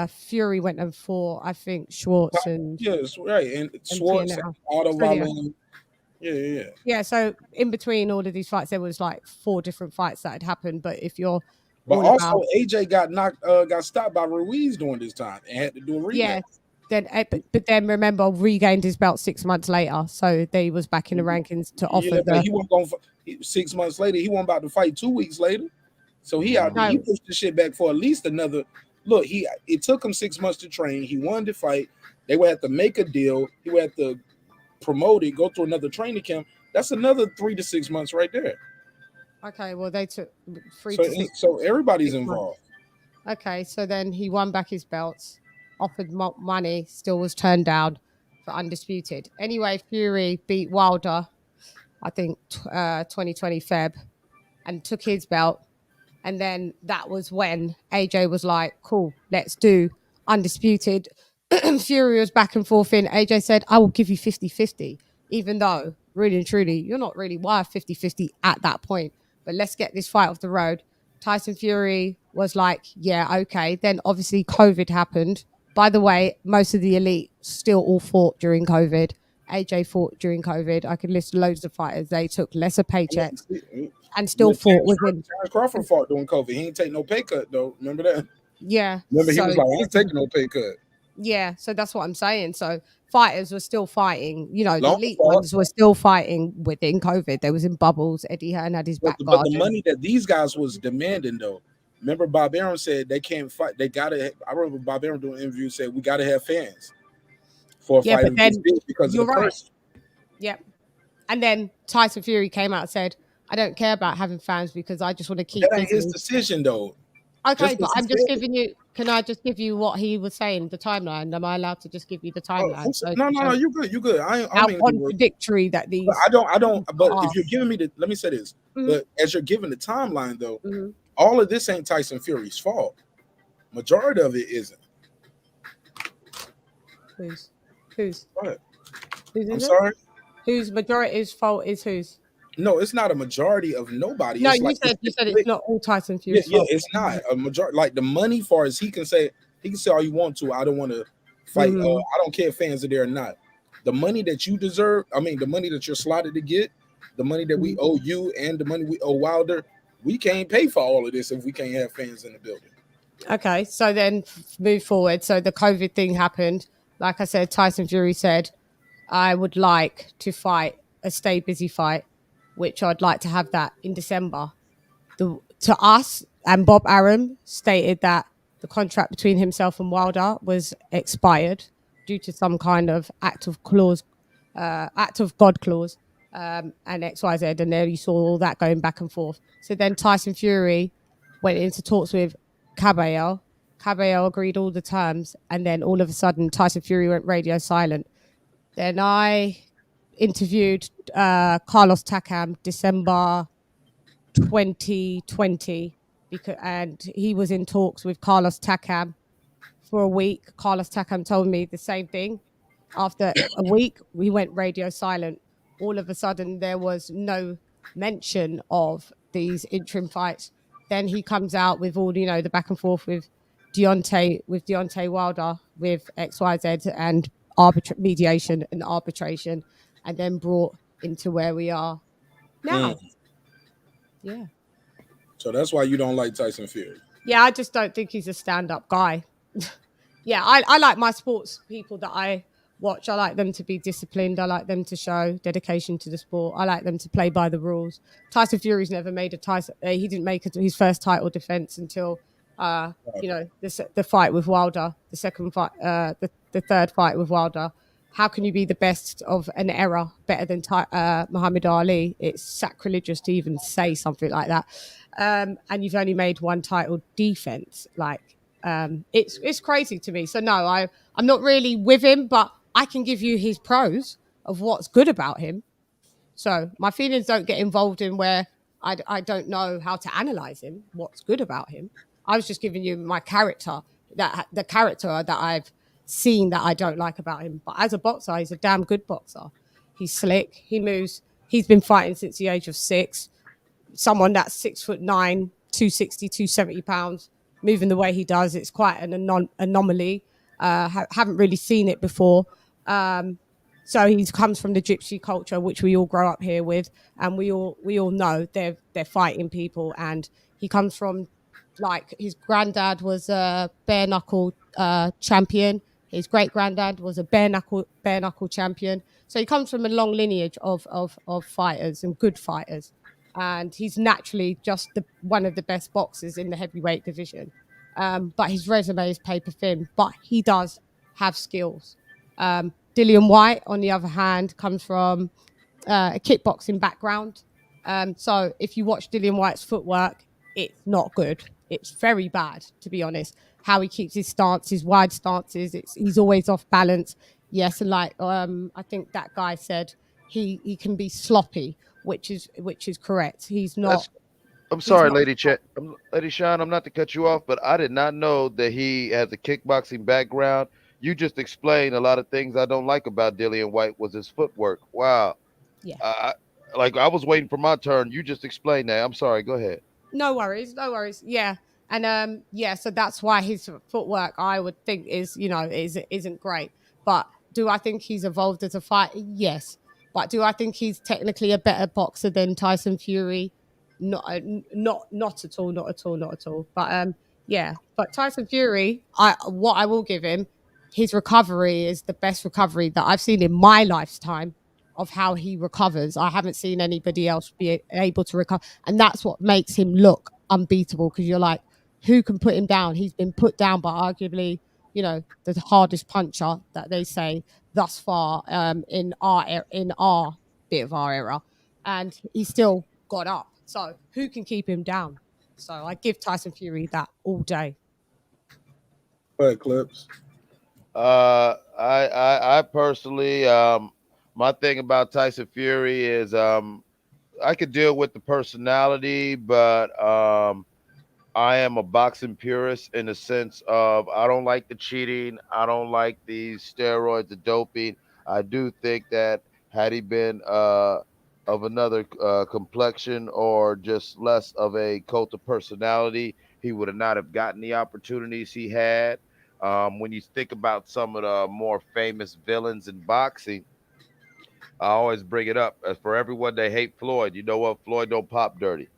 Fury went and fought, I think, Schwartz and right, and Schwartz, and Otto Wallin. Yeah. So in between all of these fights, there was like 4 different fights that had happened. But if you're, AJ got stopped by Ruiz during this time and had to do a rematch. Yeah. But then remember, regained his belt 6 months later, so they was back in the rankings to offer. But he wasn't going 6 months later. He wasn't about to fight 2 weeks later, so he pushed the shit back for at least another. Look, it took him 6 months to train. He wanted to fight. They would have to make a deal. He would have to promote it, go through another training camp. That's another 3 to 6 months right there. Okay, well they took 3 to 6. So everybody's involved. Okay, so then he won back his belts, offered money, still was turned down for undisputed. Anyway, Fury beat Wilder, I think 2020 Feb, and took his belt. And then that was when AJ was like, cool, let's do undisputed. Fury was back and forth in. AJ said, I will give you 50-50, even though, really and truly, you're not really worth 50-50 at that point. But let's get this fight off the road. Tyson Fury was like, yeah, okay. Then obviously COVID happened. By the way, most of the elite still all fought during COVID. AJ fought during COVID. I could list loads of fighters. They took lesser paychecks and still fought within. Terrence Crawford fought during COVID. He didn't take no pay cut, though. Remember that? Yeah. Remember, he was like, I ain't taking no pay cut. Yeah, so that's what I'm saying. So fighters were still fighting. The elite ones were still fighting within COVID. They was in bubbles. Eddie Hearn had his back guard. But the money that these guys was demanding, though. Remember, Bob Arum said they can't fight. They gotta. I remember Bob Arum doing an interview said we gotta have fans for a fight but then, because you're of the right. person. Yep. And then Tyson Fury came out and said, "I don't care about having fans because I just want to keep." That ain't his decision, though. Okay, but I'm just giving you. Can I just give you what he was saying? The timeline. Am I allowed to just give you the timeline? No. You good. You good. How contradictory that these. I don't. But if you're giving me let me say this. Mm-hmm. But as you're giving the timeline, though, all of this ain't Tyson Fury's fault. Majority of it isn't. Whose? What? I'm sorry. Whose majority's fault is whose? No, it's not a majority of nobody. No, you said it's not all Tyson Fury's fault. Yeah, it's not a majority. Like the money, far as he can say, He can say all you want to. I don't want to fight. Mhm. I don't care if fans are there or not. The money that you deserve, I mean, the money that you're slotted to get, the money that we owe you, and the money we owe Wilder, we can't pay for all of this if we can't have fans in the building. Okay, so then move forward. So the COVID thing happened. Like I said, Tyson Fury said, I would like to fight a stay busy fight, which I'd like to have that in December. To us, and Bob Arum stated that the contract between himself and Wilder was expired due to some kind of act of God clause, and XYZ. And there you saw all that going back and forth. So then Tyson Fury went into talks with Cabello. Cabello agreed all the terms, and then all of a sudden Tyson Fury went radio silent. Then I interviewed Carlos Takam December 2020 and he was in talks with Carlos Takam for a week. Carlos Takam told me the same thing. After a week, we went radio silent. All of a sudden, there was no mention of these interim fights. Then he comes out with all, the back and forth with Deontay Wilder, with XYZ and mediation and arbitration, and then brought into where we are now. Yeah. So that's why you don't like Tyson Fury. Yeah, I just don't think he's a stand-up guy. Yeah, I like my sports people that I watch. I like them to be disciplined. I like them to show dedication to the sport. I like them to play by the rules. Tyson Fury's never made he didn't make his first title defense until the fight with Wilder, the second fight, the third fight with Wilder. How can you be the best of an era, better than Muhammad Ali? It's sacrilegious to even say something like that. And you've only made one title defense. It's crazy to me. So no, I'm not really with him, but I can give you his pros of what's good about him. So my feelings don't get involved in where I don't know how to analyze him, what's good about him. I was just giving you my character, the character that I've seen that I don't like about him. But as a boxer, he's a damn good boxer. He's slick. He moves. He's been fighting since the age of 6. Someone that's 6'9", 260, 270 pounds, moving the way he does, it's quite an anomaly. Haven't really seen it before. So he comes from the gypsy culture, which we all grow up here with, and we all know they're fighting people. And he comes from, his granddad was a bare knuckle champion. His great granddad was a bare knuckle champion. So he comes from a long lineage of fighters and good fighters. And he's naturally just one of the best boxers in the heavyweight division. But his resume is paper thin, but he does have skills. Dillian Whyte, on the other hand, comes from a kickboxing background. So if you watch Dillian Whyte's footwork, it's not good. It's very bad, to be honest. How he keeps his stance, his wide stances, he's always off balance. Yes, and I think that guy said he can be sloppy, which is correct. He's not. I'm sorry, Lady Sean, I'm not to cut you off, but I did not know that he has a kickboxing background. You just explained a lot of things I don't like about Dillian Whyte was his footwork. Wow. Yeah. I was waiting for my turn. You just explained that. I'm sorry. Go ahead. No worries. Yeah. And so that's why his footwork, I would think, isn't great. But do I think he's evolved as a fighter? Yes. But do I think he's technically a better boxer than Tyson Fury? Not at all. But But Tyson Fury, what I will give him, his recovery is the best recovery that I've seen in my lifetime of how he recovers. I haven't seen anybody else be able to recover. And that's what makes him look unbeatable, because you're like, who can put him down? He's been put down by arguably, the hardest puncher that they say thus far in our bit of our era. And he still got up. So who can keep him down? So I give Tyson Fury that all day. Go ahead, Clips. I personally, my thing about Tyson Fury is I could deal with the personality, but I am a boxing purist in the sense of I don't like the cheating. I don't like the steroids, the doping. I do think that had he been of another complexion or just less of a cult of personality, he would have not have gotten the opportunities he had. When you think about some of the more famous villains in boxing, I always bring it up. As for everyone that hate Floyd, you know what? Floyd don't pop dirty.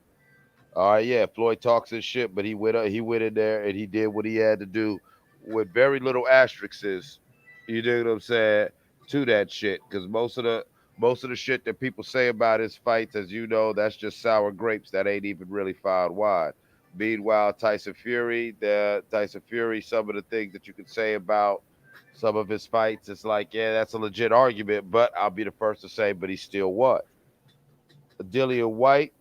All right, yeah, Floyd talks his shit, but he went in there and he did what he had to do with very little asterisks. You know what I'm saying? To that shit, because most of the shit that people say about his fights, as you know, that's just sour grapes that ain't even really filed wide. Meanwhile, Tyson Fury, some of the things that you could say about some of his fights, it's like, yeah, that's a legit argument, but I'll be the first to say, but he still what? Dillian White.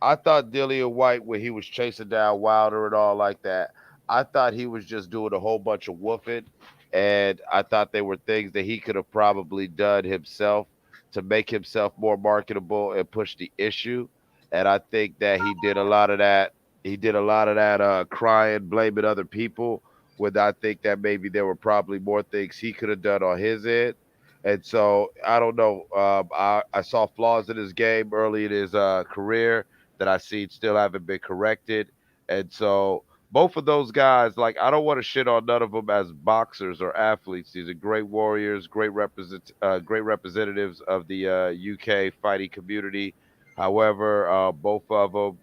I thought Dillian Whyte, when he was chasing down Wilder and all like that, I thought he was just doing a whole bunch of woofing. And I thought they were things that he could have probably done himself to make himself more marketable and push the issue. And I think that he did a lot of that. He did a lot of that crying, blaming other people, when I think that maybe there were probably more things he could have done on his end. And so I don't know. I saw flaws in his game early in his career that I see still haven't been corrected. And so both of those guys, like, I don't want to shit on none of them as boxers or athletes. These are great warriors, great representatives of the UK fighting community. However, both of them,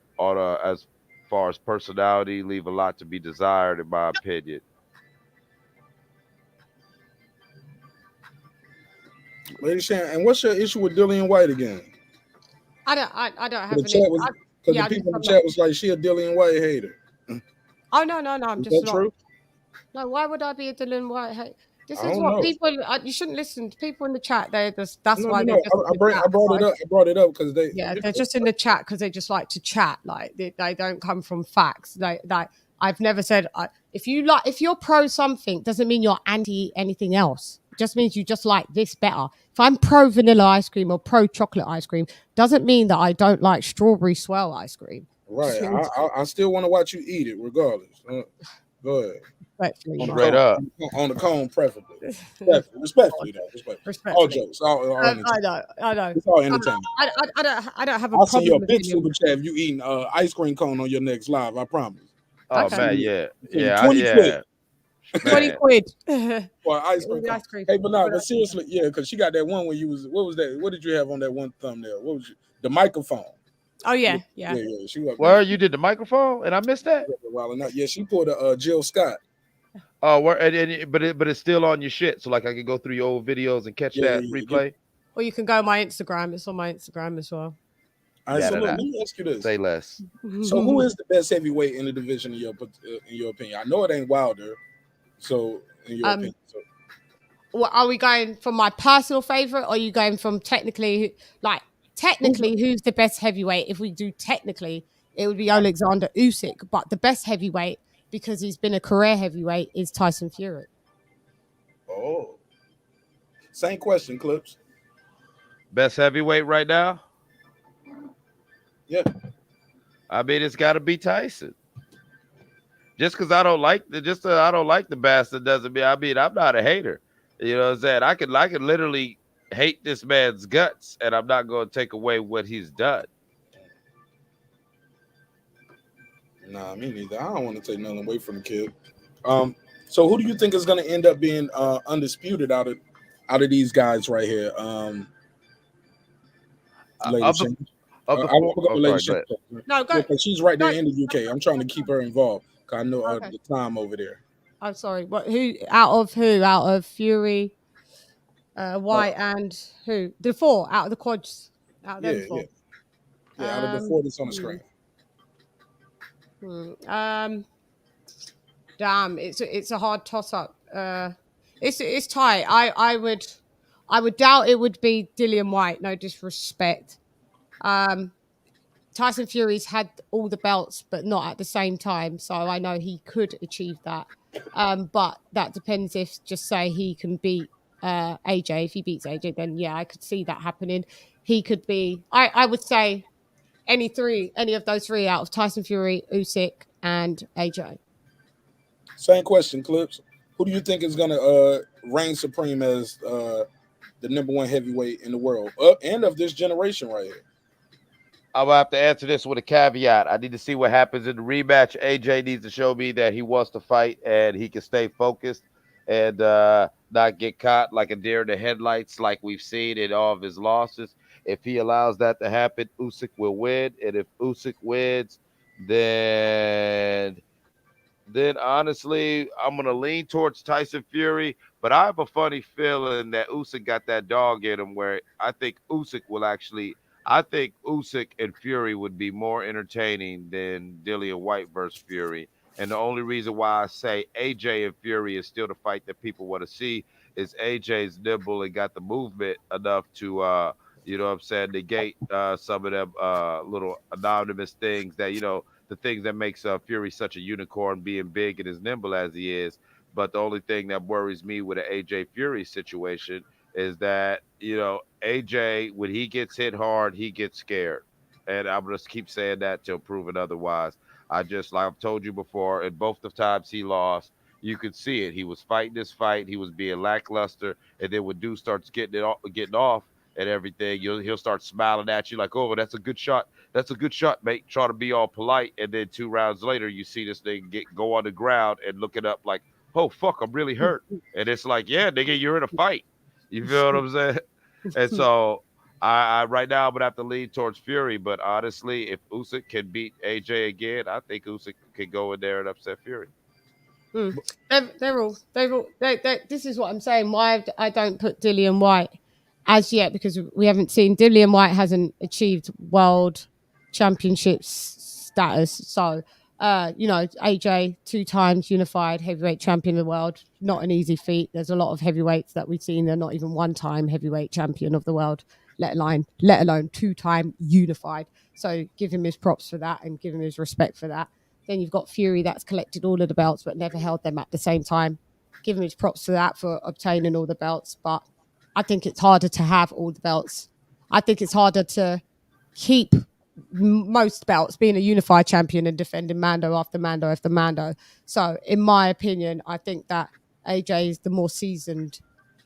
as far as personality, leave a lot to be desired, in my opinion. Lady Shan, and what's your issue with Dillian Whyte again? I don't have The any. chat was because Yeah, the I just people in the don't chat was like, she a Dillian Whyte hater. Oh no, I'm Is just that not. true? No, why would I be a Dillian Whyte? This I is don't what know. people. You shouldn't listen to people in the chat. They just that's No, why no, they're no. just in the chat. I brought it up. I brought it up because they. Yeah, they're just in the chat because they just like to chat. Like they don't come from facts. I've never said if you're pro something doesn't mean you're anti anything else. It just means you just like this better. If I'm pro vanilla ice cream or pro chocolate ice cream, doesn't mean that I don't like strawberry swirl ice cream. Right. I still want to watch you eat it, regardless. Go ahead. Respectfully, Straight up. On the cone, preferably. Respectfully, though. Respectfully. All jokes. All I know. It's all entertainment. I don't have a I'll send you problem a with big Dillian. super chat if you eating ice cream cone on your next live. I promise. Oh Okay. man, yeah, 20 quid. 20 quid. For ice cream. Ice cream. Hey, but seriously, yeah, because she got that one when you was, what was that? What did you have on that one thumbnail? What was the microphone? Oh yeah. She was. Where you did the microphone and I missed that? Yeah, she pulled a Jill Scott. Oh, but it's still on your shit, so like I can go through your old videos and catch that replay. Or you can go on my Instagram. It's on my Instagram as well. All right, so look, let me ask you this. Say less. So who is the best heavyweight in the division in your opinion? I know it ain't Wilder. So in your opinion. Well, are we going from my personal favorite, or are you going from technically who's the best heavyweight? If we do technically, it would be Alexander Usyk, but the best heavyweight, because he's been a career heavyweight, is Tyson Fury. Oh, same question, Clips. Best heavyweight right now? Yeah. I mean, it's got to be Tyson. Just because I don't like the bastard doesn't mean. I mean, I'm not a hater. You know what I'm saying? I could literally hate this man's guts, and I'm not going to take away what he's done. Nah, me neither. I don't want to take nothing away from the kid. So who do you think is going to end up being undisputed out of these guys right here? No, go. She's right there in the UK. I'm trying to keep her involved because I know the time over there. I'm sorry. What? Who? Out of Fury, White, and who? The four out of the quads. Out of them four. Yeah, out of the four that's on the screen. Damn, it's a hard toss up. It's tight. I would doubt it would be Dillian Whyte. No disrespect. Tyson Fury's had all the belts, but not at the same time. So I know he could achieve that. But that depends if, just say, he can beat AJ. If he beats AJ, then yeah, I could see that happening. He could be. I would say any of those three out of Tyson Fury, Usyk, and AJ. Same question, Clips. Who do you think is gonna reign supreme as the number one heavyweight in the world, and of this generation right here? I'm gonna have to answer this with a caveat. I need to see what happens in the rematch. AJ needs to show me that he wants to fight and he can stay focused and not get caught like a deer in the headlights, like we've seen in all of his losses. If he allows that to happen, Usyk will win, and if Usyk wins, then honestly, I'm gonna lean towards Tyson Fury, but I have a funny feeling that Usyk got that dog in him. Where I think Usyk will actually, I think Usyk and Fury would be more entertaining than Dillian Whyte versus Fury. And the only reason why I say AJ and Fury is still the fight that people want to see is AJ's nimble and got the movement enough to, you know what I'm saying, negate some of them little anonymous things that, you know, the things that makes Fury such a unicorn, being big and as nimble as he is. But the only thing that worries me with an AJ Fury situation is that, you know, AJ, when he gets hit hard, he gets scared. And I'm going to keep saying that till proven otherwise. I just, like I've told you before, and both the times he lost, you could see it. He was fighting this fight. He was being lackluster. And then when dude starts getting off and everything, he'll start smiling at you like, oh, that's a good shot. That's a good shot, mate. Try to be all polite, and then 2 rounds later, you see this thing go on the ground and look it up like, oh fuck, I'm really hurt. And it's like, yeah, nigga, you're in a fight. You feel what I'm saying? And so I right now I'm gonna have to lean towards Fury, but honestly, if Usyk can beat AJ again, I think Usyk can go in there and upset Fury. They're all. This is what I'm saying. Why I don't put Dillian Whyte as yet, because we haven't seen Dillian Whyte hasn't achieved world championships status. So, you know, AJ 2 times unified heavyweight champion of the world, not an easy feat. There's a lot of heavyweights that we've seen. They're not even 1-time heavyweight champion of the world, let alone 2-time unified. So give him his props for that and give him his respect for that. Then you've got Fury that's collected all of the belts but never held them at the same time. Give him his props for that, for obtaining all the belts. But I think it's harder to have all the belts. I think it's harder to keep most belts, being a unified champion and defending Mando after Mando after Mando. So in my opinion, I think that AJ is the more seasoned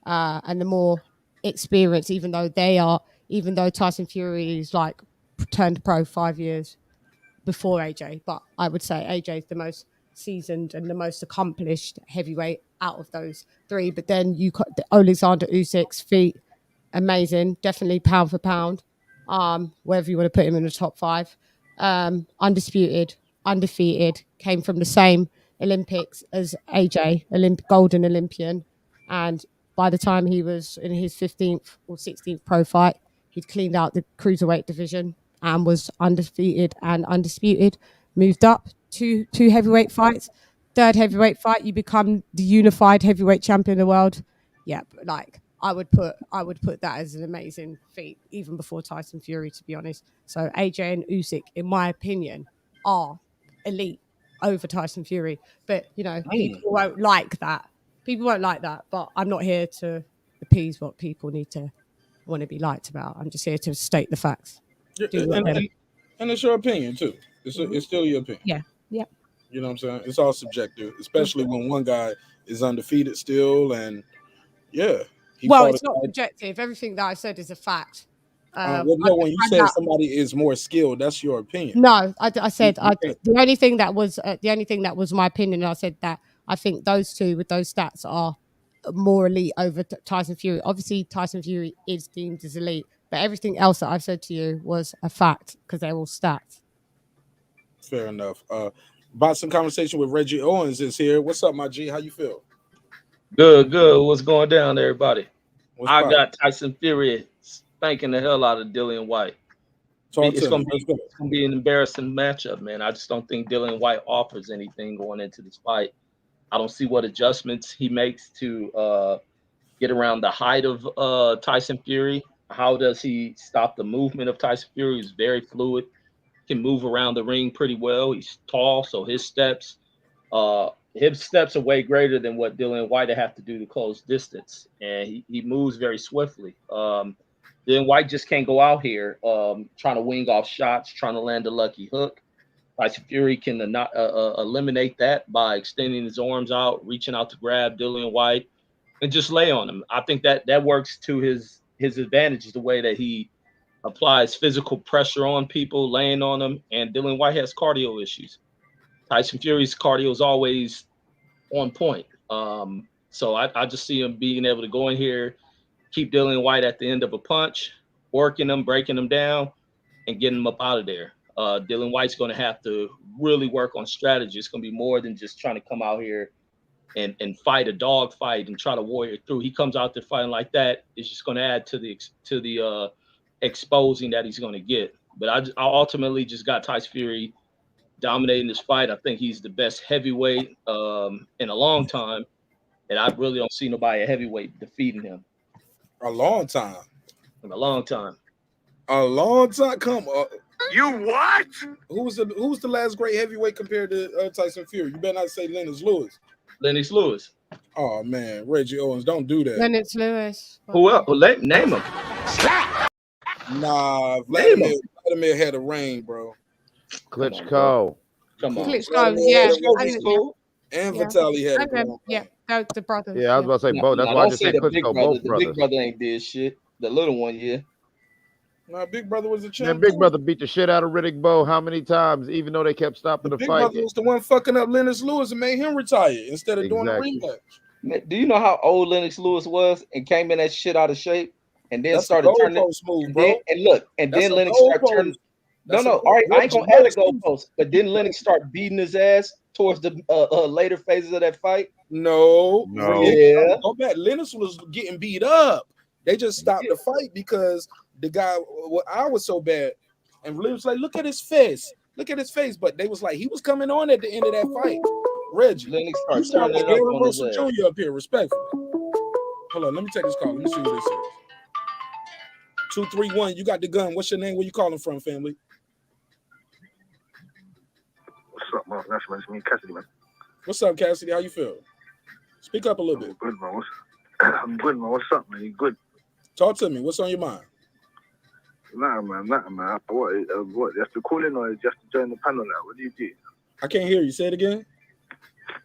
and the more experienced, even though Tyson Fury is like turned pro 5 years before AJ, but I would say AJ is the most seasoned and the most accomplished heavyweight out of those 3. But then you got Alexander Usyk's feet, amazing, definitely pound for pound, wherever you want to put him in the top 5. Undisputed, undefeated, came from the same Olympics as AJ, golden Olympian, and by the time he was in his 15th or 16th pro fight, he'd cleaned out the cruiserweight division and was undefeated and undisputed. Moved up 2 heavyweight fights. 3rd heavyweight fight, you become the unified heavyweight champion of the world. Yeah, but like I would put that as an amazing feat, even before Tyson Fury, to be honest. So AJ and Usyk, in my opinion, are elite over Tyson Fury. But you know, people won't like that. People won't like that. But I'm not here to appease what people want to be liked about. I'm just here to state the facts. And it's your opinion too. It's still your opinion. Yeah. You know what I'm saying? It's all subjective, especially when one guy is undefeated still, and it's not subjective. Everything that I said is a fact. When you say somebody is more skilled, that's your opinion. No, I said the only thing that was my opinion. I said that I think those 2 with those stats are more elite over Tyson Fury. Obviously, Tyson Fury is deemed as elite, but everything else that I've said to you was a fact because they're all stats. Fair enough. Boxing Conversation with Reggie Owens is here. What's up, my G? How you feel? Good. What's going down, everybody? I got Tyson Fury spanking the hell out of Dillian Whyte. It's gonna be an embarrassing matchup, man. I just don't think Dillian Whyte offers anything going into this fight. I don't see what adjustments he makes to get around the height of Tyson Fury. How does he stop the movement of Tyson Fury? He's very fluid, can move around the ring pretty well. He's tall, so his steps are way greater than what Dillian Whyte have to do to close distance, and he moves very swiftly. Dillian Whyte just can't go out here trying to wing off shots, trying to land a lucky hook. Tyson Fury can eliminate that by extending his arms out, reaching out to grab Dillian Whyte, and just lay on him. I think that works to his advantage, the way that he applies physical pressure on people, laying on them, and Dillian Whyte has cardio issues. Tyson Fury's cardio is always on point. So I just see him being able to go in here, keep Dillian Whyte at the end of a punch, working him, breaking him down, and getting him up out of there. Dillian Whyte's going to have to really work on strategy. It's going to be more than just trying to come out here and fight a dog fight and try to warrior through. He comes out there fighting like that, it's just going to add to the exposing that he's going to get. But I ultimately just got Tyson Fury dominating this fight. I think he's the best heavyweight in a long time, and I really don't see nobody at heavyweight defeating him. A long time. In a long time. A long time. Come on. You what? Who was the last great heavyweight compared to Tyson Fury? You better not say Lennox Lewis. Lennox Lewis. Oh man, Reggie Owens, don't do that. Lennox Lewis. Who else? Well, name him. Nah, Vladimir had a reign, bro. Klitschko. Come on. Klitschko, yeah. And Vitaly had a reign. Yeah, that the brothers. Yeah, I was about to say both. That's why I just said Klitschko, both The brothers. big brother ain't did shit. The little one, yeah. Nah, Big Brother was a Yeah, champ. Big Brother beat the shit out of Riddick Bowe how many times, even though they kept stopping the Big fight. Brother was the one fucking up Lennox Lewis and made him retire instead of doing a Exactly. rematch. Man, do you know how old Lennox Lewis was and came in that shit out of shape and then That's started a turning? goalpost move, And bro. then, and look, and That's then a Lennox started goalpost. turning. That's No, a all right, I ain't gonna add a goalpost, but then Lennox start beating his ass towards the later phases of that fight. No. Yeah. Go back. Lennox was getting beat up. They just stopped the fight because the guy, I was so bad. And Lennox was like, look at his face. Look at his face. But they was like, he was coming on at the end of that fight. Reggie. Lennox You started sound turning like it up Aaron on his Russell ass. Jr. up here, respectfully. Hold on, let me take this call. Let me see who this is. 231, you got the gun. What's your name? Where you calling from, family? What's up, man? That's me, Cassidy, man. What's up, Cassidy? How you feel? Speak up a little bit. Good, man. I'm good, man. What's up, man? You good? Talk to me. What's on your mind? Nah, man. What? Just to call in or just to join the panel now? What do you do? I can't hear you. Say it again.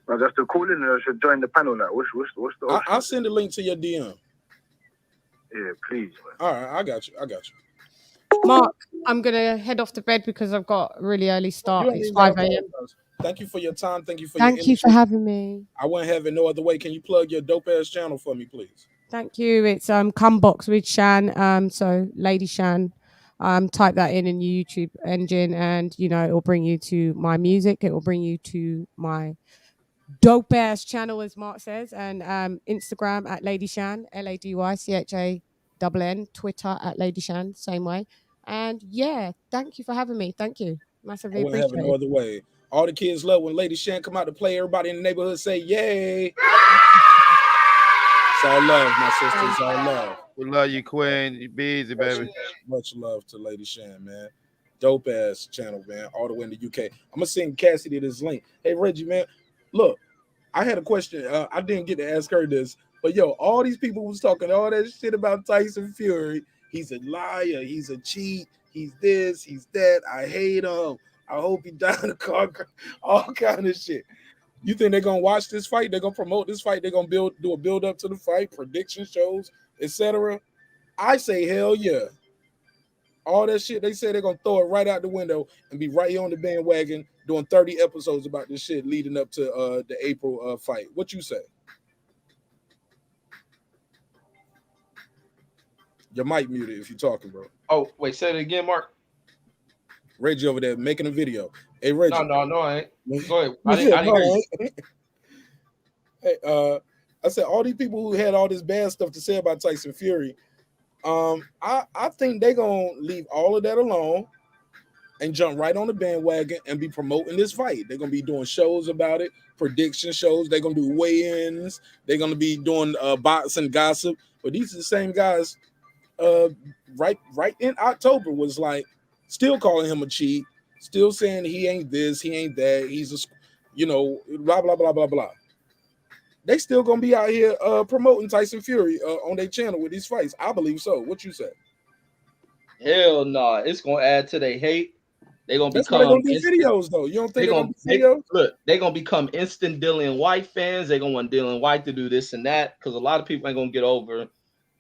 No, just to call in or should join the panel now? What's the option? I'll send a link to your DM. Yeah, please, man. All right, I got you. Mark, I'm gonna head off to bed because I've got a really early start. You ain't It's even gotta 5 a.m. apologize. Thank you for your time. Thank you for Thank your you for energy. having me. I wouldn't have it no other way. Can you plug your dope ass channel for me, please? Thank you. It's Cumbox with Shan. So Lady Shan. Type that in your YouTube engine, and it will bring you to my music. It will bring you to my dope ass channel, as Mark says, and Instagram at Lady Shan, LadyChann, Twitter at Lady Shan, same way. And yeah, thank you for having me. Thank you. Massively I wouldn't have it no appreciate it. other way. All the kids love when Lady Shan come out to play. Everybody in the neighborhood say, yay. It's all love, my sister. It's all love. We love you, Queen. You be easy, baby. Much love to Lady Shan, man. Dope ass channel, man. All the way in the UK. I'm gonna send Cassidy this link. Hey, Reggie, man. Look, I had a question. I didn't get to ask her this, but yo, all these people was talking all that shit about Tyson Fury. He's a liar. He's a cheat. He's this. He's that. I hate him. I hope he died in a car crash. All kind of shit. You think they're gonna watch this fight? They're gonna promote this fight. They're gonna do a build up to the fight, prediction shows, etc. I say hell yeah. All that shit they say they're gonna throw it right out the window and be right here on the bandwagon doing 30 episodes about this shit leading up to the April fight. What you say? Your mic muted if you're talking, bro. Oh, wait, say it again, Mark. Reggie over there making a video. Hey, Reggie. No, I ain't. Go ahead. I didn't hear you. Hey, I said all these people who had all this bad stuff to say about Tyson Fury, I think they're gonna leave all of that alone and jump right on the bandwagon and be promoting this fight. They're gonna be doing shows about it, prediction shows. They're gonna do weigh-ins. They're gonna be doing boxing gossip. But these are the same guys. Right in October was like still calling him a cheat, still saying he ain't this, he ain't that, he's a, blah blah blah blah blah. They still gonna be out here promoting Tyson Fury on their channel with these fights. I believe so. What you say? Hell no, it's gonna add to their hate. They're gonna That's become. why they're gonna do videos though. You don't think they're gonna do videos? Look, they're gonna become instant Dillian Whyte fans. They're gonna want Dillian Whyte to do this and that because a lot of people ain't gonna get over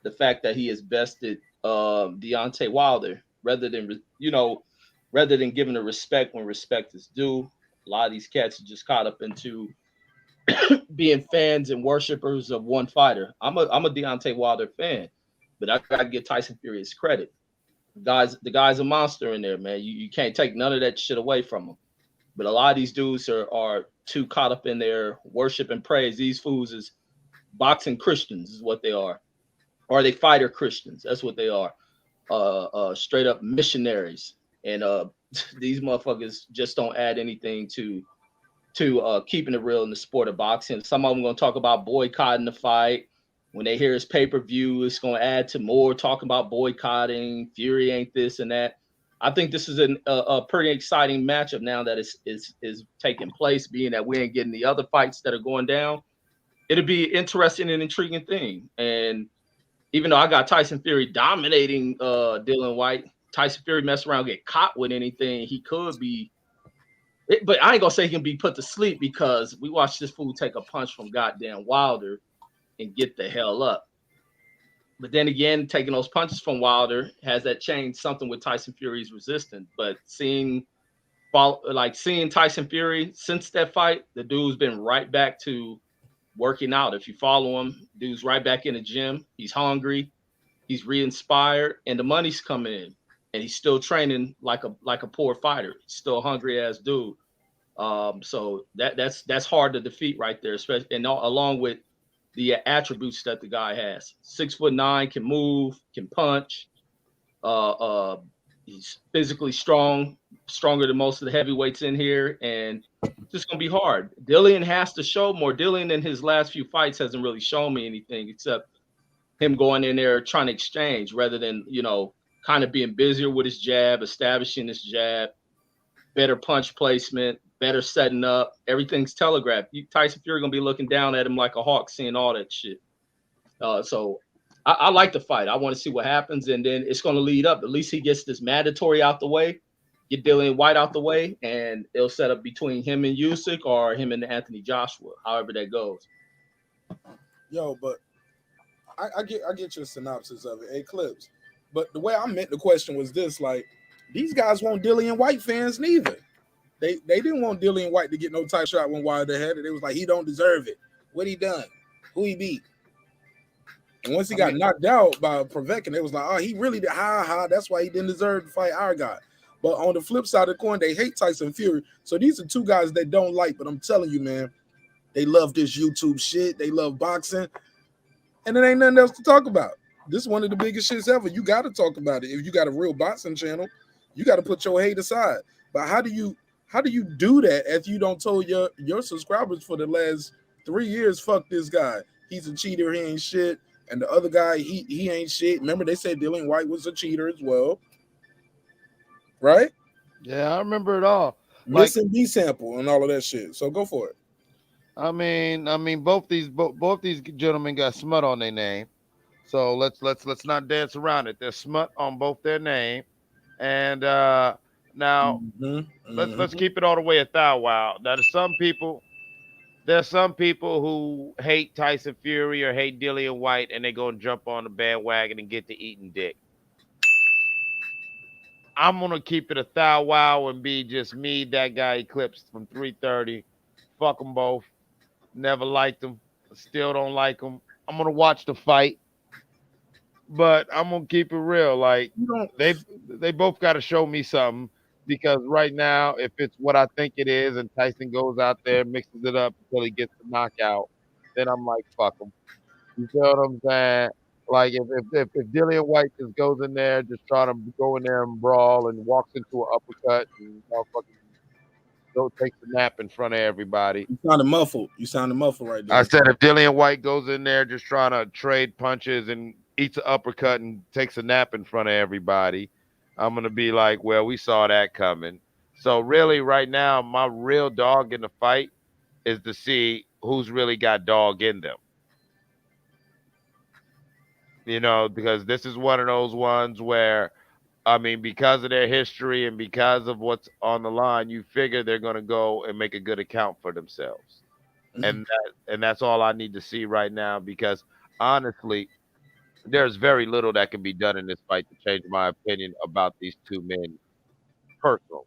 the fact that he has bested Deontay Wilder rather than rather than giving the respect when respect is due. A lot of these cats are just caught up into being fans and worshipers of one fighter. I'm a Deontay Wilder fan, but I gotta give Tyson Fury his credit. The guy's a monster in there, man. You can't take none of that shit away from him. But a lot of these dudes are too caught up in their worship and praise. These fools is boxing Christians, is what they are. Or they fighter Christians. That's what they are. Straight up missionaries. And these motherfuckers just don't add anything to keeping it real in the sport of boxing. Some of them going to talk about boycotting the fight. When they hear his pay-per-view, it's going to add to more talking about boycotting. Fury ain't this and that. I think this is a pretty exciting matchup now that is taking place, being that we ain't getting the other fights that are going down. It'll be interesting and intriguing thing. And even though I got Tyson Fury dominating Dillian Whyte, Tyson Fury mess around, get caught with anything, he could be. But I ain't gonna say he can be put to sleep because we watched this fool take a punch from goddamn Wilder and get the hell up. But then again, taking those punches from Wilder, has that changed something with Tyson Fury's resistance? But seeing Tyson Fury since that fight, the dude's been right back to working out. If you follow him, dude's right back in the gym. He's hungry, he's re-inspired, and the money's coming in. And he's still training like a poor fighter. He's still a hungry ass dude. So that's hard to defeat right there, especially and along with the attributes that the guy has. 6'9", can move, can punch. He's physically strong, stronger than most of the heavyweights in here, and it's just gonna be hard. Dillian has to show more. Dillian in his last few fights hasn't really shown me anything except him going in there trying to exchange rather than kind of being busier with his jab, establishing his jab, better punch placement, better setting up. Everything's telegraphed. Tyson Fury gonna be looking down at him like a hawk, seeing all that shit. So I like the fight. I want to see what happens, and then it's gonna lead up. At least he gets this mandatory out the way, get Dillian Whyte out the way, and it'll set up between him and Usyk or him and Anthony Joshua, however that goes. Yo, but I get your synopsis of it, Eclipse. But the way I meant the question was this: like, these guys weren't Dillian Whyte fans neither. They didn't want Dillian Whyte to get no tight shot when Wilder had it. It was like, he don't deserve it. What he done? Who he beat? And once he got knocked out by Povetkin, it was like, oh, he really did. That's why he didn't deserve to fight our guy. But on the flip side of the coin, they hate Tyson Fury. So these are two guys they don't like. But I'm telling you, man, they love this YouTube shit. They love boxing. And there ain't nothing else to talk about. This is one of the biggest shits ever. You got to talk about it. If you got a real boxing channel, you got to put your hate aside. But how do you do that if you don't tell your subscribers for the last 3 years, fuck this guy, he's a cheater, he ain't shit, and the other guy, he ain't shit. Remember they said Dillian Whyte was a cheater as well, right? Yeah, I remember it all. Missing B sample and all of that shit. So go for it. I mean, both these gentlemen got smut on their name, so let's not dance around it. There's smut on both their name, and now let's keep it all the way 1,000 wow. Now there's some people who hate Tyson Fury or hate Dillian Whyte, and they're gonna jump on the bandwagon and get to eating dick. I'm gonna keep it 1,000 wow and be just me, that guy Eclipse from 330. Fuck them both. Never liked them. Still don't like them. I'm gonna watch the fight, but I'm gonna keep it real. Like they both got to show me something, because right now, if it's what I think it is, and Tyson goes out there, mixes it up until he gets the knockout, then I'm like, fuck him. You feel what I'm saying? Like if Dillian Whyte just goes in there, just trying to go in there and brawl and walks into an uppercut and go takes a nap in front of everybody. You sounded muffled right there. I said if Dillian Whyte goes in there just trying to trade punches and eats an uppercut and takes a nap in front of everybody, I'm going to be like, well, we saw that coming. So really right now, my real dog in the fight is to see who's really got dog in them. Because this is one of those ones where, because of their history and because of what's on the line, you figure they're going to go and make a good account for themselves. And that's all I need to see right now, because honestly, there's very little that can be done in this fight to change my opinion about these two men personally.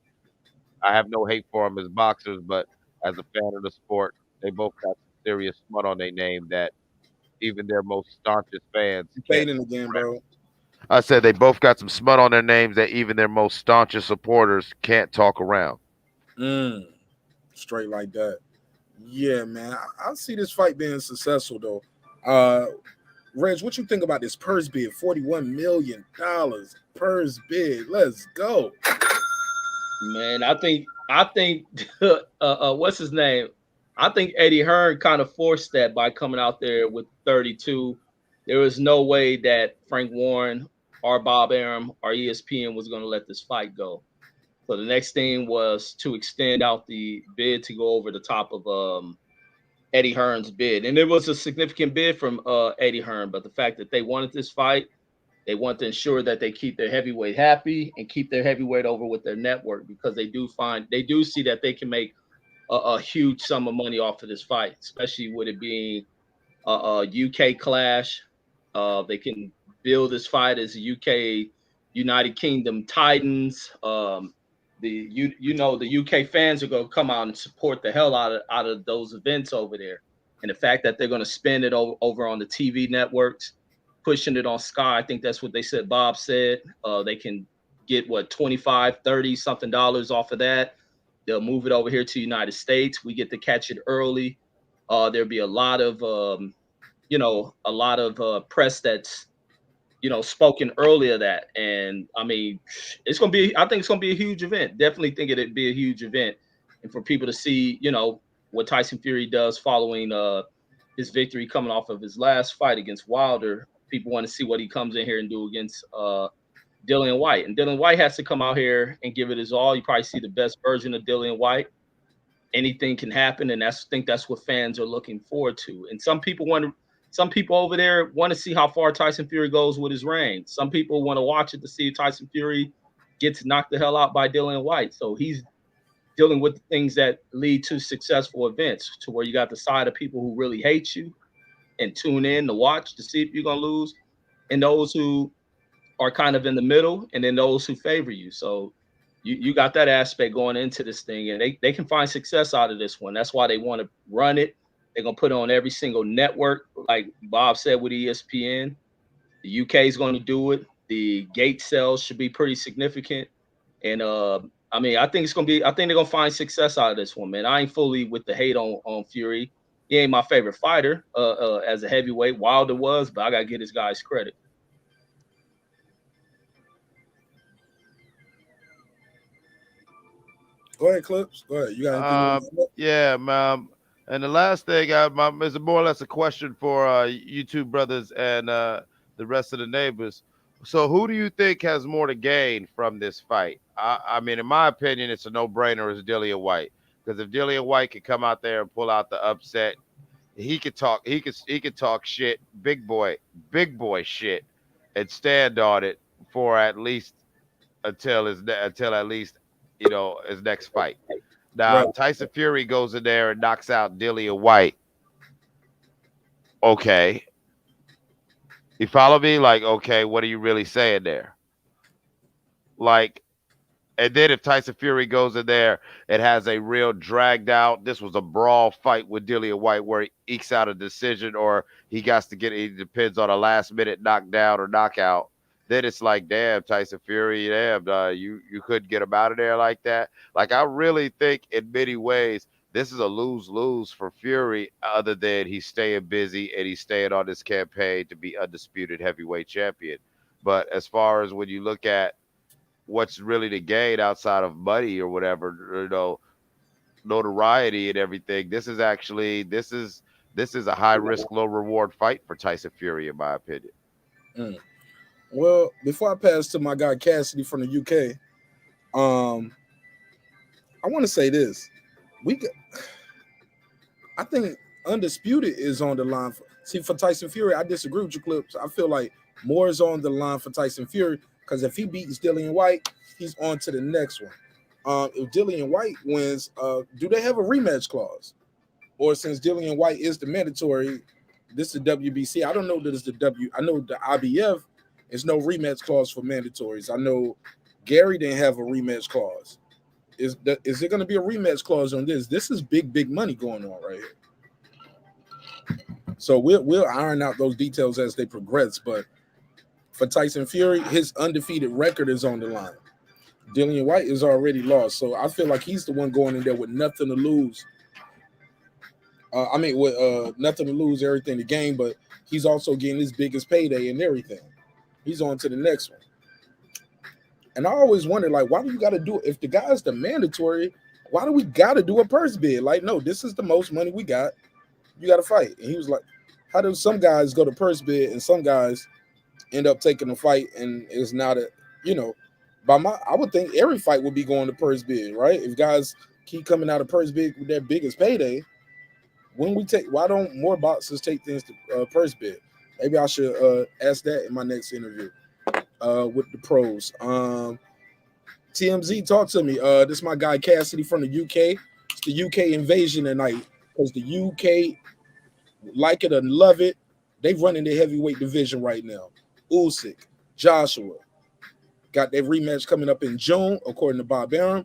I have no hate for them as boxers, but as a fan of the sport, they both got some serious smut on their name that even their most staunchest fans You can't fading again, bro. I said they both got some smut on their names that even their most staunchest supporters can't talk around. Straight like that. Yeah, man. I see this fight being successful though. Reg, what you think about this purse bid? $41 million purse bid. Let's go. Man, I think what's his name? I think Eddie Hearn kind of forced that by coming out there with 32. There was no way that Frank Warren or Bob Arum or ESPN was going to let this fight go. So the next thing was to extend out the bid to go over the top of Eddie Hearn's bid. And it was a significant bid from Eddie Hearn, but the fact that they wanted this fight, they want to ensure that they keep their heavyweight happy and keep their heavyweight over with their network, because they do see that they can make a huge sum of money off of this fight, especially with it being a UK clash. They can build this fight as a UK United Kingdom Titans. The UK fans are going to come out and support the hell out of those events over there, and the fact that they're going to spend it over on the TV networks, pushing it on Sky. I think that's what they said. Bob said they can get what 25, 30 something dollars off of that. They'll move it over here to the United States. We get to catch it early. There'll be a lot of press that's spoken earlier that, and I mean, I think it's gonna be a huge event. Definitely think it'd be a huge event, and for people to see, what Tyson Fury does following his victory coming off of his last fight against Wilder. People want to see what he comes in here and do against Dillian Whyte, and Dillian Whyte has to come out here and give it his all. You probably see the best version of Dillian Whyte. Anything can happen, and I think that's what fans are looking forward to. And some people over there want to see how far Tyson Fury goes with his reign. Some people want to watch it to see Tyson Fury gets knocked the hell out by Dillian Whyte. So he's dealing with the things that lead to successful events, to where you got the side of people who really hate you and tune in to watch to see if you're going to lose, and those who are kind of in the middle, and then those who favor you. So you got that aspect going into this thing, and they can find success out of this one. That's why they want to run it. They're going to put it on every single network, like Bob said with ESPN. The UK is going to do it. The gate sales should be pretty significant. And I think they're going to find success out of this one, man. I ain't fully with the hate on Fury. He ain't my favorite fighter as a heavyweight. Wilder was, but I got to give this guy's credit. Go ahead, Clips. Go ahead. You got anything? Yeah, man. And the last thing is more or less a question for you two brothers and the rest of the neighbors. So who do you think has more to gain from this fight? I mean, in my opinion, it's a no-brainer. It's Dillian Whyte. Because if Dillian Whyte could come out there and pull out the upset, he could talk shit, big boy shit, and stand on it for at least until his next fight. Now, right. Tyson Fury goes in there and knocks out Dillian Whyte. Okay. You follow me? Like, okay, what are you really saying there? Like, and then if Tyson Fury goes in there and has a real dragged out, this was a brawl fight with Dillian Whyte where he ekes out a decision, or it depends on a last minute knockdown or knockout. Then it's like, damn, Tyson Fury, you couldn't get him out of there like that. Like, I really think in many ways this is a lose-lose for Fury, other than he's staying busy and he's staying on this campaign to be undisputed heavyweight champion. But as far as when you look at what's really the gain outside of money or whatever, notoriety and everything, this is a high-risk, low-reward fight for Tyson Fury, in my opinion. Well, before I pass to my guy Cassidy from the UK, I want to say this. I think Undisputed is on the line. For Tyson Fury, I disagree with you, Clips. I feel like more is on the line for Tyson Fury, because if he beats Dillian Whyte, he's on to the next one. If Dillian Whyte wins, do they have a rematch clause? Or since Dillian Whyte is the mandatory, This is WBC. I don't know that it's the W. I know the IBF is no rematch clause for mandatories. I know Gary didn't have a rematch clause. Is there going to be a rematch clause on this? This is big money going on right here. So we'll iron out those details as they progress. But for Tyson Fury, his undefeated record is on the line. Dillian Whyte is already lost, so I feel like he's the one going in there with nothing to lose. With nothing to lose, everything to gain, but he's also getting his biggest payday and everything. He's on to the next one. And I always wonder, like, why do you got to do it? If the guy's the mandatory, why do we got to do a purse bid? Like, no, this is the most money we got. You got to fight. And he was like, how do some guys go to purse bid and some guys end up taking a fight and it's not a, I would think every fight would be going to purse bid, right? If guys keep coming out of purse bid with their biggest payday, why don't more boxers take things to purse bid? Maybe I should ask that in my next interview with the pros. TMZ, talk to me. This is my guy Cassidy from the UK. It's the UK invasion tonight because the UK, like it or love it, they running the heavyweight division right now. Usyk, Joshua, got their rematch coming up in June, according to Bob Arum.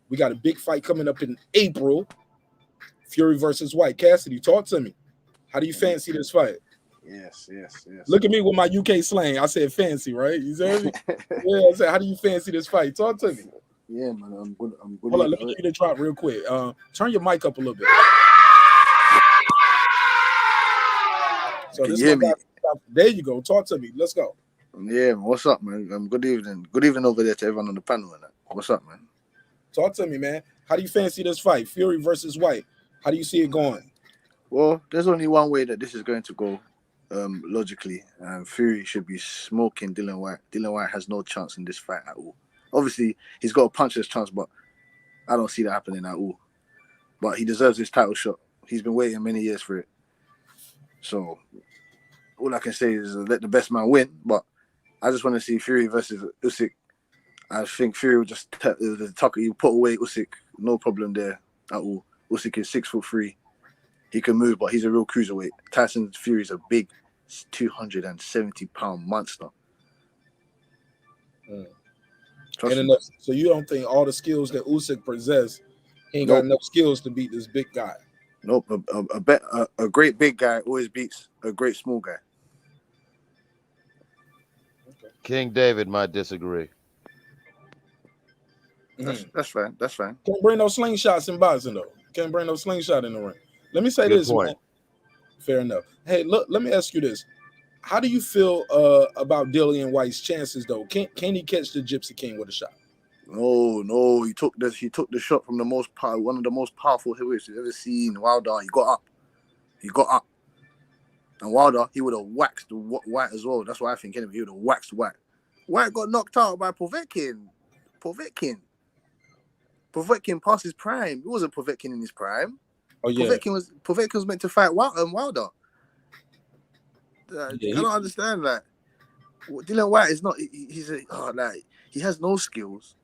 We got a big fight coming up in April. Fury versus Whyte. Cassidy, talk to me. How do you fancy this fight? Yes. Look at me with my UK slang. I said fancy, right? You said me? Yeah, I said, how do you fancy this fight? Talk to me. Yeah, man, I'm good. Hold on, let me get the drop real quick. Turn your mic up a little bit. So this is my guy. There you go. Talk to me. Let's go. Yeah, what's up, man? Good evening. Good evening over there to everyone on the panel. And that. What's up, man? Talk to me, man. How do you fancy this fight? Fury versus Whyte. How do you see it going? Well, there's only one way that this is going to go, logically. Fury should be smoking Dillian Whyte. Dillian Whyte has no chance in this fight at all. Obviously, he's got a puncher's chance, but I don't see that happening at all. But he deserves his title shot. He's been waiting many years for it. So all I can say is let the best man win. But I just want to see Fury versus Usyk. I think Fury will just you put away Usyk, no problem there at all. Usyk is 6'3". He can move, but he's a real cruiserweight. Tyson Fury is a big 270-pound monster. So you don't think all the skills that Usyk possesses, he ain't got enough skills to beat this big guy? Nope. A great big guy always beats a great small guy. King David might disagree. That's fine. Can't bring no slingshots in boxing, though. Can't bring no slingshot in the ring. Let me say Good this, point. man. Fair enough. Hey, look, let me ask you this. How do you feel about Dillian Whyte's chances, though? Can he catch the Gypsy King with a shot? No. He took the shot from one of the most powerful heavyweights you've ever seen. Wilder. He got up. And Wilder, he would have waxed Whyte as well. That's what I think. Anyway, he would have waxed Whyte. Whyte got knocked out by Povetkin. Povetkin past his prime. It wasn't Povetkin in his prime. Oh yeah. Povetkin was meant to fight Wilder. I don't understand that. Dillian Whyte is not. He has no skills.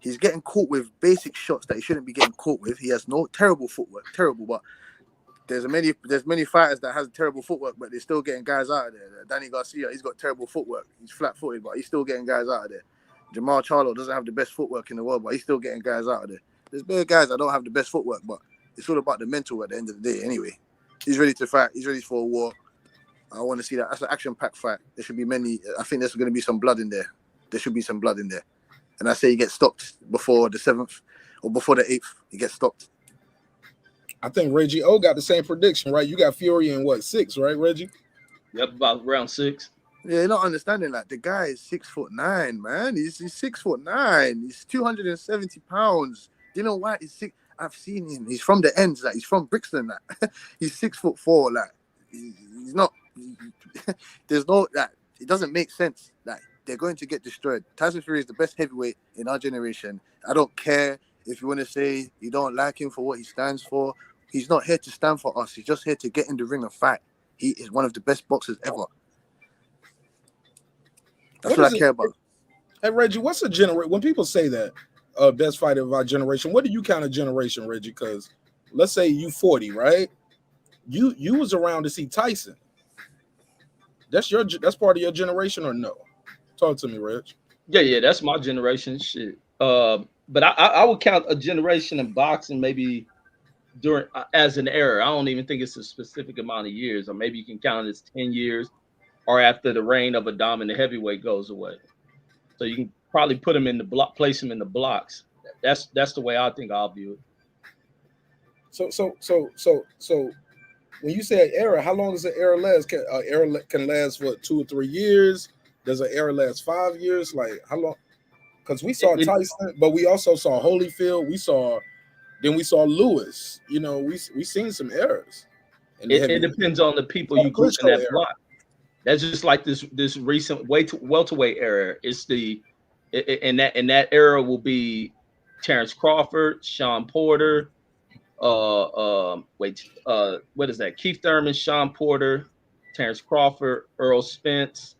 He's getting caught with basic shots that he shouldn't be getting caught with. He has no terrible footwork. Terrible, but there's many fighters that has terrible footwork, but they're still getting guys out of there. Danny Garcia, he's got terrible footwork. He's flat-footed, but he's still getting guys out of there. Jamal Charlo doesn't have the best footwork in the world, but he's still getting guys out of there. There's big guys that don't have the best footwork, but it's all about the mental at the end of the day. Anyway, he's ready to fight. He's ready for a war. I want to see that. That's an action-packed fight. There should be many. I think there's going to be some blood in there. There should be some blood in there. And I say he gets stopped before the 7th or before the 8th. He gets stopped. I think Reggie O got the same prediction, right? You got Fury in 6, right, Reggie? Yep, about round 6. Yeah, you're not understanding that. The guy is 6'9", man. He's 6'9". He's 270 pounds. Dillian Whyte is 6. I've seen him. He's from the ends. Like he's from Brixton. Like he's 6'4". Like he's not. There's no that. It doesn't make sense. Like they're going to get destroyed. Tyson Fury is the best heavyweight in our generation. I don't care if you want to say you don't like him for what he stands for. He's not here to stand for us. He's just here to get in the ring and fight. He is one of the best boxers ever. That's what I care about. Hey, Reggie, what's a generation? When people say that, best fighter of our generation, what do you count a generation, Reggie? Because let's say you 40, right? You was around to see Tyson. That's part of your generation or no? Talk to me, Reg. Yeah, that's my generation. Shit. But I would count a generation in boxing maybe during as an era. I don't even think it's a specific amount of years, or maybe you can count it as 10 years, or after the reign of a dominant heavyweight goes away. So you can probably put them in the block, place them in the blocks. That's the way I think I'll view it. So when you say an era, how long does an era last? Can an era can last for 2 or 3 years? Does an era last 5 years? Like how long? Because we saw Tyson, but we also saw Holyfield. We saw Lewis. You know, we seen some eras. It depends on the people you group in that block. That's just like this recent welterweight era. It's in that era will be Terrence Crawford, Sean Porter, what is that? Keith Thurman, Sean Porter, Terrence Crawford, Earl Spence.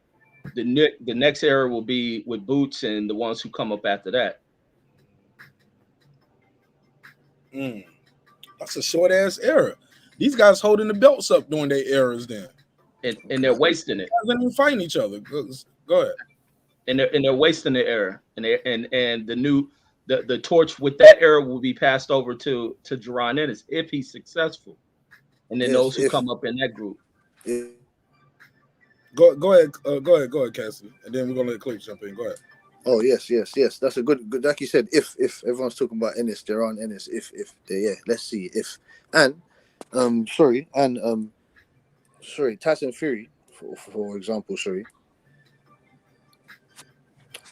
The next era will be with Boots and the ones who come up after that. That's a short ass era. These guys holding the belts up during their eras then. And they're wasting it. They're not fighting each other. Go ahead. And they're wasting the era. And the torch with that era will be passed over to Jaron Ennis if he's successful. And then those who come up in that group. Go ahead, Cassidy, and then we're gonna let Clips jump in. Go ahead. Oh yes. That's a good. Like you said, if everyone's talking about Ennis, Jaron Ennis, let's see if Tyson Fury, for example,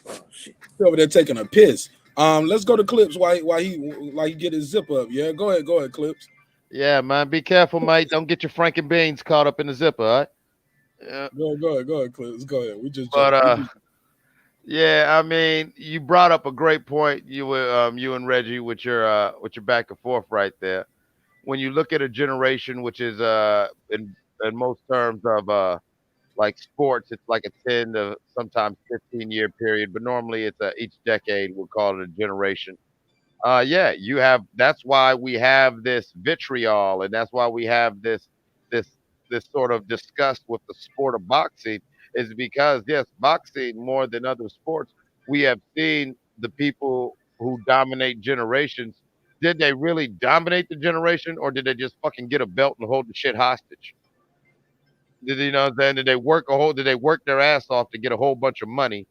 Oh, shit. Over there taking a piss. Let's go to Clips while he get his zip up. Yeah, go ahead, Clips. Yeah, man, be careful, mate. Don't get your Franken beans caught up in the zipper, all right? Yeah. Go ahead, Clips. Go ahead. Yeah, I mean, you brought up a great point. You and Reggie with your back and forth right there. When you look at a generation, which is in most terms of like sports, it's like a 10 to sometimes 15-year period, but normally it's each decade we'll call it a generation. That's why we have this vitriol, and that's why we have this sort of disgust with the sport of boxing, is because yes, boxing more than other sports, we have seen the people who dominate generations. Did they really dominate the generation, or did they just fucking get a belt and hold the shit hostage? Did you know what I'm saying? Did they work their ass off to get a whole bunch of money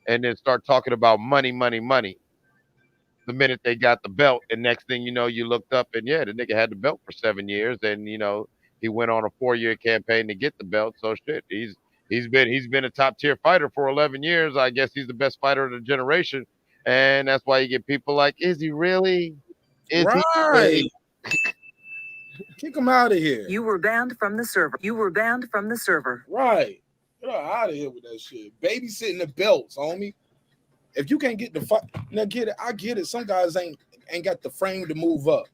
and then start talking about money the minute they got the belt? And next thing you know, you looked up and the nigga had the belt for 7 years, and he went on a 4-year campaign to get the belt. So shit, he's been a top tier fighter for 11 years. I guess he's the best fighter of the generation, and that's why you get people like, is he really? Is right. he really? Kick him out of here. You were banned from the server. Right. Get out of here with that shit. Babysitting the belts, homie. If you can't get the fight, now get it. I get it. Some guys ain't got the frame to move up.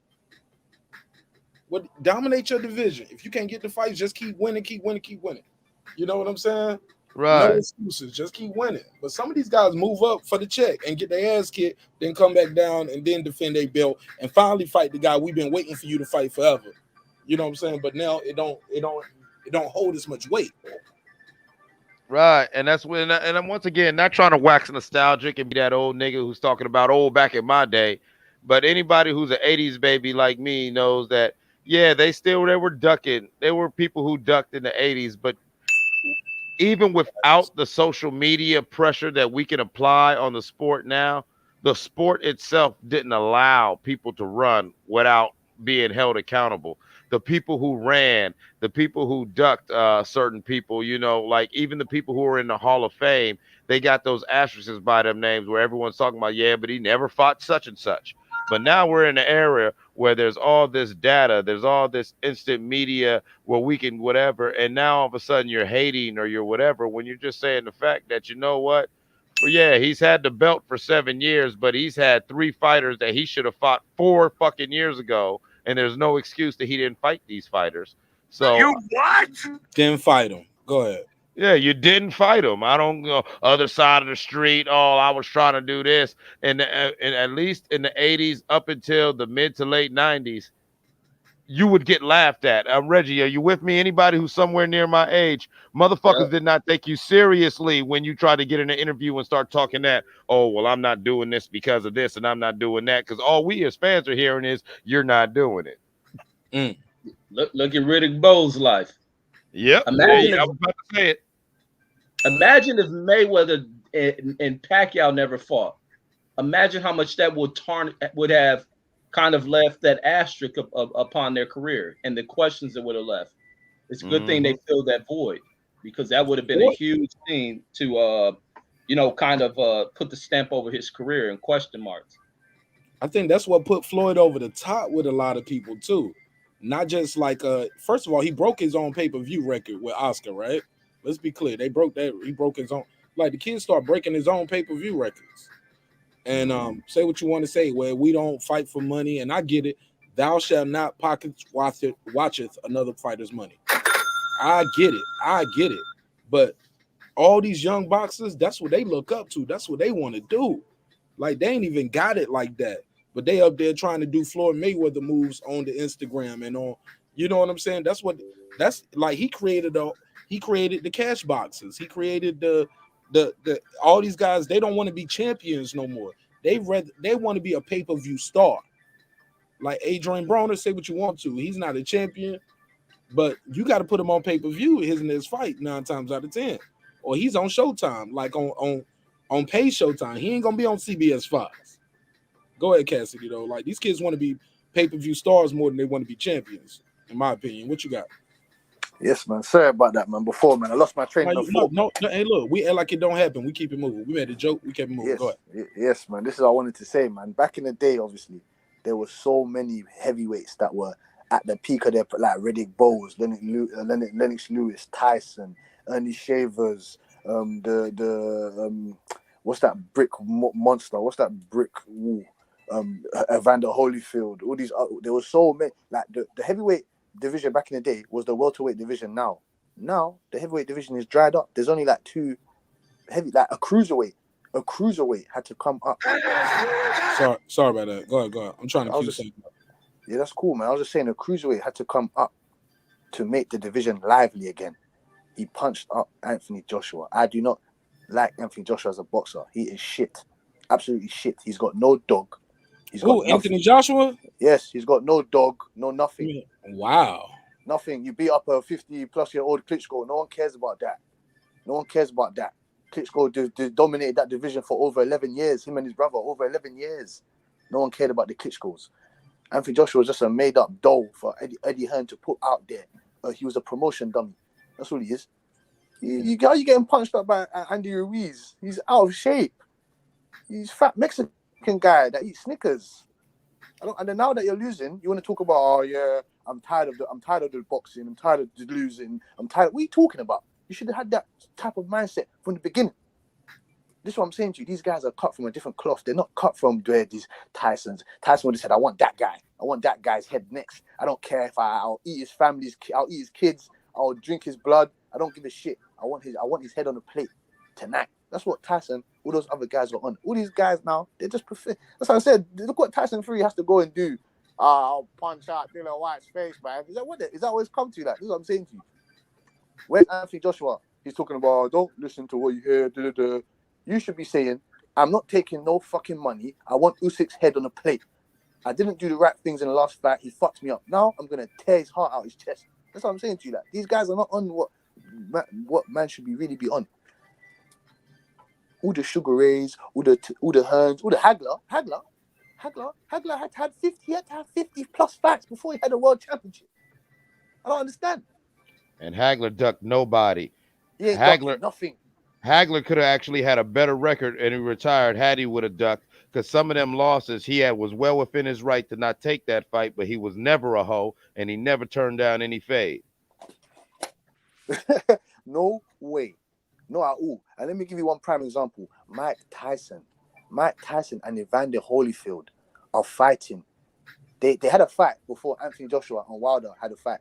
Dominate your division. If you can't get the fights, just keep winning. You know what I'm saying? Right. No excuses. Just keep winning. But some of these guys move up for the check and get their ass kicked, then come back down and then defend their belt and finally fight the guy we've been waiting for you to fight forever. You know what I'm saying? But now it don't hold as much weight. Right, and that's when, and I'm once again not trying to wax nostalgic and be that old nigga who's talking about old back in my day, but anybody who's an 80s baby like me knows that they were ducking. There were people who ducked in the 80s, but even without the social media pressure that we can apply on the sport now, the sport itself didn't allow people to run without being held accountable. The people who ran, the people who ducked certain people, like even the people who were in the Hall of Fame, they got those asterisks by them names where everyone's talking about, but he never fought such and such. But now we're in an era where there's all this data, there's all this instant media where we can whatever, and now all of a sudden you're hating or you're whatever when you're just saying the fact that, you know what? Well, he's had the belt for 7 years, but he's had 3 fighters that he should have fought 4 fucking years ago. And there's no excuse that he didn't fight these fighters. So you what? Didn't fight him. Go ahead. Yeah, you didn't fight him. I don't go other side of the street. Oh, I was trying to do this. And at least in the 80s up until the mid to late 90s, you would get laughed at. Reggie, are you with me? Anybody who's somewhere near my age, motherfuckers did not take you seriously when you tried to get in an interview and start talking that, oh, well, I'm not doing this because of this and I'm not doing that. Because all we as fans are hearing is you're not doing it. Look at Riddick Bowe's life. Yep. Imagine I was about to say it. Imagine if Mayweather and Pacquiao never fought. Imagine how much that would have kind of left that asterisk upon their career and the questions it would have left. It's a good thing they filled that void, because that would have been a huge thing to kind of put the stamp over his career and question marks. I think that's what put Floyd over the top with a lot of people too. Not just like first of all, he broke his own pay-per-view record with Oscar, right? Let's be clear. They broke that. He broke his own. Like the kids start breaking his own pay-per-view records. And say what you want to say, where we don't fight for money, and I get it. Thou shalt not pocket watcheth another fighter's money. I get it. But all these young boxers, that's what they look up to. That's what they want to do. Like they ain't even got it like that. But they up there trying to do Floyd Mayweather moves on the Instagram and on, you know what I'm saying? That's like he created the cash boxes. He created the all these guys. They don't want to be champions no more. They want to be a pay-per-view star. Like Adrian Broner, say what you want to. He's not a champion, but you got to put him on pay-per-view his fight 9 times out of 10. Or he's on Showtime, like on paid Showtime. He ain't gonna be on CBS 5. Go ahead, Cassidy, though. Like these kids want to be pay-per-view stars more than they want to be champions, in my opinion. What you got? Yes, man. Sorry about that, man. Before, man, I lost my train of thought. No, hey, look, we act like it don't happen. We keep it moving. We made a joke. We kept it moving. Yes, Go ahead. yes, man. This is what I wanted to say, man. Back in the day, obviously, there were so many heavyweights that were at the peak of their, like Riddick Bowe, Lennox Lewis, Tyson, Ernie Shavers, what's that brick monster? What's that brick wall? Evander Holyfield. All these, there were so many. Like the heavyweight division back in the day was the welterweight division. Now the heavyweight division is dried up. There's only like 2 heavy, like a cruiserweight. A cruiserweight had to come up. Sorry about that. Go ahead. I'm trying to keep saying. Yeah, that's cool, man. I was just saying a cruiserweight had to come up to make the division lively again. He punched up Anthony Joshua. I do not like Anthony Joshua as a boxer. He is shit. Absolutely shit. He's got no dog. Anthony Joshua? Yes, he's got no dog, no nothing. Wow. Nothing. You beat up a 50-plus-year-old Klitschko. No one cares about that. Klitschko dominated that division for over 11 years. Him and his brother, over 11 years. No one cared about the Klitschkos. Anthony Joshua was just a made-up doll for Eddie Hearn to put out there. He was a promotion dummy. That's all he is. You getting punched up by Andy Ruiz. He's out of shape. He's fat Mexican guy that eats Snickers. And then now that you're losing, you want to talk about, oh yeah, I'm tired of the boxing. I'm tired of the losing. I'm tired. What are you talking about? You should have had that type of mindset from the beginning. This is what I'm saying to you. These guys are cut from a different cloth. They're not cut from these Tysons. Tyson would have said, I want that guy. I want that guy's head next. I don't care if I'll eat his family's, I'll eat his kids. I'll drink his blood. I don't give a shit. I want his head on the plate tonight. That's what Tyson, all those other guys are on. All these guys now, they just prefer. That's what I said. Look what Tyson Fury has to go and do. I'll punch out Dillian Whyte's face, man. Is that what it's come to? Like, this is what I'm saying to you. When Anthony Joshua, he's talking about, don't listen to what you hear. You should be saying, I'm not taking no fucking money. I want Usyk's head on a plate. I didn't do the right things in the last fight. He fucked me up. Now I'm gonna tear his heart out his chest. That's what I'm saying to you. Like, these guys are not on what man should really be on. All the Sugar Rays, all the Hearns, all the Hagler had to have 50 plus fights before he had a world championship. I don't understand. And Hagler ducked nobody. He ain't ducked nothing. Hagler could have actually had a better record and he retired had he would have ducked, because some of them losses he had was well within his right to not take that fight, but he was never a hoe and he never turned down any fade. No way. No at all. And let me give you one prime example. Mike Tyson and Evander Holyfield are fighting. They had a fight before Anthony Joshua and Wilder had a fight.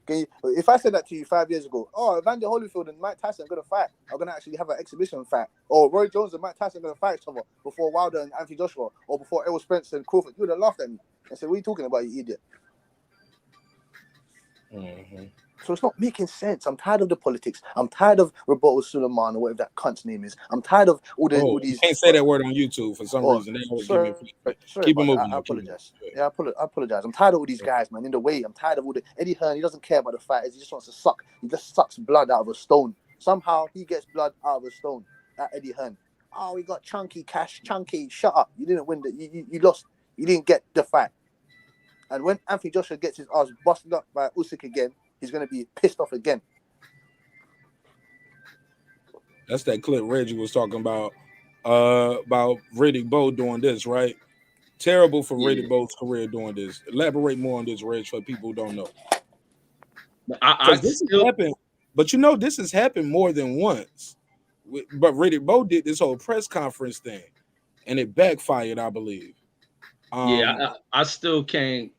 If I said that to you 5 years ago, oh, Evander Holyfield and Mike Tyson are going to fight, are going to actually have an exhibition fight, or Roy Jones and Mike Tyson are going to fight each other before Wilder and Anthony Joshua, or before Errol Spence and Crawford, you would have laughed at me and said, what are you talking about, you idiot? So it's not making sense. I'm tired of the politics. I'm tired of Roberto Suleiman or whatever that cunt's name is. I'm tired of all You these. can't say that word on YouTube for some reason. They always give me Sorry keep it about that. moving. I apologize. Yeah, I apologize. I'm tired of all these guys, man. In the way, I'm tired of all the Eddie Hearn. He doesn't care about the fighters. He just wants to suck. He just sucks blood out of a stone. Somehow he gets blood out of a stone. At Eddie Hearn. Oh, we got chunky cash. Chunky, shut up. You didn't win. You lost. You didn't get the fight. And when Anthony Joshua gets his ass busted up by Usyk again, he's going to be pissed off again. That's that clip Reggie was talking about Riddick Bowe doing this, right? Terrible for Riddick Bowe's career doing this. Elaborate more on this, Reg, for people who don't know. This has happened, but this has happened more than once. But Riddick Bowe did this whole press conference thing, and it backfired, I believe. I still can't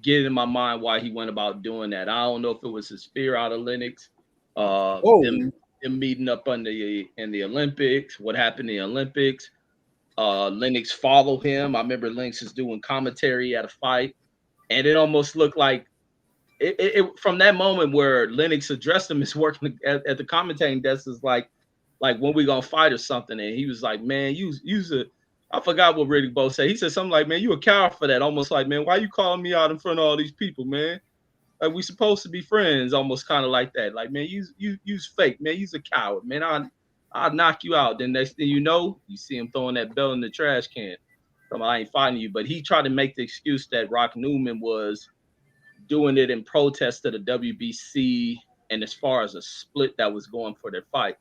get in my mind why he went about doing that. I don't know if it was his fear out of Lennox, them meeting up in the Olympics, what happened in the Olympics. Lennox followed him. I remember Lennox is doing commentary at a fight, and it almost looked like it from that moment where Lennox addressed him as working at the commentating desk is like when we gonna fight or something, and he was like, man, I forgot what Riddick Bowe said. He said something like, man, you a coward for that. Almost like, man, why you calling me out in front of all these people, man? Like, we supposed to be friends, almost kind of like that. Like, man, you's fake, man. You's a coward, man. I'll knock you out. Then next thing you know, you see him throwing that belt in the trash can. So I ain't fighting you. But he tried to make the excuse that Rock Newman was doing it in protest of the WBC and as far as a split that was going for their fight.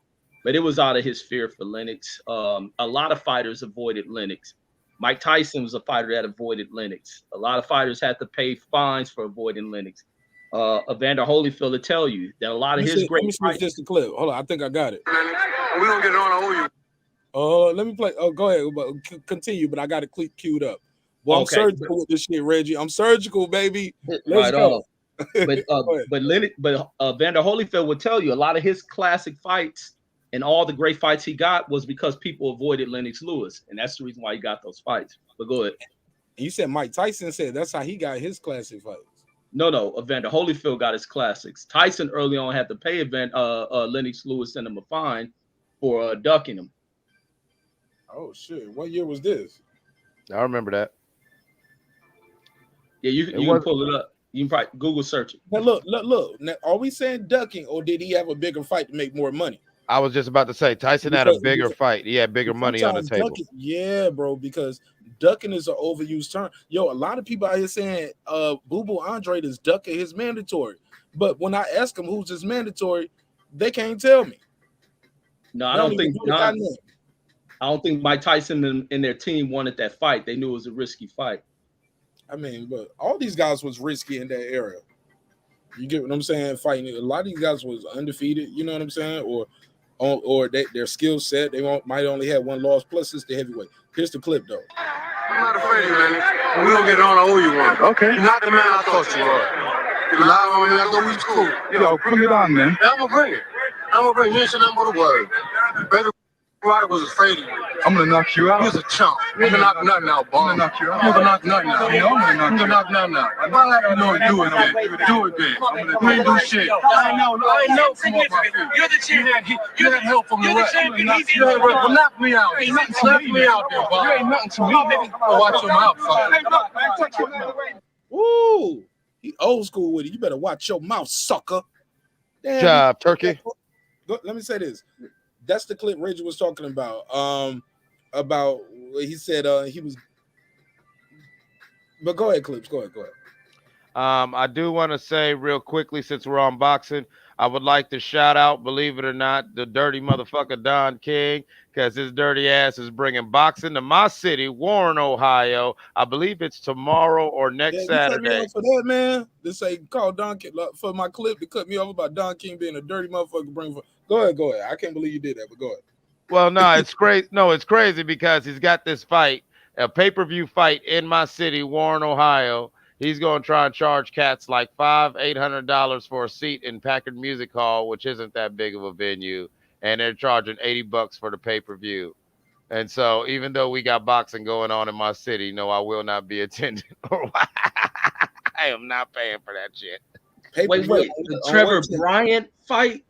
But it was out of his fear for Lennox. A lot of fighters avoided Lennox. Mike Tyson was a fighter that avoided Lennox. A lot of fighters had to pay fines for avoiding Lennox. Evander Holyfield will tell you that a lot of his great fights. Just the clip. Hold on, I think I got it. We don't get on. I owe you. Oh, let me play. Oh, go ahead. But continue. But I got it queued up. Well, okay. I'm surgical with this shit, Reggie. I'm surgical, baby. Let's go. But Evander Holyfield would tell you a lot of his classic fights and all the great fights he got was because people avoided Lennox Lewis, and that's the reason why he got those fights. But go ahead. You said Mike Tyson said that's how he got his classic fights. No, Evander Holyfield got his classics. Tyson early on had to pay Lennox Lewis and him a fine for ducking him. Oh shit! What year was this? I remember that. Yeah, you can pull it up. You can probably Google search it. Now look. Now, are we saying ducking, or did he have a bigger fight to make more money? I was just about to say Tyson had a bigger fight. He had bigger money on the table. Yeah, bro, because ducking is an overused term. Yo, a lot of people out here saying Boo Boo Andre is ducking his mandatory. But when I ask them who's his mandatory, they can't tell me. No, I don't think Mike Tyson and their team wanted that fight. They knew it was a risky fight. I mean, but all these guys was risky in that era. You get what I'm saying? Fighting a lot of these guys was undefeated. You know what I'm saying? Or their skill set, might only have one loss. Plus, it's the heavyweight. Here's the clip, though. I'm not afraid of you, man. We don't get on. I owe you one. Okay. You're not the man I thought you were. You lied on me. I thought we was cool. Yo, bring it on, man. I'm gonna bring it. You ain't saying nothing but a word. Brother Ryder was afraid of you. I'm gonna knock you out. You was a chump. You can knock nothing out, boy. I'm gonna knock you out. You can knock nothing out. You know I'm gonna knock you out. Nothing out. If I let you know what do it, man. Do it, man. You ain't do shit. I ain't know from what my feet. You're the champion. You had help from the rest. You had help. Knock me out. Knock me out there, boy. You ain't nothing to me. Watch your mouth, fucker. Woo! He old school with it. You better watch your mouth, sucker. Damn, job, turkey. Let me say this. That's the clip Reggie was talking about. He said he was. But go ahead, Clips. Go ahead. I do want to say real quickly, since we're on boxing, I would like to shout out, believe it or not, the dirty motherfucker Don King, because his dirty ass is bringing boxing to my city, Warren, Ohio. I believe it's tomorrow or next Saturday. You cut me off for that, man. They say call Don King for my clip to cut me off about Don King being a dirty motherfucker. Go ahead. I can't believe you did that, but go ahead. Well, no, it's crazy. No, it's crazy because he's got this fight, a pay-per-view fight in my city, Warren, Ohio. He's going to try and charge cats like $800 for a seat in Packard Music Hall, which isn't that big of a venue, and they're charging $80 for the pay-per-view. And so, even though we got boxing going on in my city, no, I will not be attending. I am not paying for that shit. Wait, the Trevor Bryant fight?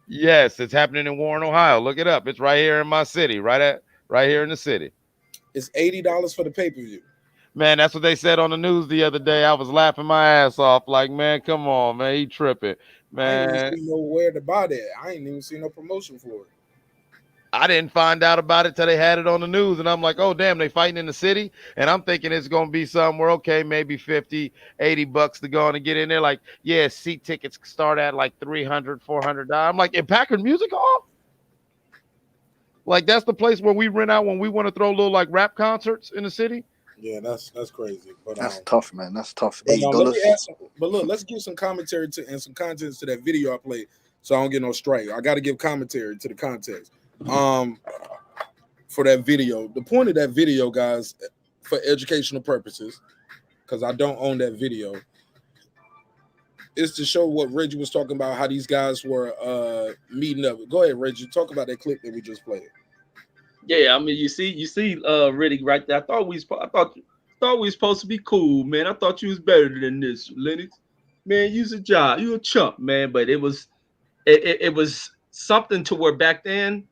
Yes, it's happening in Warren, Ohio. Look it up. It's right here in my city, right here in the city. It's $80 for the pay-per-view. Man, that's what they said on the news the other day. I was laughing my ass off. Like, man, come on, man, he tripping, man. I ain't even seen nowhere to buy that. I ain't even seen no promotion for it. I didn't find out about it till they had it on the news, and I'm like, oh, damn, they fighting in the city? And I'm thinking it's going to be somewhere, okay, maybe $50, $80 to go on and get in there. Like, yeah, seat tickets start at like $300, $400. I'm like, in Packard Music Hall? Like, that's the place where we rent out when we want to throw little, like, rap concerts in the city? Yeah, that's crazy. But that's tough, man. That's tough. But, $80. But look, let's give some commentary and some context to that video I played, so I don't get no strike. I got to give commentary to the context. For that video, the point of that video, guys, for educational purposes, because I don't own that video, is to show what Reggie was talking about, how these guys were meeting up. Go ahead, Reggie, talk about that clip that we just played. Yeah, I mean, you see, Riddick right there. I thought we was supposed to be cool, man. I thought you was better than this, Lennox. Man, you's a job, you a chump, man. But it was something to where back then,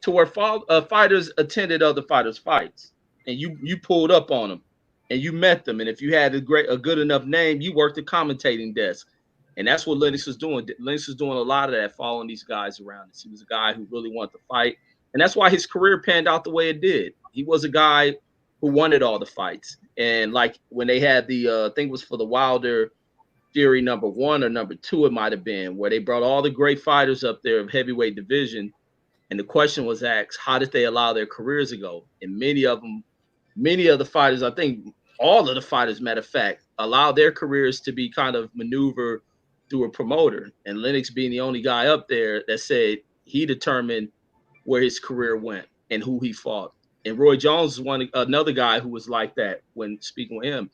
to where fighters attended other fighters' fights, and you pulled up on them, and you met them, and if you had a good enough name, you worked the commentating desk, and that's what Lennox was doing. Lennox was doing a lot of that, following these guys around. He was a guy who really wanted to fight. And that's why his career panned out the way it did. He was a guy who wanted all the fights. And like when they had the, I think it was for the Wilder Fury #1 or #2, it might have been, where they brought all the great fighters up there of heavyweight division. And the question was asked, how did they allow their careers to go? And many of the fighters, I think all of the fighters, matter of fact, allowed their careers to be kind of maneuvered through a promoter. And Lennox being the only guy up there that said he determined where his career went and who he fought. And Roy Jones is another guy who was like that when speaking with him,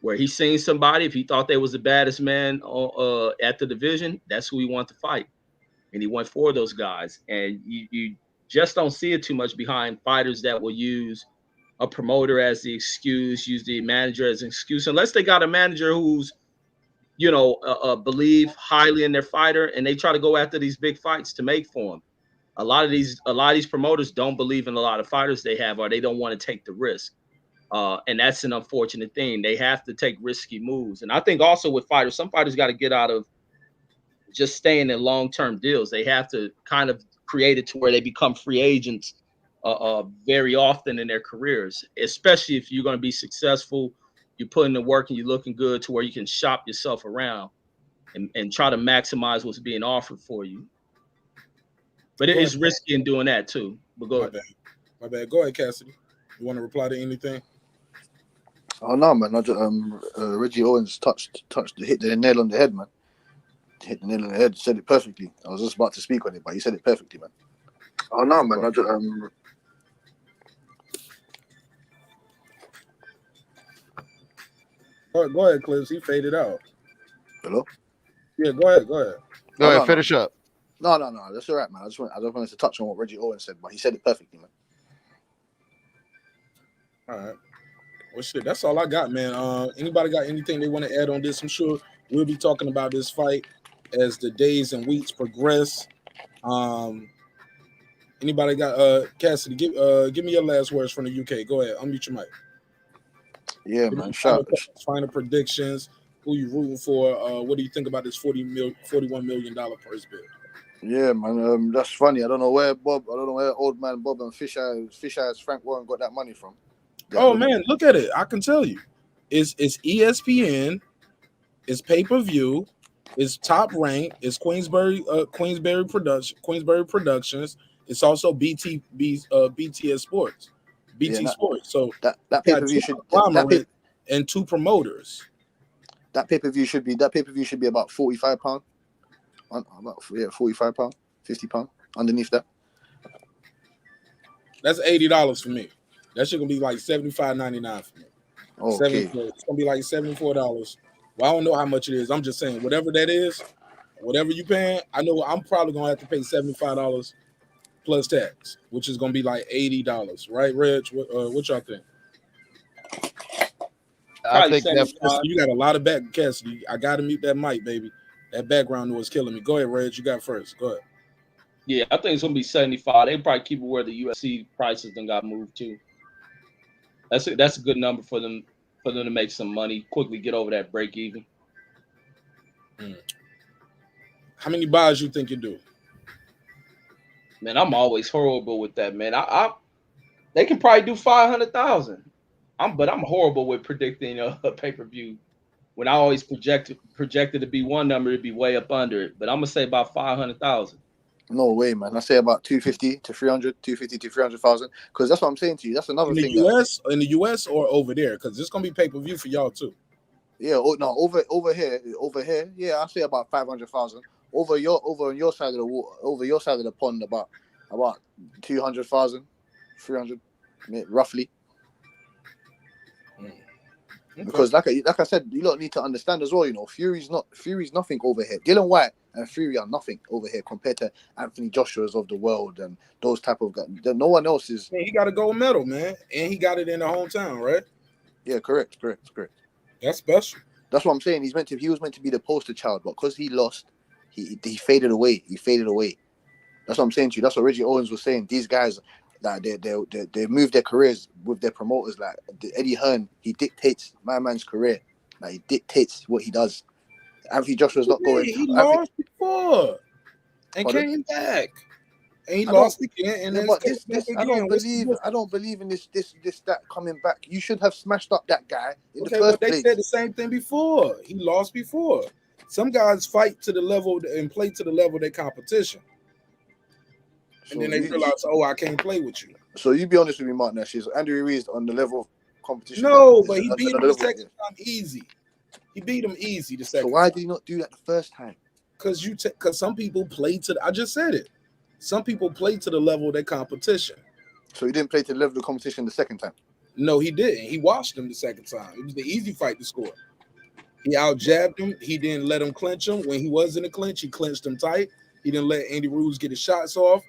where he seen somebody, if he thought they was the baddest man at the division, that's who he wanted to fight. And he went for those guys. And you just don't see it too much behind fighters that will use a promoter as the excuse, use the manager as an excuse, unless they got a manager who's, believe highly in their fighter, and they try to go after these big fights to make for them. A lot of these promoters don't believe in a lot of fighters they have, or they don't want to take the risk. And that's an unfortunate thing. They have to take risky moves. And I think also with fighters, some fighters got to get out of just staying in long-term deals. They have to kind of create it to where they become free agents very often in their careers, especially if you're going to be successful, you put in the work and you're looking good to where you can shop yourself around and try to maximize what's being offered for you. But it is risky in doing that too. But go ahead. My bad. Go ahead, Cassidy. You want to reply to anything? Oh no, man. Reggie Owens hit the nail on the head, man. Hit the nail on the head. Said it perfectly. I was just about to speak on it, but he said it perfectly, man. Oh no, man. Go ahead, Clips. He faded out. Hello? Yeah, go ahead. Go ahead, finish up. No. That's all right, man. I just wanted to touch on what Reggie Owens said, but he said it perfectly, man. All right. Well, shit, that's all I got, man. Anybody got anything they want to add on this? I'm sure we'll be talking about this fight as the days and weeks progress. Anybody got Cassidy? Give me your last words from the UK. Go ahead. Unmute your mic. Yeah, man. Final predictions. Who you rooting for? What do you think about this $41 million purse bid? Yeah, man. That's funny. I don't know where old man Bob and Fish Eyes Frank Warren got that money from. Man, look at it. I can tell you. It's ESPN, it's pay-per-view, it's Top Rank, it's Queensberry Productions, it's also BTS Sports. Sports. So that pay-per-view and two promoters. That pay-per-view should be about £45. About £45, £50 underneath that. That's $80 for me. That shit gonna be like $75.99 for me. Okay. It's gonna be like $74. Well, I don't know how much it is. I'm just saying, whatever that is, whatever you paying, I know I'm probably gonna have to pay $75 plus tax, which is gonna be like $80, right, Reg? What y'all think? I think that you got a lot of back, Cassidy. I gotta meet that mic, baby. That background noise killing me. Go ahead, Reg. You got first. Go ahead. Yeah, I think it's gonna be 75. They probably keep it where the UFC prices then got moved to. That's a good number for them to make some money quickly, get over that break even. How many buys you think you do? Man, I'm always horrible with that, man. I they can probably do 500,000. But I'm horrible with predicting a pay-per-view. When I always projected to be one number, it'd be way up under it. But I'm gonna say about 500,000. No way, man. I say about 250 to 300, 250 to 300,000. Because that's what I'm saying to you. That's another In the thing. in the US or over there? Because it's gonna be pay-per-view for y'all too. Yeah, no, over here, yeah, I say about 500,000. Over on your side of the water, over your side of the pond, about 200,000, 300, roughly. Okay. Because like I said, you don't need to understand as well. You know, Fury's nothing over here. Dillian Whyte and Fury are nothing over here compared to Anthony Joshua's of the world and those type of guys. No one else is. Man, he got a gold medal, man, and he got it in the hometown, right? Yeah, correct. That's special. That's what I'm saying. He was meant to be the poster child, but because he lost, he faded away. That's what I'm saying to you. That's what Reggie Owens was saying. These guys, like they move their careers with their promoters. Like Eddie Hearn, he dictates my man's career. Like he dictates what he does. Anthony Joshua's not going. He lost before and came back. And he lost again. And yeah, but this I don't believe in this that coming back. You should have smashed up that guy in the first place. They said the same thing before. He lost before. Some guys fight to the level and play to the level of their competition. And then they realize, I can't play with you. So you be honest with me, Marq. Is Andy Ruiz on the level of competition? No, but he beat him the second time easy. He beat him easy the second time. So why did he not do that the first time? Because some people play to I just said it. Some people play to the level of their competition. So he didn't play to the level of competition the second time? No, he didn't. He watched him the second time. It was the easy fight to score. He out-jabbed him. He didn't let him clinch him. When he was in the clinch, he clinched him tight. He didn't let Andy Ruiz get his shots off.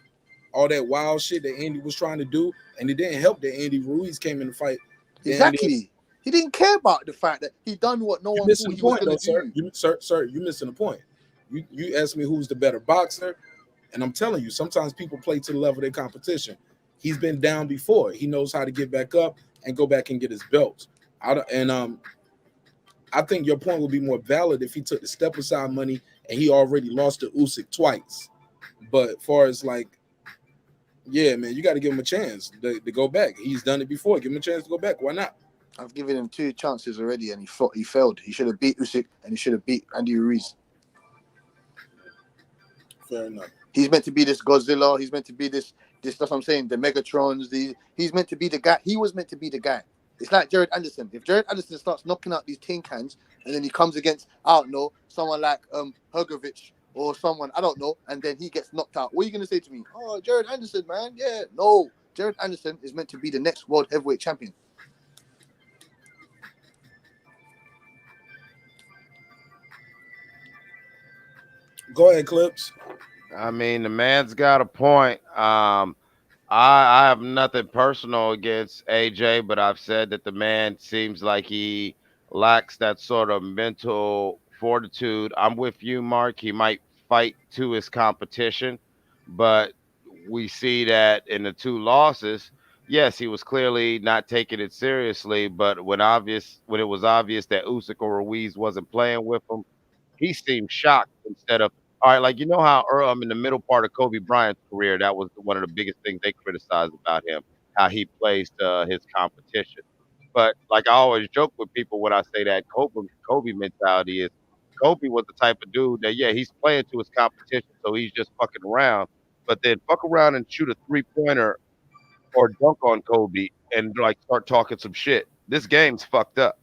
All that wild shit that Andy was trying to do. And it didn't help that Andy Ruiz came in the fight. Exactly. He didn't care about the fact that he done what no one thought he was going to do. Sir, you're missing the point. You asked me who's the better boxer. And I'm telling you, sometimes people play to the level of their competition. He's been down before. He knows how to get back up and go back and get his belts. I think your point would be more valid if he took the step aside money and he already lost to Usyk twice. But as far as yeah, man, you got to give him a chance to go back. He's done it before. Give him a chance to go back. Why not? I've given him 2 chances already, and he failed. He should have beat Usyk, and he should have beat Andy Ruiz. Fair enough. He's meant to be this Godzilla. He's meant to be this. That's what I'm saying. The Megatrons. He's meant to be the guy. He was meant to be the guy. It's like Jared Anderson. If Jared Anderson starts knocking out these tin cans, and then he comes against, I don't know, someone like Hergovich or someone, I don't know, and then he gets knocked out, what are you gonna say to me? Oh, Jared Anderson, man. Yeah, no. Jared Anderson is meant to be the next world heavyweight champion. Go ahead, Clips. I mean, the man's got a point. I have nothing personal against AJ, but I've said that the man seems like he lacks that sort of mental fortitude. I'm with you, Marq. He might fight to his competition, but we see that in the 2 losses. Yes, he was clearly not taking it seriously, but when it was obvious that Usyk or Ruiz wasn't playing with him, he seemed shocked instead of, all right, like, you know how in the middle part of Kobe Bryant's career, that was one of the biggest things they criticized about him, how he plays to his competition. But like I always joke with people when I say that Kobe mentality is, Kobe was the type of dude that, yeah, he's playing to his competition, so he's just fucking around. But then fuck around and shoot a 3-pointer or dunk on Kobe and start talking some shit. This game's fucked up.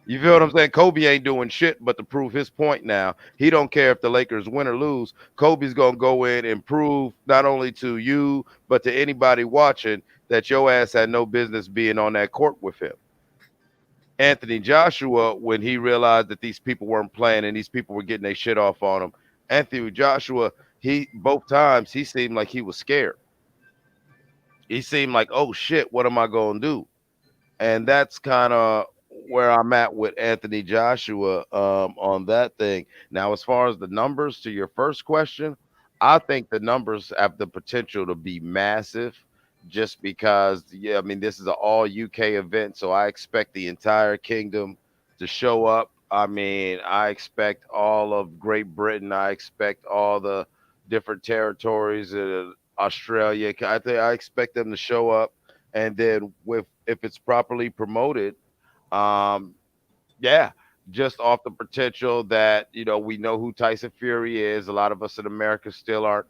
You feel what I'm saying? Kobe ain't doing shit but to prove his point now. He don't care if the Lakers win or lose. Kobe's going to go in and prove not only to you, but to anybody watching that your ass had no business being on that court with him. Anthony Joshua, when he realized that these people weren't playing and these people were getting their shit off on him, Anthony Joshua, both times he seemed like he was scared. He seemed like, oh shit, what am I going to do? And that's kind of where I'm at with Anthony Joshua on that thing. Now, as far as the numbers to your first question, I think the numbers have the potential to be massive just because, yeah, I mean, this is an all UK event, so I expect the entire kingdom to show up. I mean, I expect all of Great Britain, I expect all the different territories, Australia. I expect them to show up, and then with if it's properly promoted, um, yeah, just off the potential that we know who Tyson Fury is. A lot of us in America still aren't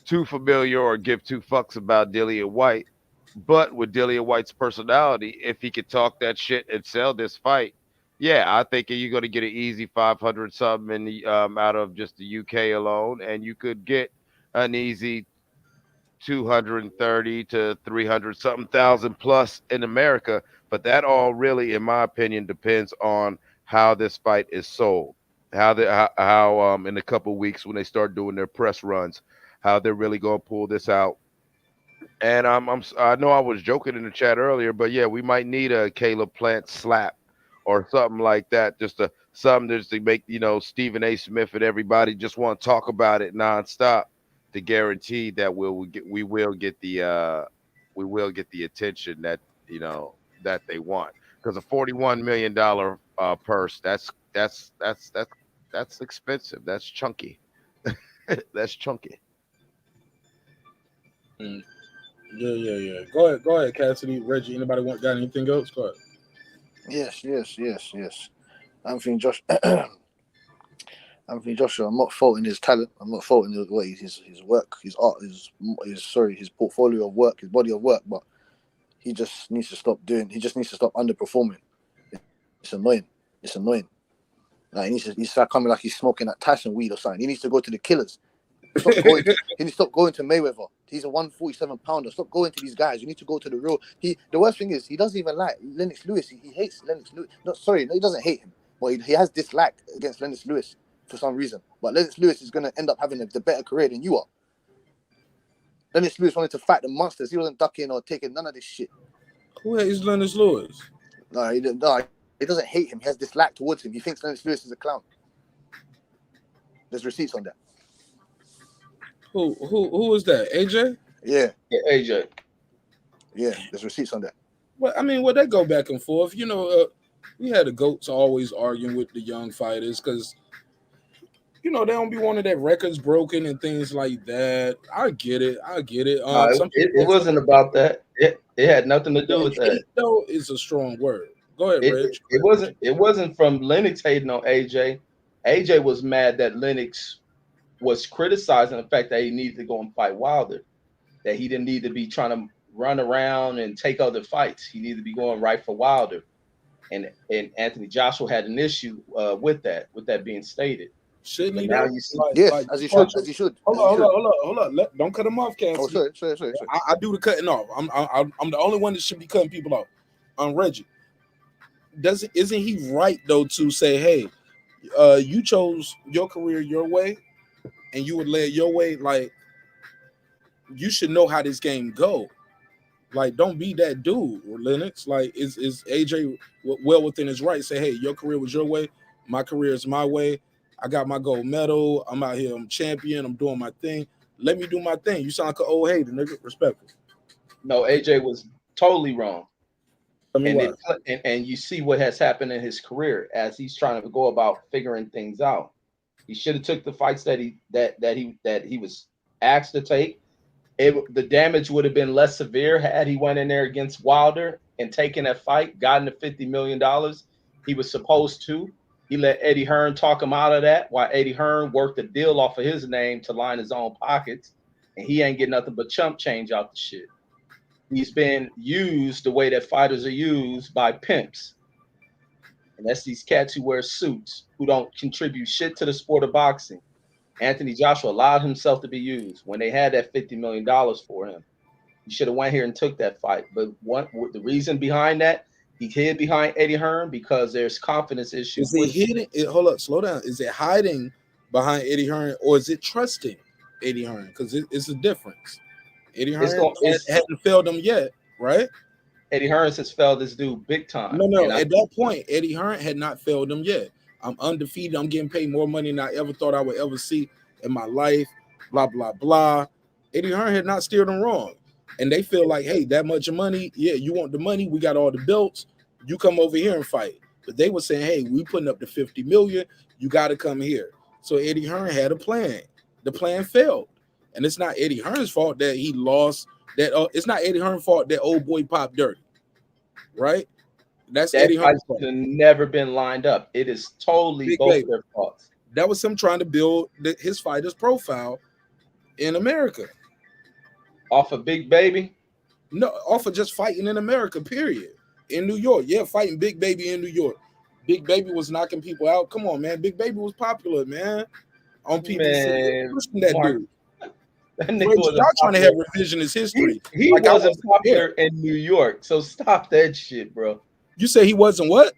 too familiar or give two fucks about Dillian Whyte. But with Dillian Whyte's personality, if he could talk that shit and sell this fight, yeah, I think you're going to get an easy 500 something in the, out of just the UK alone, and you could get an easy 230 to 300 something thousand plus in America. But that all really, in my opinion, depends on how this fight is sold. How in a couple weeks when they start doing their press runs, how they're really going to pull this out. And I know I was joking in the chat earlier, but yeah, we might need a Caleb Plant slap or something like that, just to something just to make Stephen A. Smith and everybody just want to talk about it nonstop to guarantee that we will get the attention that that they want, because a $41 million purse, that's expensive, that's chunky. That's chunky. Yeah. Go ahead, Cassidy, Reggie. Anybody got anything else? Go ahead. Yes. Anthony Joshua. I'm not faulting his talent. I'm not faulting his work, his art, his portfolio of work, his body of work. But he just needs to stop He just needs to stop underperforming. It's annoying. Like, he needs to start coming like he's smoking that Tyson weed or something. He needs to go to the killers. He needs to stop going to Mayweather. He's a 147 pounder. Stop going to these guys. You need to go to the real. The worst thing is he doesn't even like Lennox Lewis. He hates Lennox Lewis. No, he doesn't hate him, but he has dislike against Lennox Lewis for some reason. But Lennox Lewis is going to end up having the better career than you are. Lennox Lewis wanted to fight the monsters. He wasn't ducking or taking none of this shit. Who hates Lennox Lewis? No, he doesn't hate him. He has dislike towards him. He thinks Lennox Lewis is a clown. There's receipts on that. Who is that? AJ? Yeah, AJ. Yeah, there's receipts on that. Well, I mean, they go back and forth. We had the GOATs always arguing with the young fighters because, they don't be wanting their records broken and things like that. I get it. It wasn't about that. It had nothing to do with that. Though is a strong word. Go ahead, Reg. It wasn't from Lennox hating on AJ. AJ was mad that Lennox was criticizing the fact that he needed to go and fight Wilder, that he didn't need to be trying to run around and take other fights. He needed to be going right for Wilder. And Anthony Joshua had an issue with that being stated. Shouldn't he? Now you see, yes, as he should. Hold on. Don't cut him off, Cassidy. Oh, sorry. I do the cutting off. I'm the only one that should be cutting people off. Reggie, isn't he right though to say, hey, you chose your career your way, and you would lay it your way? Like, you should know how this game go. Like, don't be that dude, Lennox. Like, is AJ well within his right? Say, hey, your career was your way, my career is my way. I got my gold medal. I'm out here. I'm champion. I'm doing my thing. Let me do my thing. You sound like an old hater, nigga. Respectful. No, AJ was totally wrong. And you see what has happened in his career as he's trying to go about figuring things out. He should have took the fights that he was asked to take. The damage would have been less severe had he went in there against Wilder and taken that fight, gotten the $50 million he was supposed to. He let Eddie Hearn talk him out of that, while Eddie Hearn worked a deal off of his name to line his own pockets, and he ain't getting nothing but chump change out the shit. He's been used the way that fighters are used by pimps. And that's these cats who wear suits, who don't contribute shit to the sport of boxing. Anthony Joshua allowed himself to be used when they had that $50 million for him. He should have went here and took that fight. But the reason behind that, he hid behind Eddie Hearn because there's confidence issues. Is it hiding? Hold up, slow down. Is it hiding behind Eddie Hearn, or is it trusting Eddie Hearn? Because it's a difference. Eddie Hearn hasn't failed him yet, right? Eddie Hearns has failed this dude big time. No. At that point, Eddie Hearn had not failed him yet. I'm undefeated. I'm getting paid more money than I ever thought I would ever see in my life. Blah, blah, blah. Eddie Hearn had not steered them wrong. And they feel like, hey, that much money. Yeah, you want the money. We got all the belts. You come over here and fight. But they were saying, hey, we putting up the 50 million. You got to come here. So Eddie Hearn had a plan. The plan failed. And it's not Eddie Hearn's fault that he lost. It's not Eddie Hearn's fault that old boy popped dirty. Right? That's Eddie Hearn's fault. Never been lined up. It is totally both their faults. That was him trying to build his fighter's profile in America. Off of Big Baby? No, off of just fighting in America, period. In New York. Yeah, fighting Big Baby in New York. Big Baby was knocking people out. Come on, man. Big Baby was popular, man. On PBC. That dude. Y'all trying to have revisionist history. He wasn't popular in New York, so stop that shit, bro. You say he wasn't what?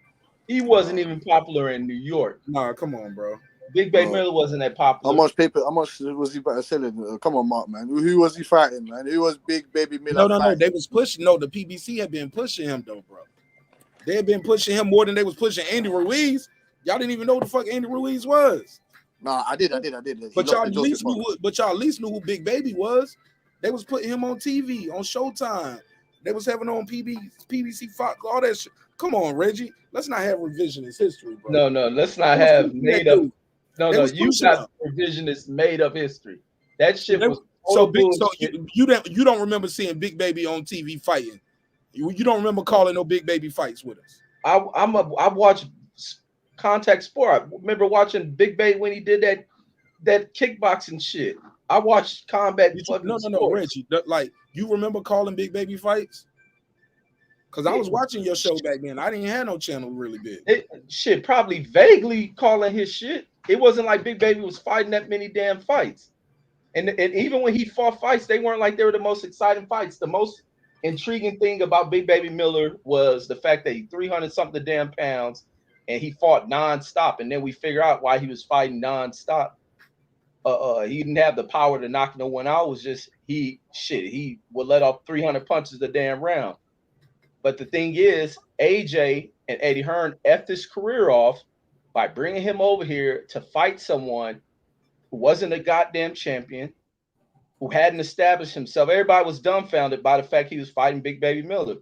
He wasn't even popular in New York. Nah, come on, bro. Big Baby Miller wasn't that popular. How much was he selling? Come on, Mark, man. Who was he fighting, man? Who was Big Baby Miller? No. They was pushing. No, the PBC had been pushing him, though, bro. They had been pushing him more than they was pushing Andy Ruiz. Y'all didn't even know who the fuck Andy Ruiz was. Nah, I did. But y'all at least knew who Big Baby was. They was putting him on TV, on Showtime. They was having on PBC, Fox, all that shit. Come on, Reggie. Let's not have revisionist history, bro. No. Let's not have made up. No. You got revisionist made up history. That shit was so big. So you don't remember seeing Big Baby on TV fighting. You don't remember calling no Big Baby fights with us. I watched Contact Sport. I remember watching Big Baby when he did that kickboxing shit. I watched Combat. No, Reggie. Like, you remember calling Big Baby fights? Because I was watching your show back then. I didn't have no channel really big. Probably vaguely calling his shit. It wasn't like Big Baby was fighting that many damn fights. And even when he fought fights, they weren't like they were the most exciting fights. The most intriguing thing about Big Baby Miller was the fact that he 300-something damn pounds and he fought nonstop. And then we figure out why he was fighting nonstop. He didn't have the power to knock no one out. It was just he would let off 300 punches a damn round. But the thing is, AJ and Eddie Hearn effed his career off by bringing him over here to fight someone who wasn't a goddamn champion, who hadn't established himself. Everybody was dumbfounded by the fact he was fighting Big Baby Miller,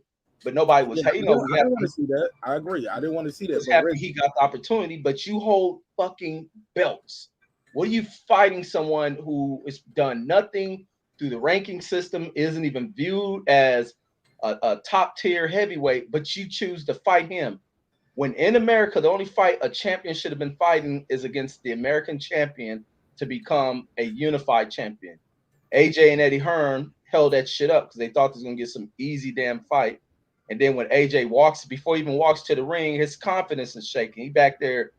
but nobody was hating on him. I didn't want to see that. I agree. I didn't want to see that. Happy he got the opportunity, but you hold fucking belts. What are you fighting someone who has done nothing through the ranking system, isn't even viewed as a top tier heavyweight, but you choose to fight him? When in America, the only fight a champion should have been fighting is against the American champion to become a unified champion. AJ and Eddie Hearn held that shit up because they thought they was going to get some easy damn fight. And then when AJ before he even walks to the ring, his confidence is shaking. He back there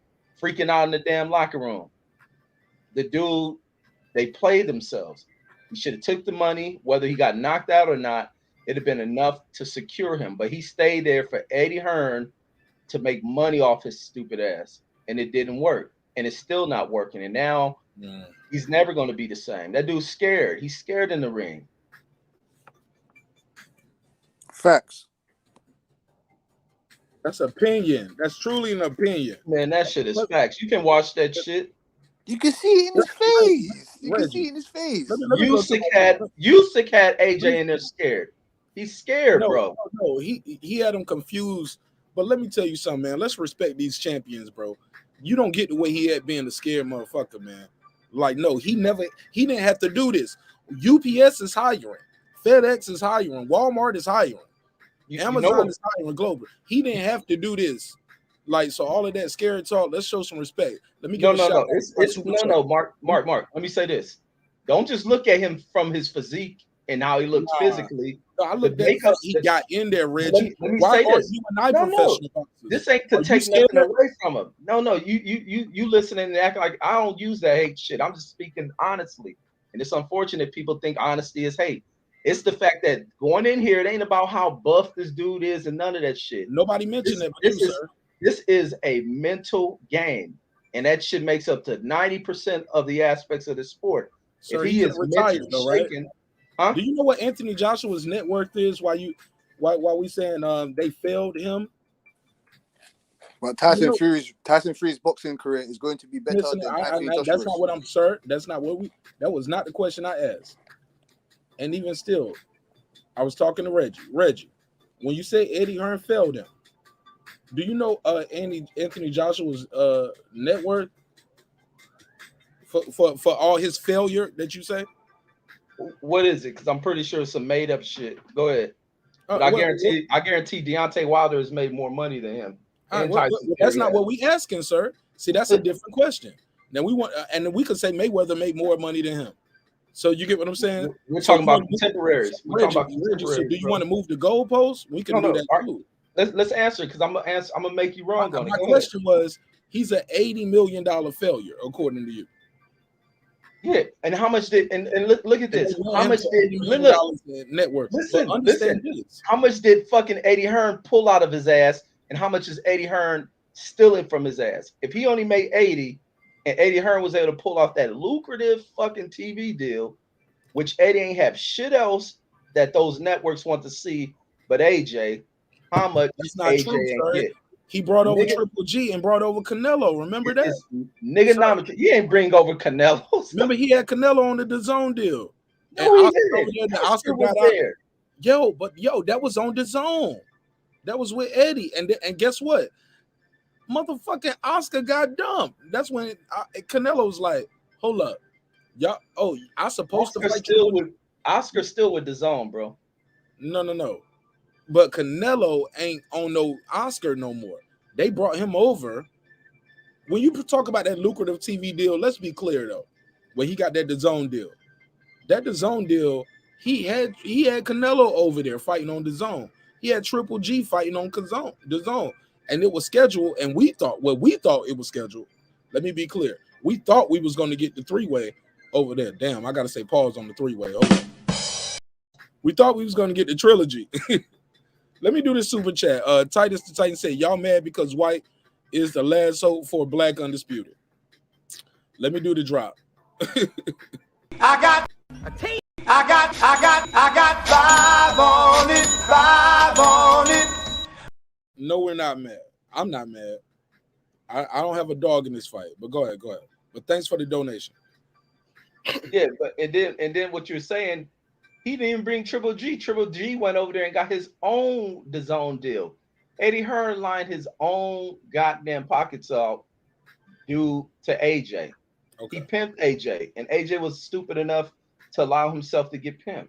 freaking out in the damn locker room. The dude, they played themselves. He should have took the money, whether he got knocked out or not. It'd have been enough to secure him. But he stayed there for Eddie Hearn to make money off his stupid ass. And it didn't work. And it's still not working. And now he's never going to be the same. That dude's scared. He's scared in the ring. Facts. That's opinion. That's truly an opinion. Man, that shit is facts. You can watch that shit. You can see it in his face. You can see it in his face. Usyk had AJ in there scared. He's scared, bro. No, he had him confused. But let me tell you something, man. Let's respect these champions, bro. You don't get the way he had being a scared motherfucker, man. Like, no, he didn't have to do this. UPS is hiring. FedEx is hiring. Walmart is hiring. Amazon is hiring global. He didn't have to do this. Like, so all of that scary talk, let's show some respect. Let me give Mark. Let me say this. Don't just look at him from his physique and how he looks physically. No, I look at he got in there, Reggie. Let me say this. This ain't to take nothing away from him. No, you listening and act like I don't use that hate shit. I'm just speaking honestly. And it's unfortunate people think honesty is hate. It's the fact that going in here, it ain't about how buff this dude is and none of that shit. Nobody mentioned that. This is a mental game, and that shit makes up to 90% of the aspects of the sport. Sir, if he is retired, though, right? Do you know what Anthony Joshua's net worth is? Why you Why we saying they failed him? But Tyson Fury's boxing career is going to be better Listen, than Anthony that's Joshua's. not what I'm sir. That's not what we. That was not the question I asked. And even still, I was talking to Reggie. Reggie, when you say Eddie Hearn failed him, do you know Anthony Joshua's net worth for all his failure that you say? What is it? Because I'm pretty sure it's some made up shit. Go ahead. But I Well, guarantee Deontay Wilder has made more money than him. That's not what we asking, sir. See, that's a different question. Now we want, and we could say Mayweather made more money than him. So you get what I'm saying? We're talking about contemporaries. We're talking about contemporaries. So do you want to move the goalposts? We can do that too. Let's answer because I'm gonna make you wrong on it. My question was, he's an $80 million failure according to you. Yeah, and how much did and look at this? How much did net worth? Listen, how much did fucking Eddie Hearn pull out of his ass, and how much is Eddie Hearn stealing from his ass? If he only made 80, and Eddie Hearn was able to pull off that lucrative fucking TV deal, which Eddie ain't have shit else that those networks want to see, but AJ, how much that's not AJ true, ain't get? He brought over Triple G and brought over Canelo. Remember that? Nigga, he ain't bring over Canelo. Remember, he had Canelo on the DAZN deal. No, he didn't. Oscar got there. Yo, that was on DAZN. That was with Eddie. And guess what? Motherfucking Oscar got dumped. That's when Canelo was like, hold up. Y'all, I supposed to fight Oscar still with DAZN, bro. No. But Canelo ain't on no Oscar no more. They brought him over. When you talk about that lucrative TV deal, let's be clear though. When he got that DAZN deal, he had Canelo over there fighting on DAZN. He had Triple G fighting on DAZN, and it was scheduled. And we thought it was scheduled. Let me be clear. We thought we was going to get the three-way over there. Damn, I got to say pause on the three-way. Okay. We thought we was going to get the trilogy. Let me do this super chat. Titus the Titan said, y'all mad because White is the last hope for Black Undisputed. Let me do the drop. I got 5 on it. No, we're not mad. I'm not mad. I don't have a dog in this fight, but go ahead. But thanks for the donation. Yeah, and then what you're saying, he didn't even bring Triple G. Triple G went over there and got his own DAZN deal. Eddie Hearn lined his own goddamn pockets out due to AJ. Okay. He pimped AJ, and AJ was stupid enough to allow himself to get pimped.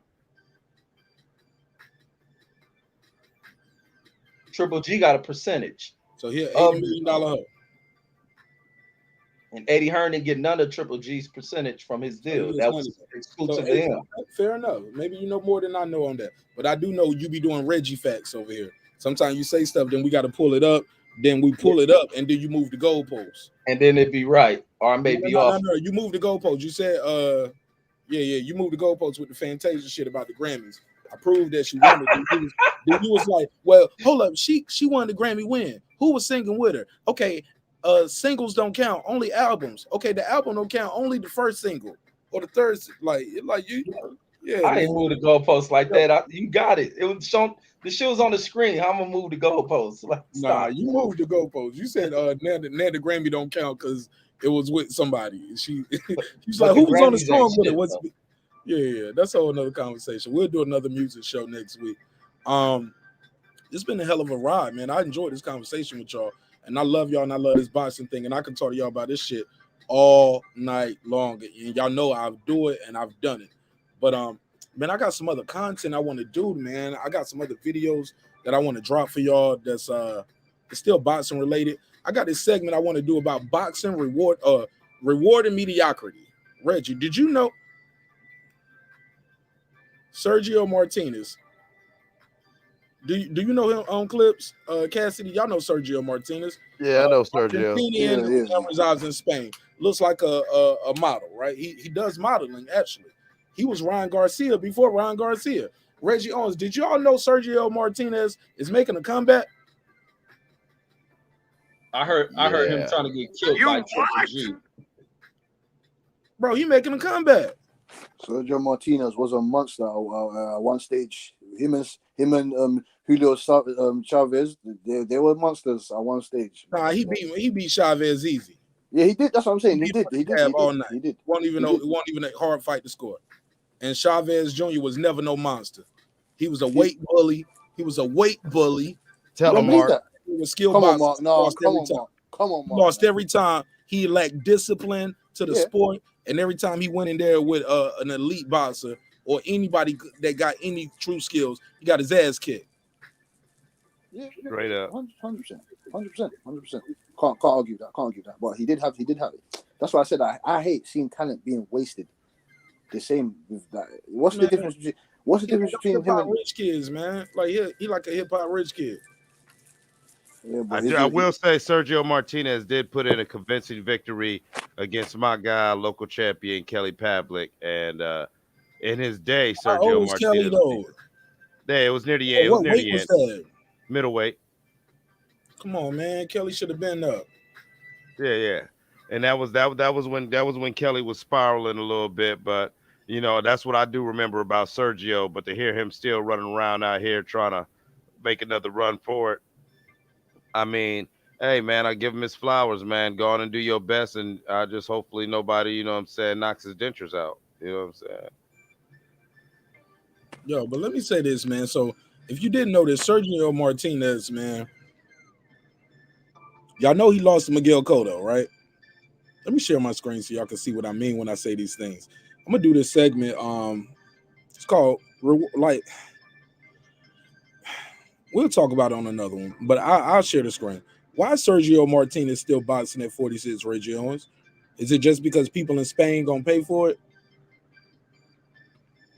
Triple G got a percentage. So he had $80 million hook. And Eddie Hearn didn't get none of Triple G's percentage from his deal. That was exclusive to him. Fair enough. Maybe you know more than I know on that. But I do know you be doing Reggie facts over here. Sometimes you say stuff, then we got to pull it up. Then we pull it up, and then you move the goalposts. And then it'd be right, or I may be off. No, you move the goalposts. You said, you moved the goalposts with the Fantasia shit about the Grammys. I proved that she won it. Then you was like, well, hold up, she won the Grammy win. Who was singing with her? Okay, singles don't count, only albums. Okay, the album don't count, only the first single or the third. Like you. Yeah, I didn't move the goalposts like that. You got it. It was shown. The shit was on the screen. How I'm gonna move the goalposts? Like, nah, you moved the goalposts. You said now the Grammy don't count because it was with somebody. She's like, who was on the song with it? Yeah, that's a whole another conversation. We'll do another music show next week. It's been a hell of a ride, man. I enjoyed this conversation with y'all, and I love y'all, and I love this boxing thing, and I can talk to y'all about this shit all night long. And y'all know I'll do it, and I've done it. But man, I got some other content I want to do, man. I got some other videos that I want to drop for y'all that's it's still boxing related. I got this segment I want to do about boxing reward and mediocrity. Reggie, did you know Sergio Martinez? Do you know him on clips? Cassidy, y'all know Sergio Martinez. Yeah, I know Sergio. Argentinian, resides in Spain. Looks like a model, right? He does modeling, actually. He was Ryan Garcia before Ryan Garcia. Reggie Owens, did y'all know Sergio Martinez is making a comeback? I heard him trying to get killed by Triple G. Bro, he making a comeback. Sergio Martinez was a monster at one stage. Him him and Julio Chavez, they were monsters at one stage. Nah, he beat Chavez easy. Yeah, he did. That's what I'm saying. He did all night. He did. It wasn't even a hard fight to score. And Chavez Jr. was never no monster. He was a weight bully. Tell him, Mark. He was skilled Come on, boxer. Mark. No, come on, Mark. Come on, Mark. Lost every time. He lacked discipline to the sport, and every time he went in there with an elite boxer or anybody that got any true skills, he got his ass kicked. Yeah, straight up, 100%. Can't argue that. But he did have it. That's why I said I hate seeing talent being wasted. The same with that. What's the difference between him and rich kids, man? Like he like a hip hop rich kid. Yeah, I will say Sergio Martinez did put in a convincing victory against my guy, local champion Kelly Pavlik, and in his day, Sergio Martinez. Kelly, though? Yeah, it was near the end. What weight was that? Middleweight. Come on, man. Kelly should have been up. Yeah. And that was when Kelly was spiraling a little bit, but you know, that's what I do remember about Sergio. But to hear him still running around out here trying to make another run for it, I mean, hey man, I give him his flowers, man. Go on and do your best, and I just hopefully nobody, you know what I'm saying, knocks his dentures out. You know what I'm saying? Yo, but let me say this, man. So if you didn't know this, Sergio Martinez, man, y'all know he lost to Miguel Cotto, right? Let me share my screen so y'all can see what I mean when I say these things. I'm gonna do this segment. It's called like we'll talk about it on another one, but I'll share the screen. Why is Sergio Martinez still boxing at 46, Reggie Owens? Is it just because people in Spain gonna pay for it?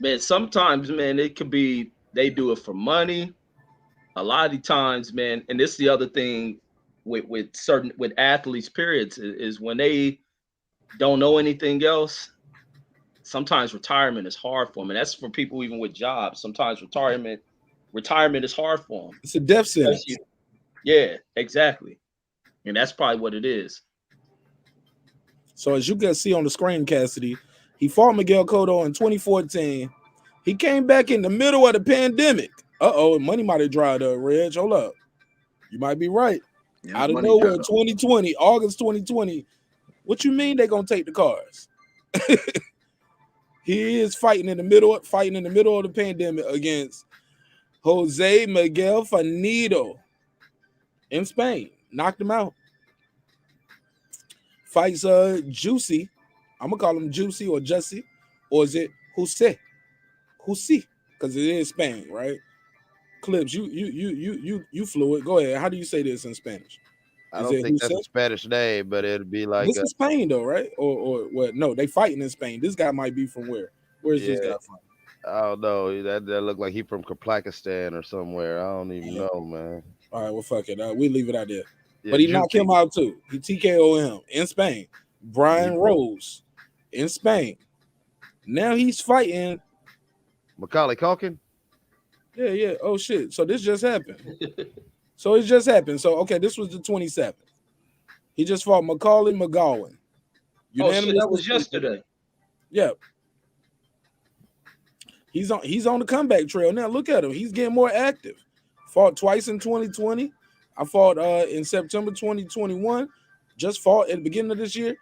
Man, sometimes, man, it could be they do it for money. A lot of the times, man, and this is the other thing with athletes, periods, is when they don't know anything else. Sometimes retirement is hard for them, and that's for people even with jobs. Sometimes retirement is hard for them. It's a death sentence. Yeah, exactly, and that's probably what it is. So as you can see on the screen, Cassidy, he fought Miguel Cotto in 2014. He came back in the middle of the pandemic. Money might have dried up, Reg. Hold up. You might be right. Yeah, out of nowhere, 2020, August 2020. What you mean they gonna take the cars? He is fighting in the middle of the pandemic against Jose Miguel Fanedo in Spain. Knocked him out. Fights Juicy. I'm gonna call him Juicy or Jesse, or is it Jose? Because it is Spain, right? Clips, you fluid. Go ahead. How do you say this in Spanish? I don't think that's a Spanish name, but it'd be like this is Spain though, right? Or what? No, they fighting in Spain. This guy might be from where? Where's this guy from? I don't know. That look like he from Kazakhstan or somewhere. I don't even know, man. All right, well, fuck it. We leave it out there. Yeah, but he knocked him out too. He TKO him in Spain. Brian Rose in Spain. Now he's fighting Macaulay Culkin. Yeah. Oh shit. So this just happened. So it just happened. So okay, this was the 27th. He just fought Macaulay McGowan. Shit, that was yesterday. Yeah. He's on the comeback trail now. Look at him. He's getting more active. Fought twice in 2020. I fought in September 2021. Just fought at the beginning of this year.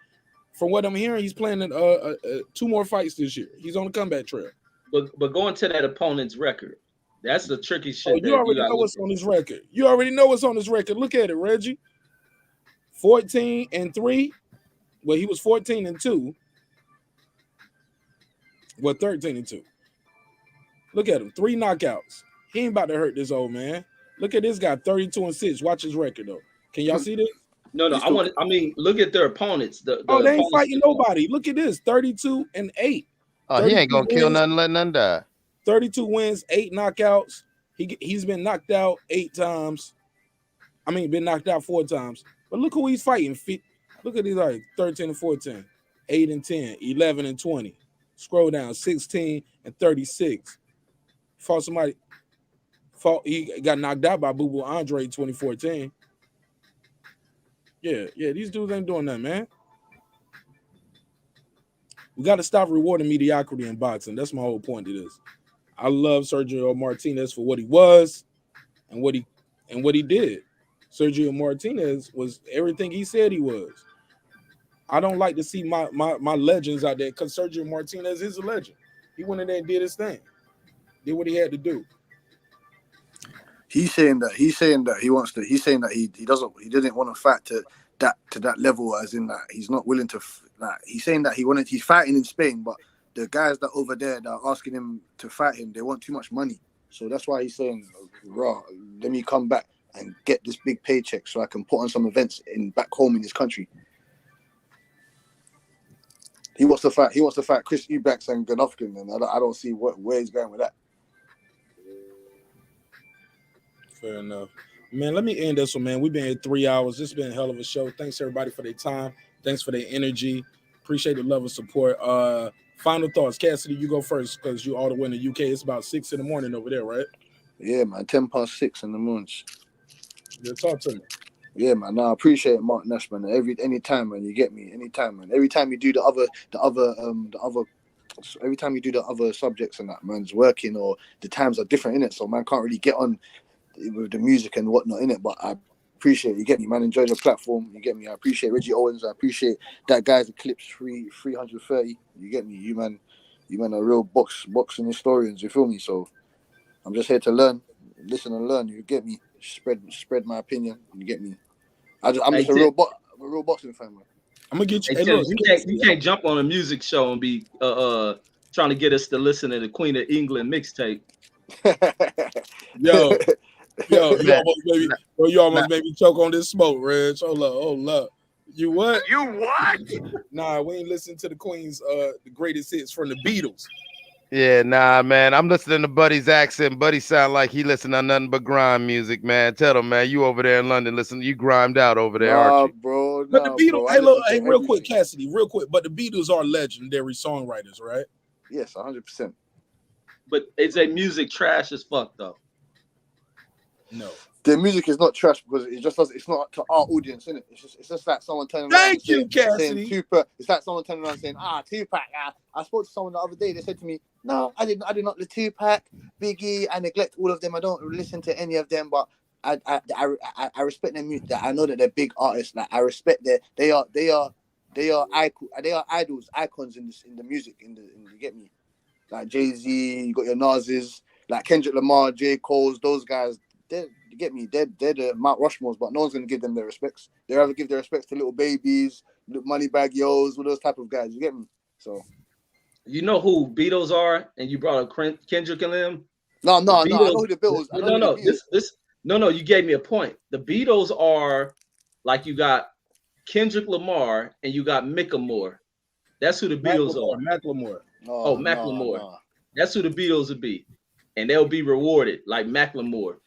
From what I'm hearing, he's planning 2 more fights this year. He's on the comeback trail. But going to that opponent's record, that's the tricky shit. You already know what's on his record. You already know what's on his record. Look at it, Reggie. 14-3. Well, he was 14-2. Well, 13-2. Look at him. 3 knockouts. He ain't about to hurt this old man. Look at this guy, 32-6. Watch his record though. Can y'all see this? No. I mean, look at their opponents. They ain't fighting nobody. Look at this, 32-8. Oh, he ain't gonna kill nothing, let none die. 32 wins, 8 knockouts. He's been knocked out 8 times. I mean, been knocked out 4 times. But look who he's fighting. Look at these, like 13-14, 8-10, 11-20. Scroll down, 16-36. Fought somebody. He got knocked out by Boo Boo Andre in 2014. Yeah, these dudes ain't doing that, man. We got to stop rewarding mediocrity in boxing. That's my whole point to this. I love Sergio Martinez for what he was and what he did. Sergio Martinez was everything he said he was. I don't like to see my legends out there because Sergio Martinez is a legend. He went in there and did his thing, did what he had to do. He's saying that he wants to. He's saying that he didn't want to fight to that level, as in that he's not willing to. He's saying that he's fighting in Spain, but the guys that over there that are asking him to fight him, they want too much money. So that's why he's saying, "Raw, let me come back and get this big paycheck so I can put on some events back home in his country." He wants to fight. He wants to fight Chris Eubanks and Golovkin, and I don't see where he's going with that. Fair enough. Man, let me end this one, man. We've been here 3 hours. This has been a hell of a show. Thanks, everybody, for their time. Thanks for their energy. Appreciate the love and support. Final thoughts. Cassidy, you go first because you all the way in the UK. It's about 6 in the morning over there, right? Yeah, man. 10:06 in the morning. Yeah, talk to me. Yeah, man. No, I appreciate it, marqnash, man. Anytime, man. You get me. Anytime, man. Every time you do the other every time you do the other subjects and that, man's working or the times are different in it, so man can't really get on with the music and whatnot in it. But I appreciate it. You get me, man. Enjoy the platform. You get me. I appreciate Reggie Owens. I appreciate that guy's Eclipse 330. You get me. You man are real boxing historians. You feel me? So I'm just here to learn, listen and learn. You get me. Spread my opinion. You get me. I'm just a real boxing fan, man. I'm gonna get you. Hey, Tim, you can't jump on a music show and be trying to get us to listen to the Queen of England mixtape. Yo, you almost made me choke on this smoke, Reg. Hold up. You what? You what? Nah, we ain't listening to the Queen's the greatest hits from the Beatles. Yeah, nah, man. I'm listening to Buddy's accent. Buddy sound like he listening to nothing but grime music, man. Tell him, man, you over there in London, listen, you grimed out over there, aren't you? Bro. But the Beatles, hey, real quick, Cassidy, real quick. But the Beatles are legendary songwriters, right? Yes, 100%. But it's a music trash as fuck, though. No. The music is not trash because it just does. It's not to our audience, isn't it? It's just like someone turning around saying Tupac. It's like someone turning around saying, Tupac. I spoke to someone the other day. They said to me, "No, I did not. The Tupac, Biggie, I neglect all of them. I don't listen to any of them, but I respect their music. I know that they're big artists. Like I respect they are idols, icons in the music. You get me? Like Jay-Z, you got your Nas's, like Kendrick Lamar, J. Cole's, those guys. You get me? They're the Mount Rushmores, but no one's gonna give them their respects. They rather give their respects to Little Babies, Moneybag Yo's, all those type of guys. You get me? So, you know who Beatles are, and you brought up Kendrick and them. No, I know who the Beatles. No. You gave me a point. The Beatles are like you got Kendrick Lamar and you got Macklemore. That's who the Beatles are. Macklemore. Macklemore. No. That's who the Beatles would be, and they'll be rewarded like Macklemore.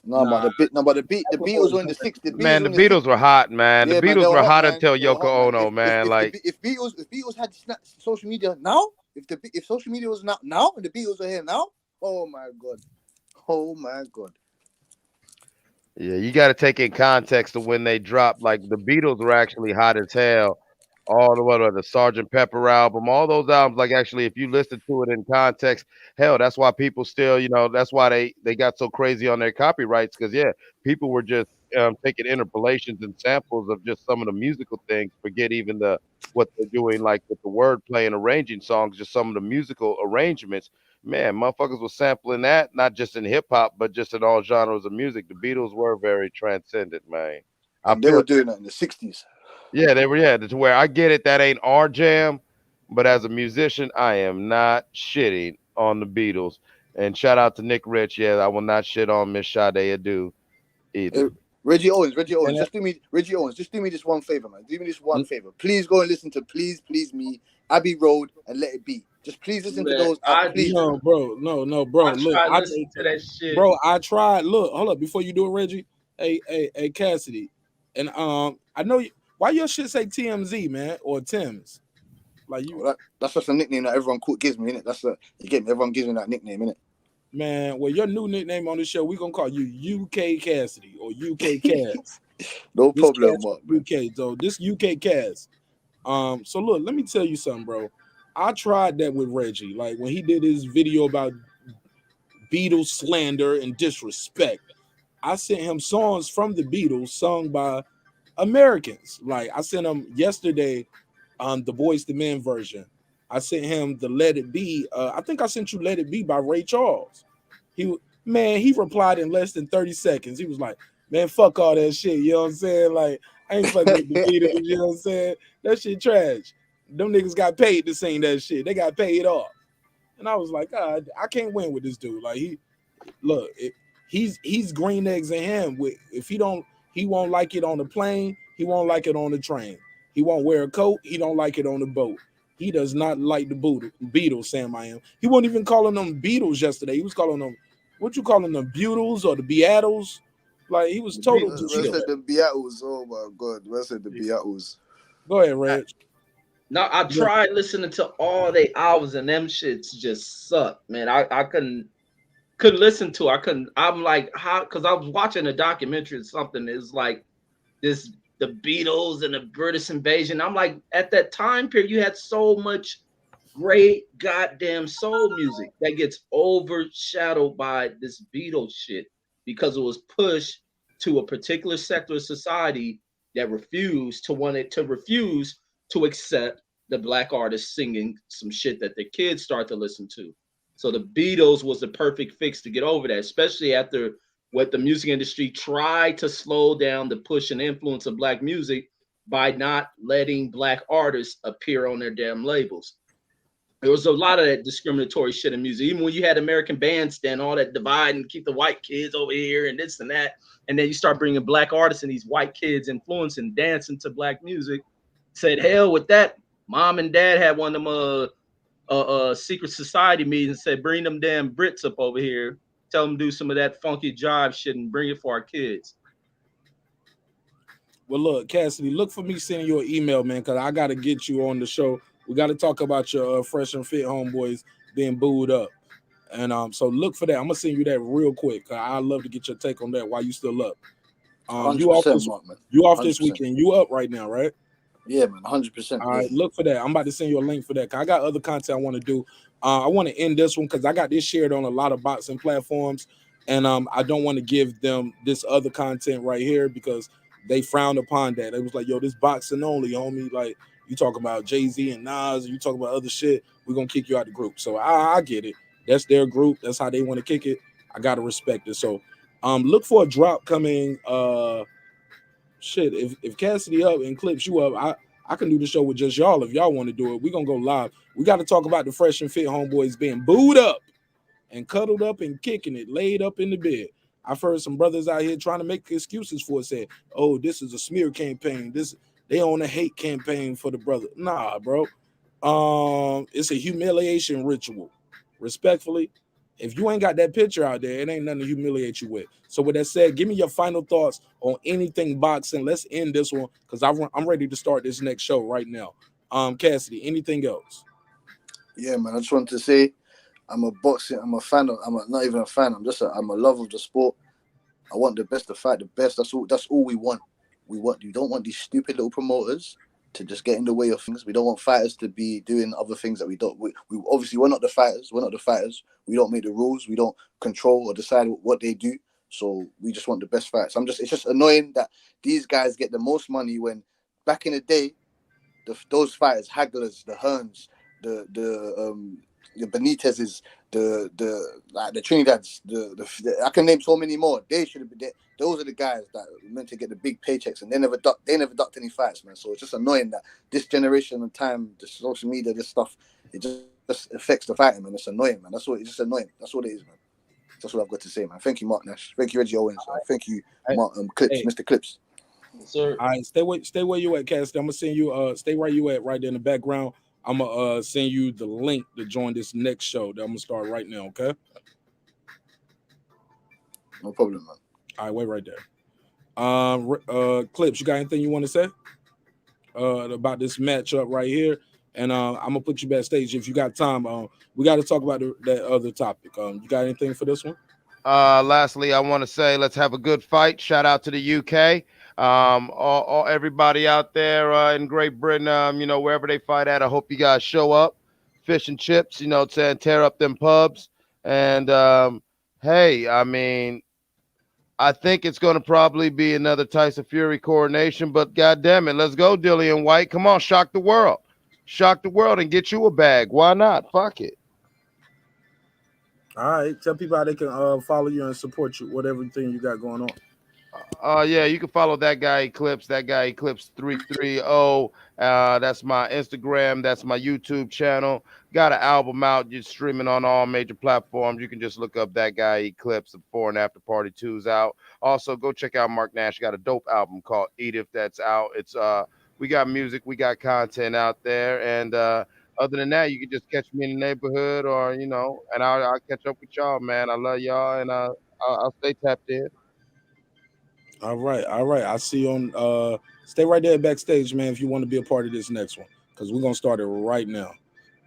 But the Beatles were in the 60s. Man, the Beatles were hot, man. The Beatles were hot until Yoko Ono, man. If Beatles had social media now, if social media was now and the Beatles are here now, oh my god. Yeah, you got to take in context of when they dropped. Like the Beatles were actually hot as hell. All the way to the Sgt. Pepper album, all those albums, like actually, if you listen to it in context, hell, that's why people still, that's why they got so crazy on their copyrights because people were just taking interpolations and samples of just some of the musical things. Forget even what they're doing, like with the wordplay and arranging songs, just some of the musical arrangements. Man, motherfuckers was sampling that, not just in hip hop, but just in all genres of music. The Beatles were very transcendent, man. And they were doing that in the 60s. Yeah, they were. Yeah, to where I get it. That ain't our jam, but as a musician, I am not shitting on the Beatles. And shout out to Nick Rich. Yeah, I will not shit on Miss Sade Adu either. Reggie Owens, just do me this one favor, man. Do me this one favor. Please go and listen to Please Me, Abbey Road, and Let It Be. Just please listen to those. Please. No, bro. Look, I tried. Look, hold up. Before you do it, Reggie. Hey, Cassidy, and I know you. Why your shit say TMZ, man, or Tim's? Like you, that's just a nickname that everyone gives me, innit? You get me. Everyone gives me that nickname, innit? Man, well, your new nickname on the show, we gonna call you UK Cassidy or UK Cass. No problem, UK, so this UK Cass. So look, let me tell you something, bro. I tried that with Reggie. Like when he did his video about Beatles slander and disrespect, I sent him songs from the Beatles sung by Americans. Like I sent him yesterday the Boys to Men version. I sent him the Let It Be. I think I sent you Let It Be by Ray Charles. He replied in less than 30 seconds. He was like, man, fuck all that shit. You know what I'm saying? Like, I ain't fucking with the Beatles, you know what I'm saying? That shit trash. Them niggas got paid to sing that shit. They got paid off. And I was like, God, I can't win with this dude. Like he's green eggs in him. If he won't like it on the plane, he won't like it on the train. He won't wear a coat, he don't like it on the boat. He does not like the Beatles, Sam I am. He wasn't even calling them Beatles yesterday. He was calling them, what you calling them, Beatles or the Beatles? Like he was total Where's the Beatles? Oh my God, where's the Beatles? Go ahead, Reg. No, I tried listening to all the albums and them shits just suck, man. I couldn't listen to. I'm like, how? Because I was watching a documentary or something. It's like the Beatles and the British invasion. I'm like, at that time period, you had so much great goddamn soul music that gets overshadowed by this Beatles shit because it was pushed to a particular sector of society that refused to accept the black artists singing some shit that the kids start to listen to. So the Beatles was the perfect fix to get over that, especially after what the music industry tried to slow down the push and influence of black music by not letting black artists appear on their damn labels. There was a lot of that discriminatory shit in music. Even when you had American Bandstand, all that divide and keep the white kids over here and this and that. And then you start bringing black artists and these white kids influencing, dancing to black music. Said, hell with that. Mom and dad had one of them secret society meetings, said, bring them damn Brits up over here. Tell them to do some of that funky jive shit and bring it for our kids. Well, look, Cassidy, look for me sending you an email, man, because I got to get you on the show. We got to talk about your fresh and fit homeboys being booed up. And so look for that. I'm going to send you that real quick. I'd love to get your take on that while you still up. You off this, Mark, man. You off this weekend. You up right now, right? Yeah, man, 100%. All right, look for that. I'm about to send you a link for that. Cause I got other content I want to do. I want to end this one because I got this shared on a lot of boxing platforms. And I don't want to give them this other content right here because they frowned upon that. It was like, yo, this boxing only, homie. Like, you talk about Jay-Z and Nas, and you talk about other shit, we're going to kick you out the group. So I get it. That's their group. That's how they want to kick it. I got to respect it. So look for a drop coming. Shit, if Cassidy up and Clips you up, I can do the show with just y'all if y'all want to do it. We're going to go live. We got to talk about the fresh and fit homeboys being booed up and cuddled up and kicking it, laid up in the bed. I've heard some brothers out here trying to make excuses for it, saying, oh, this is a smear campaign. They on a hate campaign for the brother. Nah, bro. It's a humiliation ritual. Respectfully, if you ain't got that picture out there, it ain't nothing to humiliate you with. So with that said, give me your final thoughts on anything boxing. Let's end this one because I'm ready to start this next show right now. Cassidy, anything else? Yeah, man. I just wanted to say I'm a fan of, not even a fan. I'm a lover of the sport. I want the best to fight the best. That's all we want. You don't want these stupid little promoters to just get in the way of things. We don't want fighters to be doing other things that we don't. We obviously we're not the fighters. We don't make the rules. We don't control or decide what they do. So we just want the best fights. It's just annoying that these guys get the most money when back in the day, those fighters, Hagglers, the Hearns, the Benitez's, the Trinidads, I can name so many more. They should have been there. Those are the guys that are meant to get the big paychecks, and they never ducked any fights, man. So it's just annoying that this generation of time, the social media, this stuff, it just affects the fighting, man. It's annoying, man. It's just annoying. That's what it is, man. That's what I've got to say, man. Thank you, MarqNash. Thank you, Reggie Owens. Thank you, Clips, Mr. Clips. Sir. All right, stay where you at, Cassidy. I'm gonna send you stay where you at right there in the background. I'm gonna send you the link to join this next show that I'm gonna start right now, okay? No problem, man. All right, wait right there. Clips, you got anything you want to say about this matchup right here? And I'm gonna put you backstage if you got time. We got to talk about that other topic. You got anything for this one? Lastly, I want to say let's have a good fight. Shout out to the UK. Everybody out there in Great Britain, wherever they fight at, I hope you guys show up. fish and chips, you know, to tear up them pubs. And hey, I mean, I think it's going to probably be another Tyson Fury coronation, but God damn it, let's go, Dillian Whyte. Come on, shock the world. Shock the world and get you a bag. Why not? Fuck it. All right. Tell people how they can follow you and support you, whatever thing you got going on. Yeah, you can follow that guy Eclipse. That guy Eclipse 330. That's my Instagram. That's my YouTube channel. Got an album out. Just streaming on all major platforms. You can just look up that guy Eclipse. The Before and After Party 2's out. Also, go check out Marq Nash. Got a dope album called Edith that's out. It's we got music, we got content out there, and other than that, you can just catch me in the neighborhood, or you know, and I'll catch up with y'all, man. I love y'all, and I'll stay tapped in. All right. I see you on stay right there backstage, man, if you want to be a part of this next one, because we're gonna start it right now.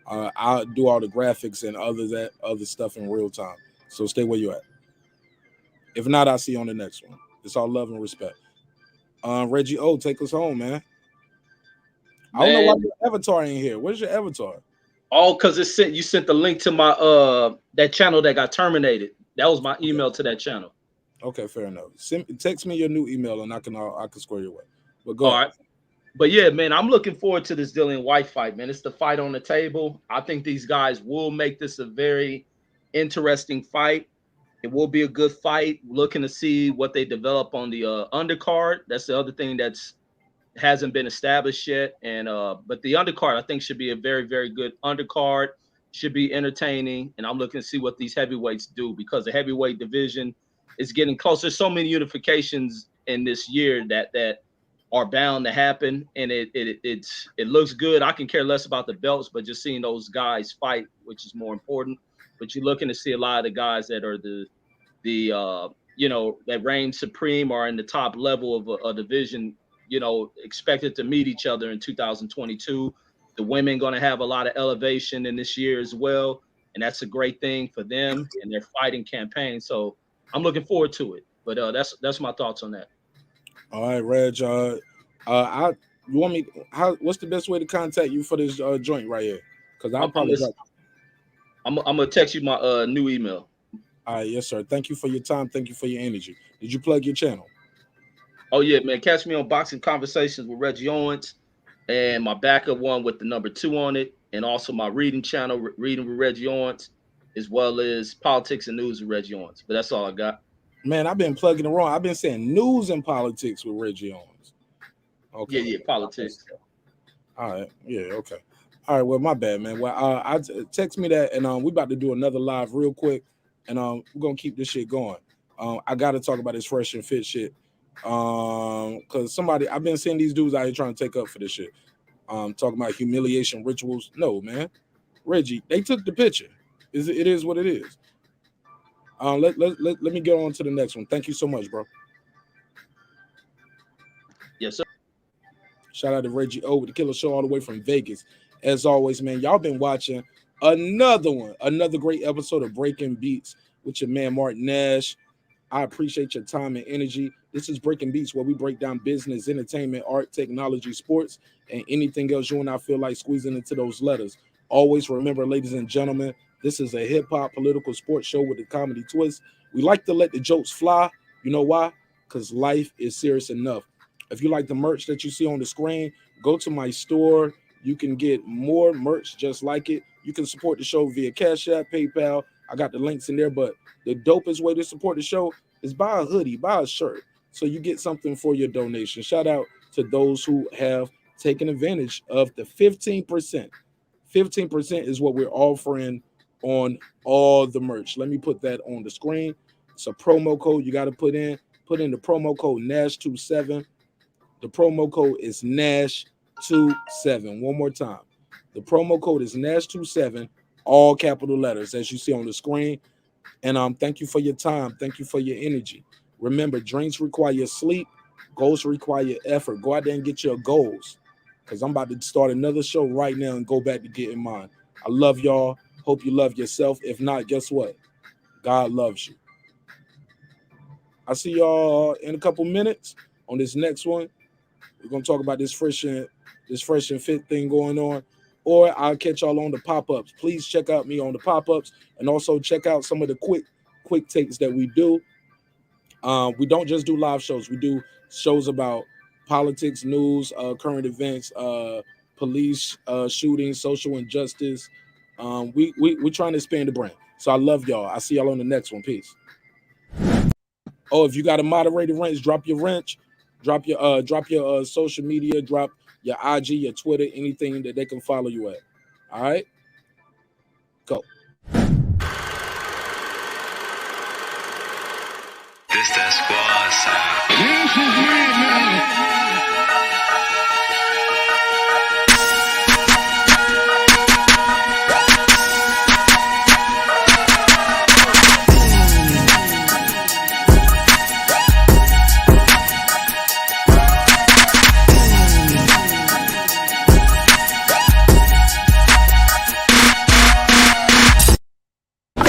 I'll do all the graphics and other stuff in real time. So stay where you at. If not, I'll see you on the next one. It's all love and respect. Reggie O, take us home, man. I don't know why your avatar ain't here. Where's your avatar? Oh, because you sent the link to my that channel that got terminated. That was my email to that channel. Okay, fair enough. Text me your new email and I can square your way. But go All ahead. right. But yeah, man, I'm looking forward to this Dillian Whyte fight, man. It's the fight on the table. I think these guys will make this a very interesting fight. It will be a good fight. Looking to see what they develop on the undercard. That's the other thing that's hasn't been established yet. And but the undercard, I think, should be a very, very good undercard. Should be entertaining. And I'm looking to see what these heavyweights do, because the heavyweight division is getting close. There's so many unifications in this year that are bound to happen, and it looks good. I can care less about the belts, but just seeing those guys fight, which is more important. But you're looking to see a lot of the guys that are the you know, that reign supreme or in the top level of a division, you know, expected to meet each other in 2022. The women going to have a lot of elevation in this year as well, and that's a great thing for them and their fighting campaign. So I'm looking forward to it. But that's my thoughts on that. All right, Reg. You want me? What's the best way to contact you for this joint right here? Because I'm gonna text you my new email. All right, yes, sir. Thank you for your time. Thank you for your energy. Did you plug your channel? Oh yeah, man. Catch me on Boxing Conversations with Reggie Owens, and my backup one with the number 2 on it, and also my reading channel, Reading with Reggie Owens, as well as Politics and News with Reggie Owens. But that's all I got. Man, I've been plugging it wrong. I've been saying news and politics with Reggie Owens. Okay. Yeah, politics. All right. Yeah. Okay. All right. Well, my bad, man. Well, text me that, and we about to do another live real quick, and we're gonna keep this shit going. I got to talk about this fresh and fit shit, because I've been seeing these dudes out here trying to take up for this shit. Talking about humiliation rituals. No, man. Reggie, they took the picture. It is what it is. Let me get on to the next one. Thank you so much, bro. Yes, sir. Shout out to Reggie O with the Killer Show all the way from Vegas. As always, man, y'all been watching another great episode of Breaking Beats with your man Marq Nash. I appreciate your time and energy. This is Breaking Beats, where we break down business, entertainment, art, technology, sports, and anything else you and I feel like squeezing into those letters. Always remember, ladies and gentlemen, this is a hip-hop political sports show with a comedy twist. We like to let the jokes fly. You know why? Because life is serious enough. If you like the merch that you see on the screen, go to my store. You can get more merch just like it. You can support the show via Cash App, PayPal. I got the links in there, but the dopest way to support the show is buy a hoodie, buy a shirt, so you get something for your donation. Shout out to those who have taken advantage of the 15%. 15% is what we're offering on all the merch. Let me put that on the screen. It's a promo code you got to put in the promo code NASH27. The promo code is NASH27. One more time. The promo code is NASH27, all capital letters, as you see on the screen. And thank you for your time. Thank you for your energy. Remember, dreams require sleep. Goals require effort. Go out there and get your goals, because I'm about to start another show right now and go back to getting mine. I love y'all. Hope you love yourself. If not, guess what? God loves you. I'll see y'all in a couple minutes on this next one. We're gonna talk about this fresh and fit thing going on. or I'll catch y'all on the pop-ups. Please check out me on the pop-ups, and also check out some of the quick takes that we do. We don't just do live shows. We do shows about politics, news, current events, police shootings, social injustice. We're trying to expand the brand. So I love y'all. I'll see y'all on the next one. Peace. Oh, if you got a moderated wrench, drop your wrench, drop your social media, drop your IG, your Twitter, anything that they can follow you at. All right, go. This that squad sound. This is me now.